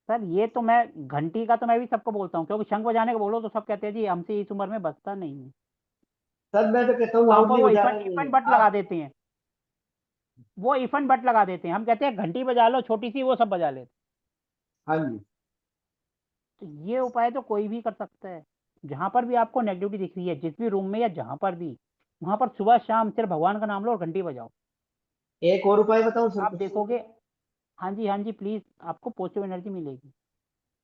सर ये तो मैं, घंटी का तो मैं भी सबको बोलता हूँ, क्योंकि शंख बजाने को बोलो तो सब कहते हैं जी हमसे इस उम्र में बजता नहीं है। सर मैं तो कहता तो हूँ वहां पर लाउडली वो बजाना इफन नहीं इफन है बट लगा आप। देते हैं, वो इफन बट लगा देते हैं। हम कहते हैं घंटी बजा लो छोटी सी, वो सब बजा लेते हाँ जी। हैं। तो ये उपाय तो कोई भी कर सकता है। जहां पर भी आपको नेगेटिविटी दिख रही है, जिस भी रूम में या जहां पर भी, वहां पर सुबह शाम सिर्फ भगवान का नाम लो और घंटी बजाओ। एक और उपाय बताऊँ सर आप कुछ। देखोगे, हाँ जी प्लीज, आपको पॉजिटिव एनर्जी मिलेगी।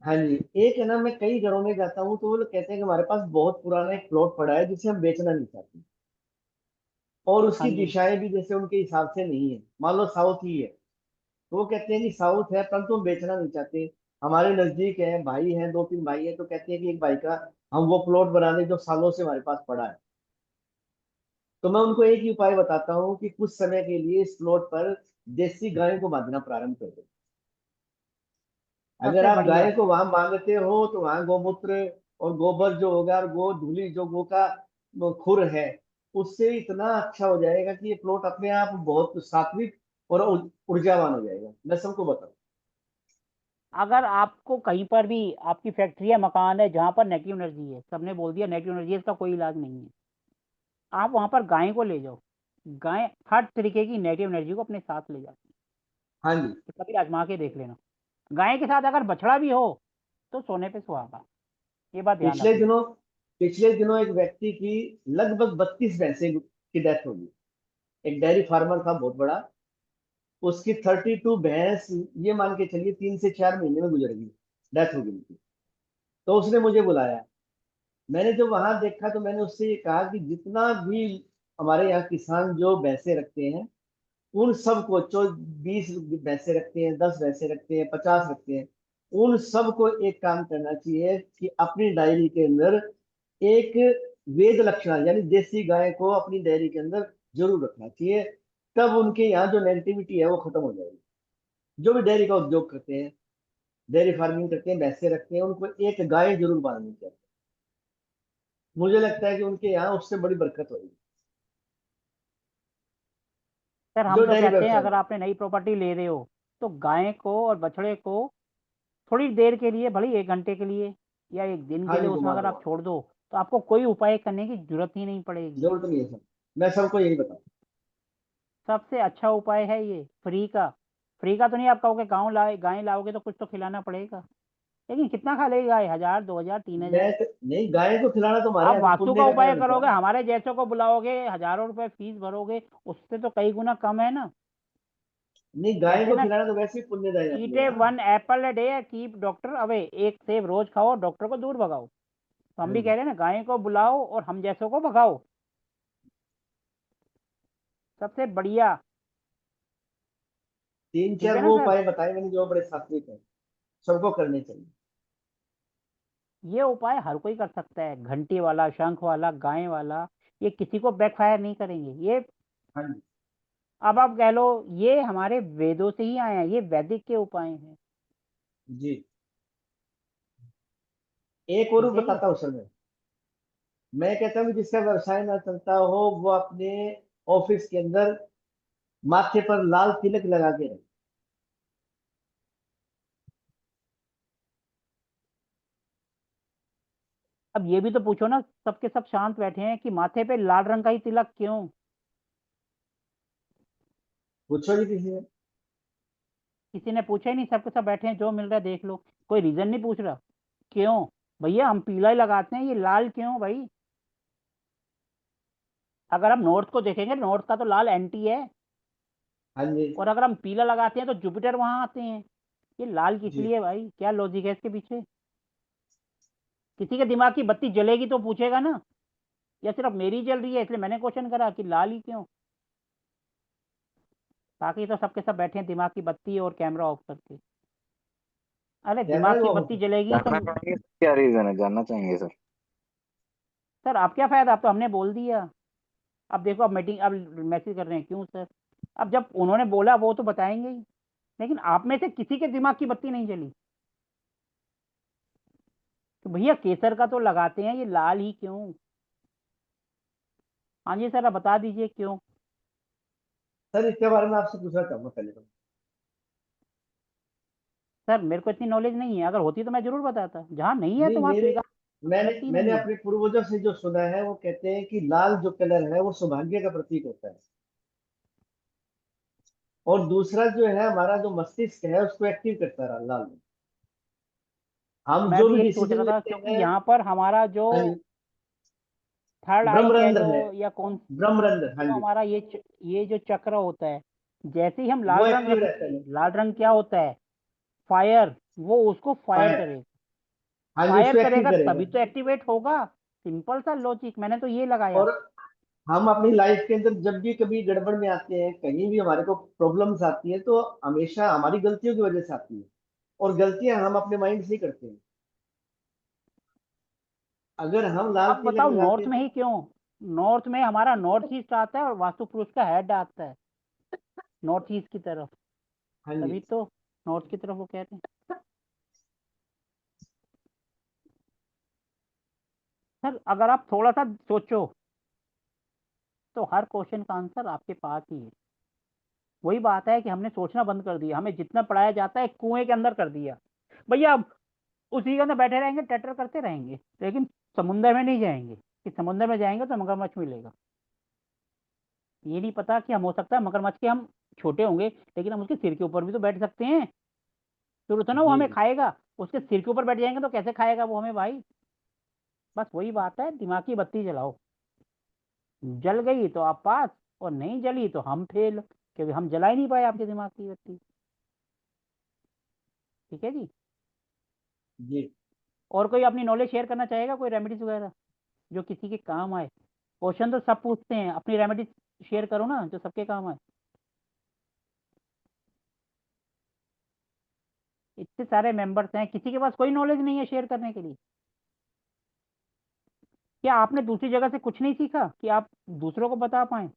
हाँ जी। एक है ना, मैं कई घरों में जाता हूँ तो वो लोग कहते हैं कि हमारे पास बहुत पुराना एक प्लॉट पड़ा है जिसे हम बेचना नहीं चाहते। और हाँ उसकी जी दिशाएं भी जैसे उनके हिसाब से नहीं है, मान लो साउथ ही है तो वो कहते हैं कि साउथ है परंतु हम बेचना नहीं चाहते। हमारे नजदीक है, भाई हैं, दो तीन भाई हैं, तो कहते हैं कि एक भाई का हम वो प्लॉट बना दें जो सालों से हमारे पास पड़ा है। तो मैं उनको एक ही उपाय बताता हूँ कि कुछ समय के लिए इस प्लॉट पर देसी गायों को बांधना प्रारंभ कर दो। अगर सबसे आप बढ़िया। गाय को वहां बांधते हो तो वहां गौमूत्र और गोबर जो होगा और गो धूली जो गो का वो खुर है, उससे इतना अच्छा हो जाएगा कि ये प्लॉट अपने आप बहुत सात्विक और ऊर्जावान हो जाएगा, मैं सबको बताऊं। अगर आपको कहीं पर भी आपकी फैक्ट्री या मकान है जहाँ पर नेगेटिव एनर्जी है, सबने बोल दिया नेगेटिव एनर्जी है, इसका कोई इलाज नहीं है, आप वहां पर गाय को ले जाओ। गाय हर तरीके की नेगेटिव एनर्जी को अपने साथ ले जाती है। हाँ जी। तो कभी आजमा के देख लेना। गाय के साथ अगर बछड़ा भी हो तो सोने पे सुहागा, ये बात ध्यान पिछले रखना। दिनों पिछले दिनों एक व्यक्ति की लगभग 32 भैंसे की डेथ होगी। एक डेयरी फार्मर था बहुत बड़ा, उसकी 32 भैंस, ये मान के चलिए 3 से 4 महीने में गुजर गई, डेथ हो गई उनकी। तो उसने मुझे बुलाया, मैंने जब वहां देखा तो मैंने उससे ये कहा कि जितना भी हमारे यहाँ किसान जो भैंसे रखते हैं, उन सबको, जो 20 भैंसे रखते हैं, 10 भैंसे रखते हैं, 50 रखते हैं, उन सबको एक काम करना चाहिए कि अपनी डायरी के अंदर एक वेद लक्षण यानी देसी गाय को अपनी डायरी के अंदर जरूर रखना चाहिए। तब उनके यहाँ जो नेगेटिविटी है वो खत्म हो जाएगी। जो भी डेयरी का उद्योग करते हैं, डेयरी फार्मिंग करते हैं, भैंसे रखते हैं, उनको एक गाय जरूर बांधनी चाहिए। मुझे लगता है कि उनके यहाँ उससे बड़ी बरकत होगी। सर हम जो तो डेयरी कहते हैं व्यवसाय अगर आपने नई प्रॉपर्टी ले रहे हो तो गाय को और बछड़े को थोड़ी देर के लिए, भले 1 घंटे के लिए या 1 दिन हाँ के लिए जी, उसमें घुमा अगर दो, आप छोड़ दो तो आपको कोई उपाय करने की जरूरत ही नहीं पड़ेगी। जरूरत नहीं है सर, मैं सबको यही बताऊँ। सबसे अच्छा उपाय है ये फ्री का। फ्री का तो नहीं, आप कहोगे गाँव लाए गाय लाओगे तो कुछ तो खिलाना पड़ेगा, लेकिन कितना खा लेगी गाय? 1000, 2000, 3000? नहीं, गाय को खिलाना तो हमारे आप यहाँ तो वास्तु पुण्य का का उपाय काम है करोगे, सर। हमारे जैसों को बुलाओगे, हजारों रुपए फीस भरोगे, उससे तो कई गुना कम है ना। नहीं, गाय कहते हैं को ना, खिलाना तो वैसे ही पुण्यदायी आदमी ईट है ए ना। 1 Apple a day keep doctor away. एक सेब रोज खाओ, डॉक्टर को दूर भगाओ। तो हम हाँ भी कह जी। रहे हैं ना, गाय को बुलाओ और हम जैसों को भगाओ, सबसे बढ़िया। 3 4 ठीक है ना वो सर? उपाय बताए मैंने जो बड़े सात्विक है, सबको करने चाहिए। ये उपाय हर कोई कर सकता है, घंटी वाला, शंख वाला, गाय वाला, ये किसी को बैकफायर नहीं करेंगे ये। हाँ जी। अब आप कह लो ये हमारे वेदों से ही आए हैं, ये वैदिक के उपाय हैं। जी। एक और ठीक है जी। बताता हूँ सर, मैं कहता हूँ कि जिसका व्यवसाय ना चलता हो वो अपने ऑफिस के अंदर माथे पर लाल तिलक लगा के रहे। अब ये भी तो पूछो ना, सबके सब शांत बैठे हैं कि माथे पे लाल रंग का ही तिलक क्यों? पूछो जी किसी ने। किसी ने पूछा ही नहीं, सबके सब बैठे हैं, जो मिल रहा है देख लो, कोई रीजन नहीं पूछ रहा। क्यों भैया? हम पीला ही लगाते हैं, ये लाल क्यों भाई? अगर हम नॉर्थ को देखेंगे, नॉर्थ का तो लाल एंटी है, हाँ जी। और अगर हम पीला लगाते हैं तो जुपिटर वहां आते हैं। ये लाल किस जी। लिए भाई? क्या लॉजिक है इसके पीछे? किसी के दिमाग की बत्ती जलेगी तो पूछेगा ना, या सिर्फ मेरी जल रही है इसलिए मैंने क्वेश्चन करा कि लाल ही क्यों? बाकी तो सबके सब बैठे हैं दिमाग की बत्ती और कैमरा ऑफ करके। अरे कैमरा दिमाग ही की ऑफ बत्ती है। जलेगी तो जानना चाहेंगे क्या रीजन है, जानना चाहेंगे सर? सर आप क्या फायदा, अब तो हमने बोल दिया। अब देखो, अब मीटिंग, अब मैसेज कर रहे हैं क्यों सर? अब जब उन्होंने बोला वो तो बताएंगे ही, लेकिन आप में से किसी के दिमाग की बत्ती नहीं जली तो भैया केसर का तो लगाते हैं, ये लाल ही क्यों? हाँ जी सर, आप बता दीजिए क्यों। सर इसके बारे में आपसे पूछना चाहूंगा पहले तो। सर मेरे को इतनी नॉलेज नहीं है, अगर होती तो मैं जरूर बताता, जहाँ नहीं है तो नहीं, वहाँ मेरे स्वीकार, मैंने गलती मैंने नहीं है। अपने पूर्वजों से जो सुना है वो कहते हैं कि लाल जो कलर है वो सौभाग्य का प्रतीक होता है, और दूसरा जो है हमारा जो मस्तिष्क है उसको एक्टिव करता है लाल। हम मैं जो भी भी यही सोच डिसीजन रहा था, लेते क्योंकि हैं। यहाँ पर हमारा जो हाँ जी। थर्ड आई कह ब्रह्मरंध्र लो, है। या कौन, ब्रह्मरंध्र, हाँ जो जी। हमारा ये जो चक्र होता है, जैसे ही हम वो लाल रंग एक्टिव रहता रखेंगे, है। लाल रंग क्या होता है? फायर। वो उसको फायर फायर। करेगा। हाँ जी, फायर उसको एक्टिव करेगा करेगा। तभी तो एक्टिवेट होगा। सिंपल सा लॉजिक, मैंने तो ये लगाया। और हम अपनी लाइफ के अंदर जब भी कभी गड़बड़ में आते हैं, कहीं भी हमारे को प्रॉब्लम्स आती है, तो हमेशा हमारी गलतियों की वजह से आती है, और गलतियां हम अपने माइंड से ही करते हैं। अगर हम लाल अब तिलक बताओ लगाते नॉर्थ हैं में तो। ही क्यों? नॉर्थ में हमारा नॉर्थ ईस्ट आता है और वास्तु पुरुष का हेड आता है नॉर्थ ईस्ट की तरफ, हाँ जी। तभी तो नॉर्थ की तरफ वो कहते हैं। सर अगर आप थोड़ा सा सोचो तो हर क्वेश्चन का आंसर आपके पास ही है। वही बात है कि हमने सोचना बंद कर दिया, हमें जितना पढ़ाया जाता है कुएं के अंदर कर दिया। भैया अब उसी के अंदर बैठे रहेंगे, टटर करते रहेंगे, लेकिन समुंदर में नहीं जाएंगे कि समुंदर में जाएंगे तो मगरमच्छ मिलेगा। ये नहीं पता कि हम, हो सकता है मगरमच्छ के हम छोटे होंगे लेकिन हम उसके सिर के ऊपर भी तो बैठ सकते हैं। शुरू तो ना वो हमें जी खाएगा, उसके सिर के ऊपर बैठ जाएंगे तो कैसे खाएगा वो हमें भाई। बस वही बात है, दिमाग की बत्ती जलाओ। जल गई तो आप पास, और नहीं जली तो हम फेल, क्योंकि हम जला ही नहीं पाए आपके दिमाग की बत्ती। ठीक है जी। जी। और कोई अपनी नॉलेज शेयर करना चाहेगा, कोई रेमेडीज वगैरह जो किसी के काम आए? क्वेश्चन तो सब पूछते हैं, अपनी रेमेडीज शेयर करो ना जो सबके काम आए। इतने सारे मेंबर्स हैं, किसी के पास कोई नॉलेज नहीं है शेयर करने के लिए? क्या आपने दूसरी जगह से कुछ नहीं सीखा कि आप दूसरों को बता पाए?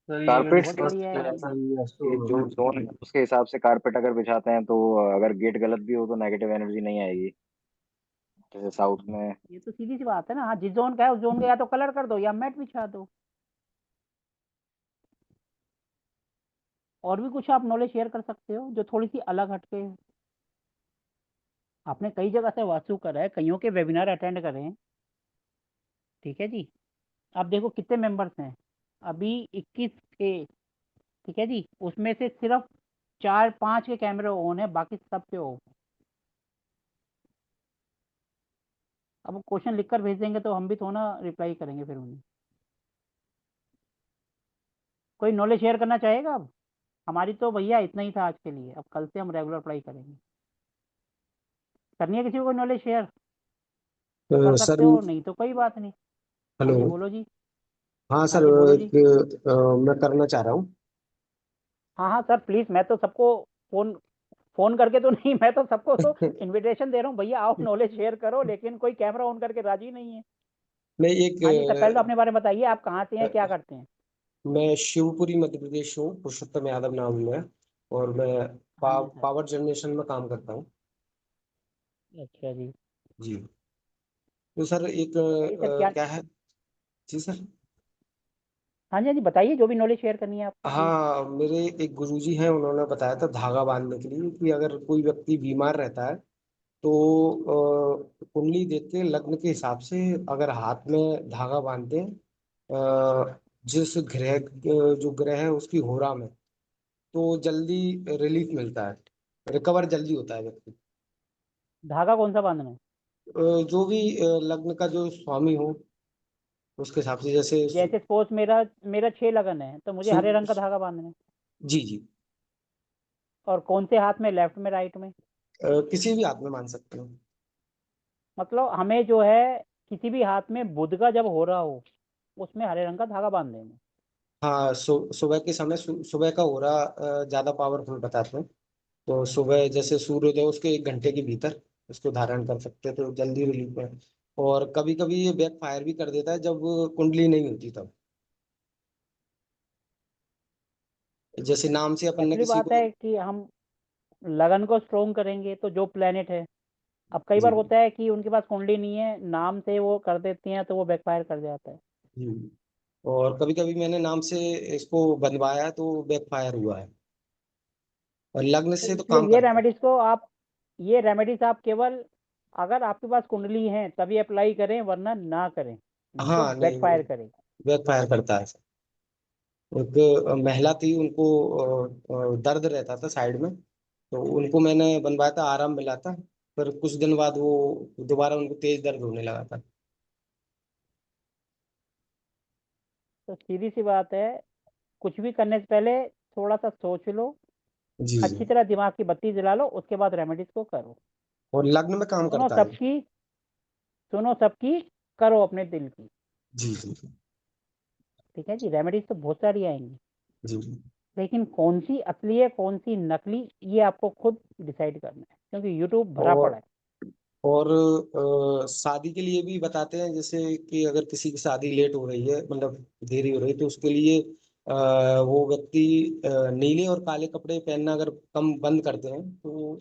सर ये मैंने कारपेट बहुत फर्स्ट बढ़िया टाइम है। ऐसा ही जो जोन है उसके हिसाब से कारपेट अगर बिछाते हैं तो अगर गेट गलत भी हो तो नेगेटिव एनर्जी नहीं आएगी। जैसे साउथ में। ये तो सीधी सी बात है ना। हाँ, जिस जोन का है उस जोन का या तो कलर कर दो या मैट बिछा दो। और भी कुछ आप नॉलेज शेयर कर सकते हो जो थोड़ी सी अलग हटके हो? आपने कई जगह से वास्तु करा है, कईयों के वेबिनार अटेंड करे हैं। ठीक है जी। आप देखो कितने मेंबर्स हैं, अभी 21 थे। ठीक है जी, उसमें से सिर्फ 4-5 के कैमरे ऑन है, बाकी सब पे ऑफ। अब वो क्वेश्चन लिखकर भेज देंगे तो हम भी थोड़ा ना रिप्लाई करेंगे फिर उन्हें। कोई नॉलेज शेयर करना चाहेगा अब? हमारी तो भैया इतना ही था आज के लिए, अब कल से हम रेगुलर पढ़ाई करेंगे। करनी है किसी को कोई नॉलेज शेयर तो कर सर सकते हो, नहीं तो कोई बात नहीं। हाँ हेलो। जी बोलो जी। हाँ हाँ सर, जी बोलो जी। एक मैं करना चाह रहा हूँ। हाँ हाँ सर प्लीज, मैं तो सबको फोन फोन करके तो नहीं, मैं तो सबको तो इनविटेशन दे रहा हूँ, भैया आओ नॉलेज शेयर करो, लेकिन कोई कैमरा ऑन करके राजी नहीं है। मैं एक हाँ जी सर, पहले तो अपने बारे में बताइए, आप कहाँ से हैं, क्या करते हैं? मैं शिवपुरी मध्य प्रदेश से हूँ, पुरुषोत्तम यादव नाम है। और मैं हाँ जी सर। पावर जनरेशन में काम करता हूँ। अच्छा जी। जी। तो सर एक बताइए सर क्या। क्या है। जी सर। हाँ जी हाँ जी, बताइए जो भी नॉलेज शेयर करनी है आपको प्लीज। हाँ, मेरे एक गुरुजी हैं, उन्होंने बताया था धागा बांधने के लिए कि अगर कोई व्यक्ति बीमार रहता है तो कुंडली देख के लग्न के हिसाब से अगर हाथ में धागा बांधते हैं, जिस ग्रह जो ग्रह है उसकी होरा में, तो जल्दी रिलीफ मिलता है, रिकवर जल्दी होता है व्यक्ति। धागा कौन सा बांधना है? जो भी लग्न का जो स्वामी हो उसके हिसाब से, जैसे जैसे सपोज मेरा मेरा 6 लगन है तो मुझे सु, हरे रंग का धागा बांधना है। जी जी। और कौन से हाथ में, लेफ्ट में राइट में? किसी भी हाथ में मान सकते हो। मतलब हमें जो है किसी भी हाथ में बुध का जब हो रहा हो उसमें हरे रंग का धागा बांध देंगे। हाँ, सुबह के समय सुबह का हो रहा ज्यादा पावरफुल बताते हैं। तो सुबह जैसे सूर्योदय उसके 1 घंटे के भीतर इसको धारण कर सकते हैं तो जल्दी रिलीफ है। और कभी कभी ये बैक फायर भी कर देता है जब कुंडली नहीं होती तब। जैसे नाम से अपन ने एक्चुअली किसी बात को। है कि हम लगन को स्ट्रोंग करेंगे तो जो प्लेनेट है, अब कई जी बार होता है कि उनके पास कुंडली नहीं है, नाम से वो कर देती हैं तो वो बैकफायर कर जाता है। जी। और कभी कभी मैंने नाम से इसको बनवाया तो बैक फायर हुआ है। और लग्न तो से तो इसलिए काम करता है। ये रेमेडीज आप केवल अगर आपके पास कुंडली है तभी अप्लाई करें, वरना ना करें, नहीं तो हाँ नहीं, बैकफायर करेगा। बैक फायर करता है। एक महिला थी, उनको दर्द रहता था साइड में, तो उनको मैंने बनवाया था, आराम मिला था। फिर कुछ दिन बाद वो दोबारा उनको तेज दर्द होने लगा था। तो सीधी सी बात है, कुछ भी करने से पहले थोड़ा सा सोच लो, जी जी। अच्छी तरह दिमाग की बत्ती जला लो, उसके बाद रेमेडीज को करो। और लग्न में काम सुनो करता है। सबकी, सुनो सबकी, करो अपने दिल की। जी जी ठीक है जी, रेमेडीज तो बहुत सारी आएंगी, जी जी। लेकिन कौन सी असली है कौन सी नकली, ये आपको खुद डिसाइड करना है, क्योंकि यूट्यूब भरा पड़ा और है। और शादी के लिए भी बताते हैं, जैसे कि अगर किसी की शादी लेट हो रही है, मतलब देरी हो रही है, तो उसके लिए वो व्यक्ति नीले और काले कपड़े पहनना अगर कम बंद करते हैं तो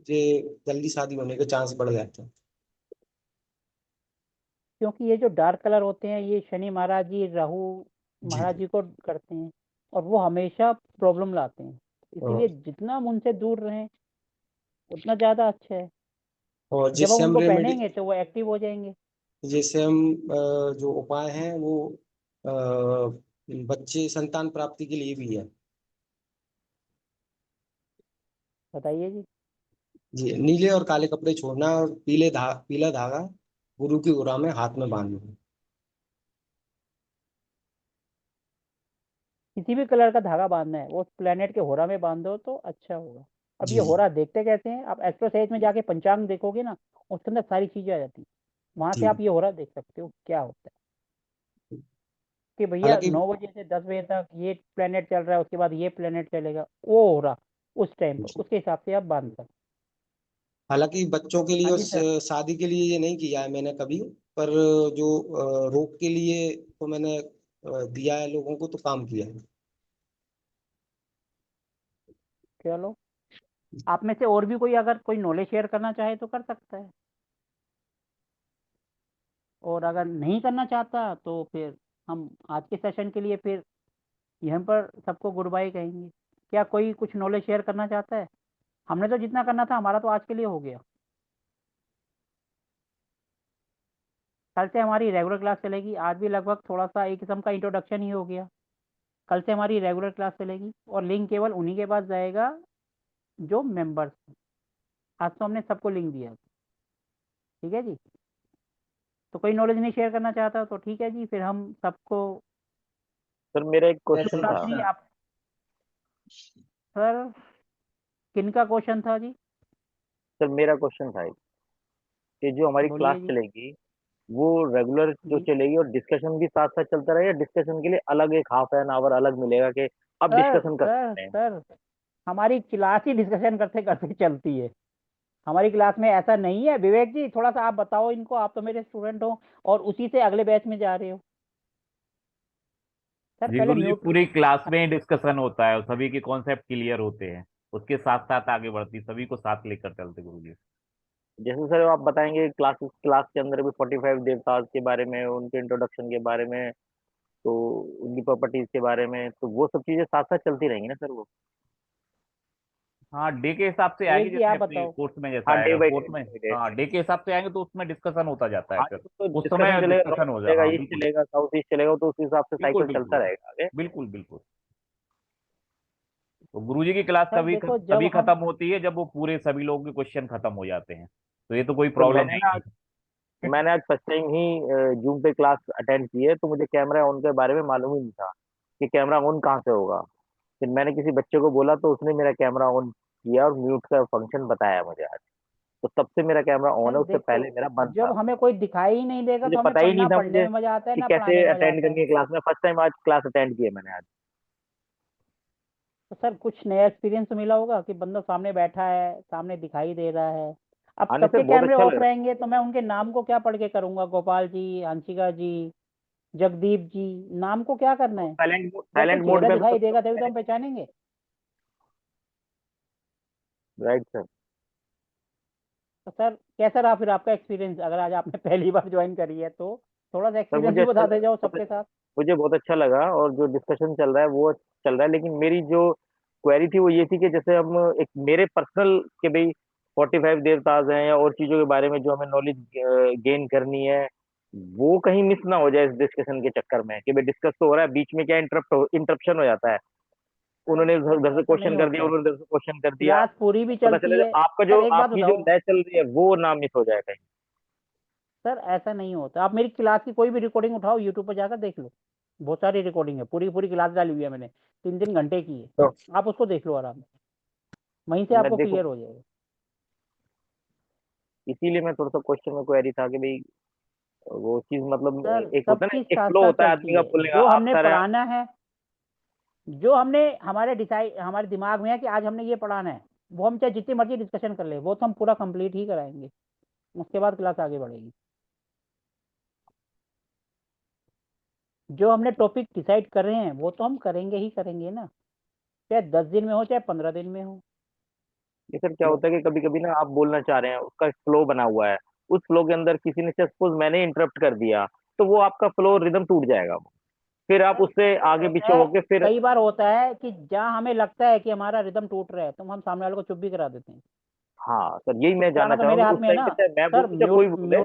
ये जल्दी शादी होने के चांस बढ़ जाते हैं। क्योंकि ये जो डार्क कलर होते हैं ये शनि महाराज जी, राहु जी महाराज जी को करते हैं और वो हमेशा प्रॉब्लम लाते हैं, इसीलिए जितना हम उनसे दूर रहें उतना ज्यादा अच्छा है। और जब जिससे हम हम उनको रेमेडी, पहनेंगे तो वो एक्टिव हो जाएंगे। जैसे हम जो उपाय हैं वो बच्चे संतान प्राप्ति के लिए भी है। बताइए जी। जी, नीले और काले कपड़े छोड़ना और पीला धागा गुरु की उरा में हाथ में बांधना। किसी भी कलर का धागा बांधना है वो प्लेनेट के होरा में बांध दो तो अच्छा होगा। अब ये जी होरा देखते कैसे हैं, आप एस्ट्रो साइज में जाके पंचांग देखोगे ना, उसके अंदर सारी चीजें आ जाती है, वहां से जी। आप ये होरा देख सकते हो क्या होता है कि भैया हालांकि 9 बजे से 10 बजे तक ये प्लेनेट चल रहा है, उसके बाद ये प्लेनेट चलेगा, वो हो रहा उस टाइम पर उसके हिसाब से आप बांध सकते। हालांकि बच्चों के लिए हाँ और जी सर। शादी के लिए ये नहीं किया है मैंने कभी। पर जो रोग के लिए तो मैंने दिया है लोगों को, तो काम किया है। चलो, आप में से और भी कोई अगर कोई नॉलेज शेयर करना चाहे तो कर सकता है, और अगर नहीं करना चाहता तो फिर हम आज के सेशन के लिए फिर यहाँ पर सबको गुड बाय कहेंगे। क्या कोई कुछ नॉलेज शेयर करना चाहता है? हमने तो जितना करना था हमारा तो आज के लिए हो गया। कल से हमारी रेगुलर क्लास चलेगी, आज भी लगभग थोड़ा सा एक किस्म का इंट्रोडक्शन ही हो गया। कल से हमारी रेगुलर क्लास चलेगी और लिंक केवल उन्हीं के पास जाएगा जो मेंबर्स हैं। आज तो हमने सबको लिंक दिया, ठीक है जी। तो कोई नॉलेज नहीं शेयर करना चाहता तो ठीक है जी, फिर हम सबको सर मेरा एक शुभ क्वेश्चन था। रात्रि। आप सर, किनका क्वेश्चन था जी? सर मेरा क्वेश्चन था कि जो हमारी क्लास बोलिए जी। चलेगी वो रेगुलर जो जी चलेगी और डिस्कशन भी साथ साथ चलता रहेगा, डिस्कशन के लिए अलग एक हाफ एन आवर अलग मिलेगा कि अब सर डिस्कशन कर सर सकते हैं? सर, हमारी क्लास ही डिस्कशन करते करते चलती है। हमारी क्लास में ऐसा नहीं है। विवेक जी थोड़ा सा आप बताओ इनको, आप तो मेरे स्टूडेंट हो और उसी से अगले बैच में जा रहे हो। सर जी पहले गुरु जी, म्यूट। पूरी क्लास में डिस्कशन होता है और सभी के कॉन्सेप्ट क्लियर होते हैं, उसके साथ साथ आगे बढ़ती, सभी को साथ लेकर चलते गुरु जी। जैसे सर आप बताएंगे क्लास के अंदर भी 45 देवताज के बारे में, उनके इंट्रोडक्शन के बारे में, तो उनकी प्रॉपर्टीज के बारे में, तो वो सब चीजें साथ साथ चलती रहेंगी ना सर वो? हाँ, डे के हिसाब से आएगी, विवेक जी जैसे आप अपने बताओ। कोर्स में जैसा हाँ, डे आएगा, बाई कोर्स में। डे। हाँ, डे के हिसाब से आएंगे तो उसमें डिस्कशन होता जाता है, आज फिर तो उस डिस्कशन समय चलेगा, नॉर्थ डिस्कशन हो जाए। चलेगा, हाँ ईस्ट बिल्कुल चलेगा, साउथ ईस्ट चलेगा, तो उस हिसाब से बिल्कुल साइकिल चलता बिल्कुल रहेगा आगे। बिल्कुल बिल्कुल। तो गुरुजी की क्लास सर देखो जब तभी हम खत्म होती है जब वो पूरे सभी लोगों के क्वेश्चन खत्म हो जाते हैं, तो ये तो कोई तो प्रॉब्लम नहीं है। मैंने आज फर्स्ट टाइम ही जूम पे क्लास अटेंड की है, तो मुझे कैमरा ऑन के बारे में मालूम ही नहीं था कि कैमरा ऑन कहाँ से होगा। फिर मैंने किसी बच्चे को बोला तो उसने मेरा कैमरा ऑन किया और म्यूट का फंक्शन बताया मुझे आज। तो तब से मेरा कैमरा ऑन सर है, उससे देखो, पहले मेरा बंद था। जब हमें कोई दिखाई ही नहीं देगा मुझे तो हमें पता ही नहीं था पढ़ने मुझे में मजा आता है कि ना कैसे पढ़ाने में मजा अटेंड आता है। करनी है क्लास में। फर्स्ट टाइम आज क्लास अटेंड की है मैंने आज। तो सर कुछ नया एक्सपीरियंस तो मिला होगा कि बंदा सामने बैठा है, सामने दिखाई दे रहा है। अब आने से सबके बहुत कैमरे अच्छा ऑफ लग रहेंगे तो मैं उनके नाम को क्या पढ़ के करूंगा? गोपाल जी, हंसिका जी, जगदीप जी, नाम को क्या करना है? रहा है। जब कोई साइलेंट मोड चेहरा में दिखाई देगा तभी तो हम पहचानेंगे। Right sir. तो सर कैसा रहा फिर आपका एक्सपीरियंस, अगर आज आपने पहली बार ज्वाइन करी है तो थोड़ा सा सर एक्सपीरियंस मुझे भी अच्छा बताते लगा, जाओ सबके साथ। मुझे बहुत अच्छा लगा, और जो डिस्कशन चल रहा है वो चल रहा है, लेकिन मेरी जो क्वेरी थी वो ये थी कि जैसे हम एक मेरे पर्सनल के भाई 45 देवताज हैं या और चीजों के बारे में जो हमें नॉलेज गेन करनी है, वो कहीं मिस ना हो जाए इस डिस्कशन के चक्कर में कि भाई डिस्कस तो हो रहा है, बीच में क्या इंटरप्शन हो जाता है। सर उन्होंने सर घर से ऐसा नहीं क्वेश्चन कर दिया, होता है, उन्होंने इधर से क्वेश्चन कर दिया, क्लास पूरी भी पता चलती चला है। आपका सर जो एक बात आपकी जो बताओ, लय चल रही है वो ना मिस हो जाए कहीं। सर ऐसा नहीं होता। आप मेरी क्लास की कोई भी रिकॉर्डिंग उठाओ, यूट्यूब पर जाकर देख लो, बहुत सारी रिकॉर्डिंग है, पूरी पूरी क्लास डाली हुई है मैंने, 3 3 घंटे की है। तो आप उसको देख लो आराम से, वहीं से मैं आपको देखूं, क्लियर हो जाएगा। इसीलिए मैं थोड़ा सा क्वेश्चन में क्वेरी था कि भाई वो चीज मतलब सर एक सब होता है चीज ना, एक साथ फ्लो साथ होता है आदमी चलती का है। बोलने का। जो आप हमने सर हैं, पढ़ाना है, जो हमने हमारे डिसाइड हमारे दिमाग में है कि आज हमने ये पढ़ाना है, वो हम चाहे जितनी मर्जी डिस्कशन कर ले, वो तो हम पूरा कंप्लीट ही कराएंगे, उसके बाद क्लास आगे बढ़ेगी। जो हमने टॉपिक डिसाइड कर रहे हैं वो तो हम करेंगे ही करेंगे ना, चाहे 10 दिन में हो चाहे 15 दिन में हो। ये सर क्या होता है कि कभी कभी ना आप बोलना चाह रहे हैं, उसका फ्लो बना हुआ है, उस फ्लो के अंदर किसी ने सपोज मैंने इंटरप्ट कर दिया, तो वो आपका फ्लो रिदम टूट जाएगा, फिर आप उससे आगे पीछे होके फिर कई बार होता है कि जहाँ हमें लगता है कि हमारा रिदम टूट रहा है तो हम सामने वाले को चुप भी करा देते हैं। हाँ सर, यही मैं चुप जानना कराना तो मेरे चाहूंगा हाथ उस में है टाइम ना पे, चाहे मैं सर। बोलूं चाहे कोई बोले।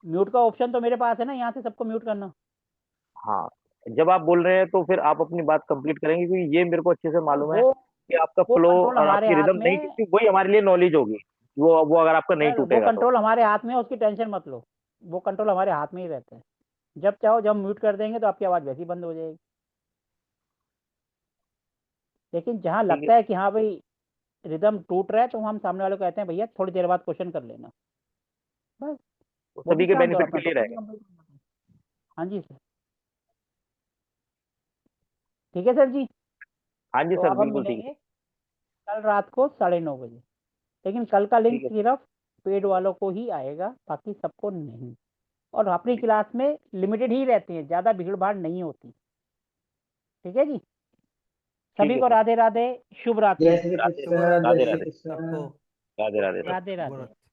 म्यूट का ऑप्शन तो मेरे पास है ना, यहाँ से सबको म्यूट करना। हाँ, जब आप बोल रहे हैं तो फिर आप अपनी बात कंप्लीट करेंगे, क्योंकि ये मेरे को अच्छे से सर मालूम है कि आपका वो फ्लो कंट्रोल और हमारे आपकी हाथ रिदम नहीं में। टूटी, वही हमारे लिए नॉलेज होगी। वो अगर आपका नहीं सर वो टूटेगा तो। कंट्रोल हमारे हाथ में है, उसकी टेंशन मत लो। वो कंट्रोल हमारे हाथ में ही रहता है। जब चाहो जब म्यूट कर देंगे तो आपकी आवाज़ वैसे ही बंद हो जाएगी। लेकिन जहाँ ठीक है, लगता है कि हाँ भाई रिदम टूट रहा है तो हम सामने वाले को कहते हैं भैया थोड़ी देर बाद क्वेश्चन कर लेना, बस। तो वो भी सभी के शांत और बेनिफिट अपना के लिए टॉपिक भी रहेगा। कंप्लीट कर लेते हैं। हाँ जी सर। ठीक है सर जी। हाँ जी तो सर, अब हम बिल्कुल ठीक है। मिलेंगे कल रात को 9:30 बजे। लेकिन कल का लिंक ठीक है, सिर्फ पेड वालों को ही आएगा, बाकी सबको नहीं। और अपनी क्लास में लिमिटेड ही रहती है, ज़्यादा भीड़ भाड़ नहीं होती। ठीक है जी। ठीक सभी है को सर। राधे राधे, शुभ रात्रि। जय श्री राधे कृष्ण, राधे जय श्री राधे कृष्ण। सबको राधे राधे सर। राधे राधे। शुभ रात्रि।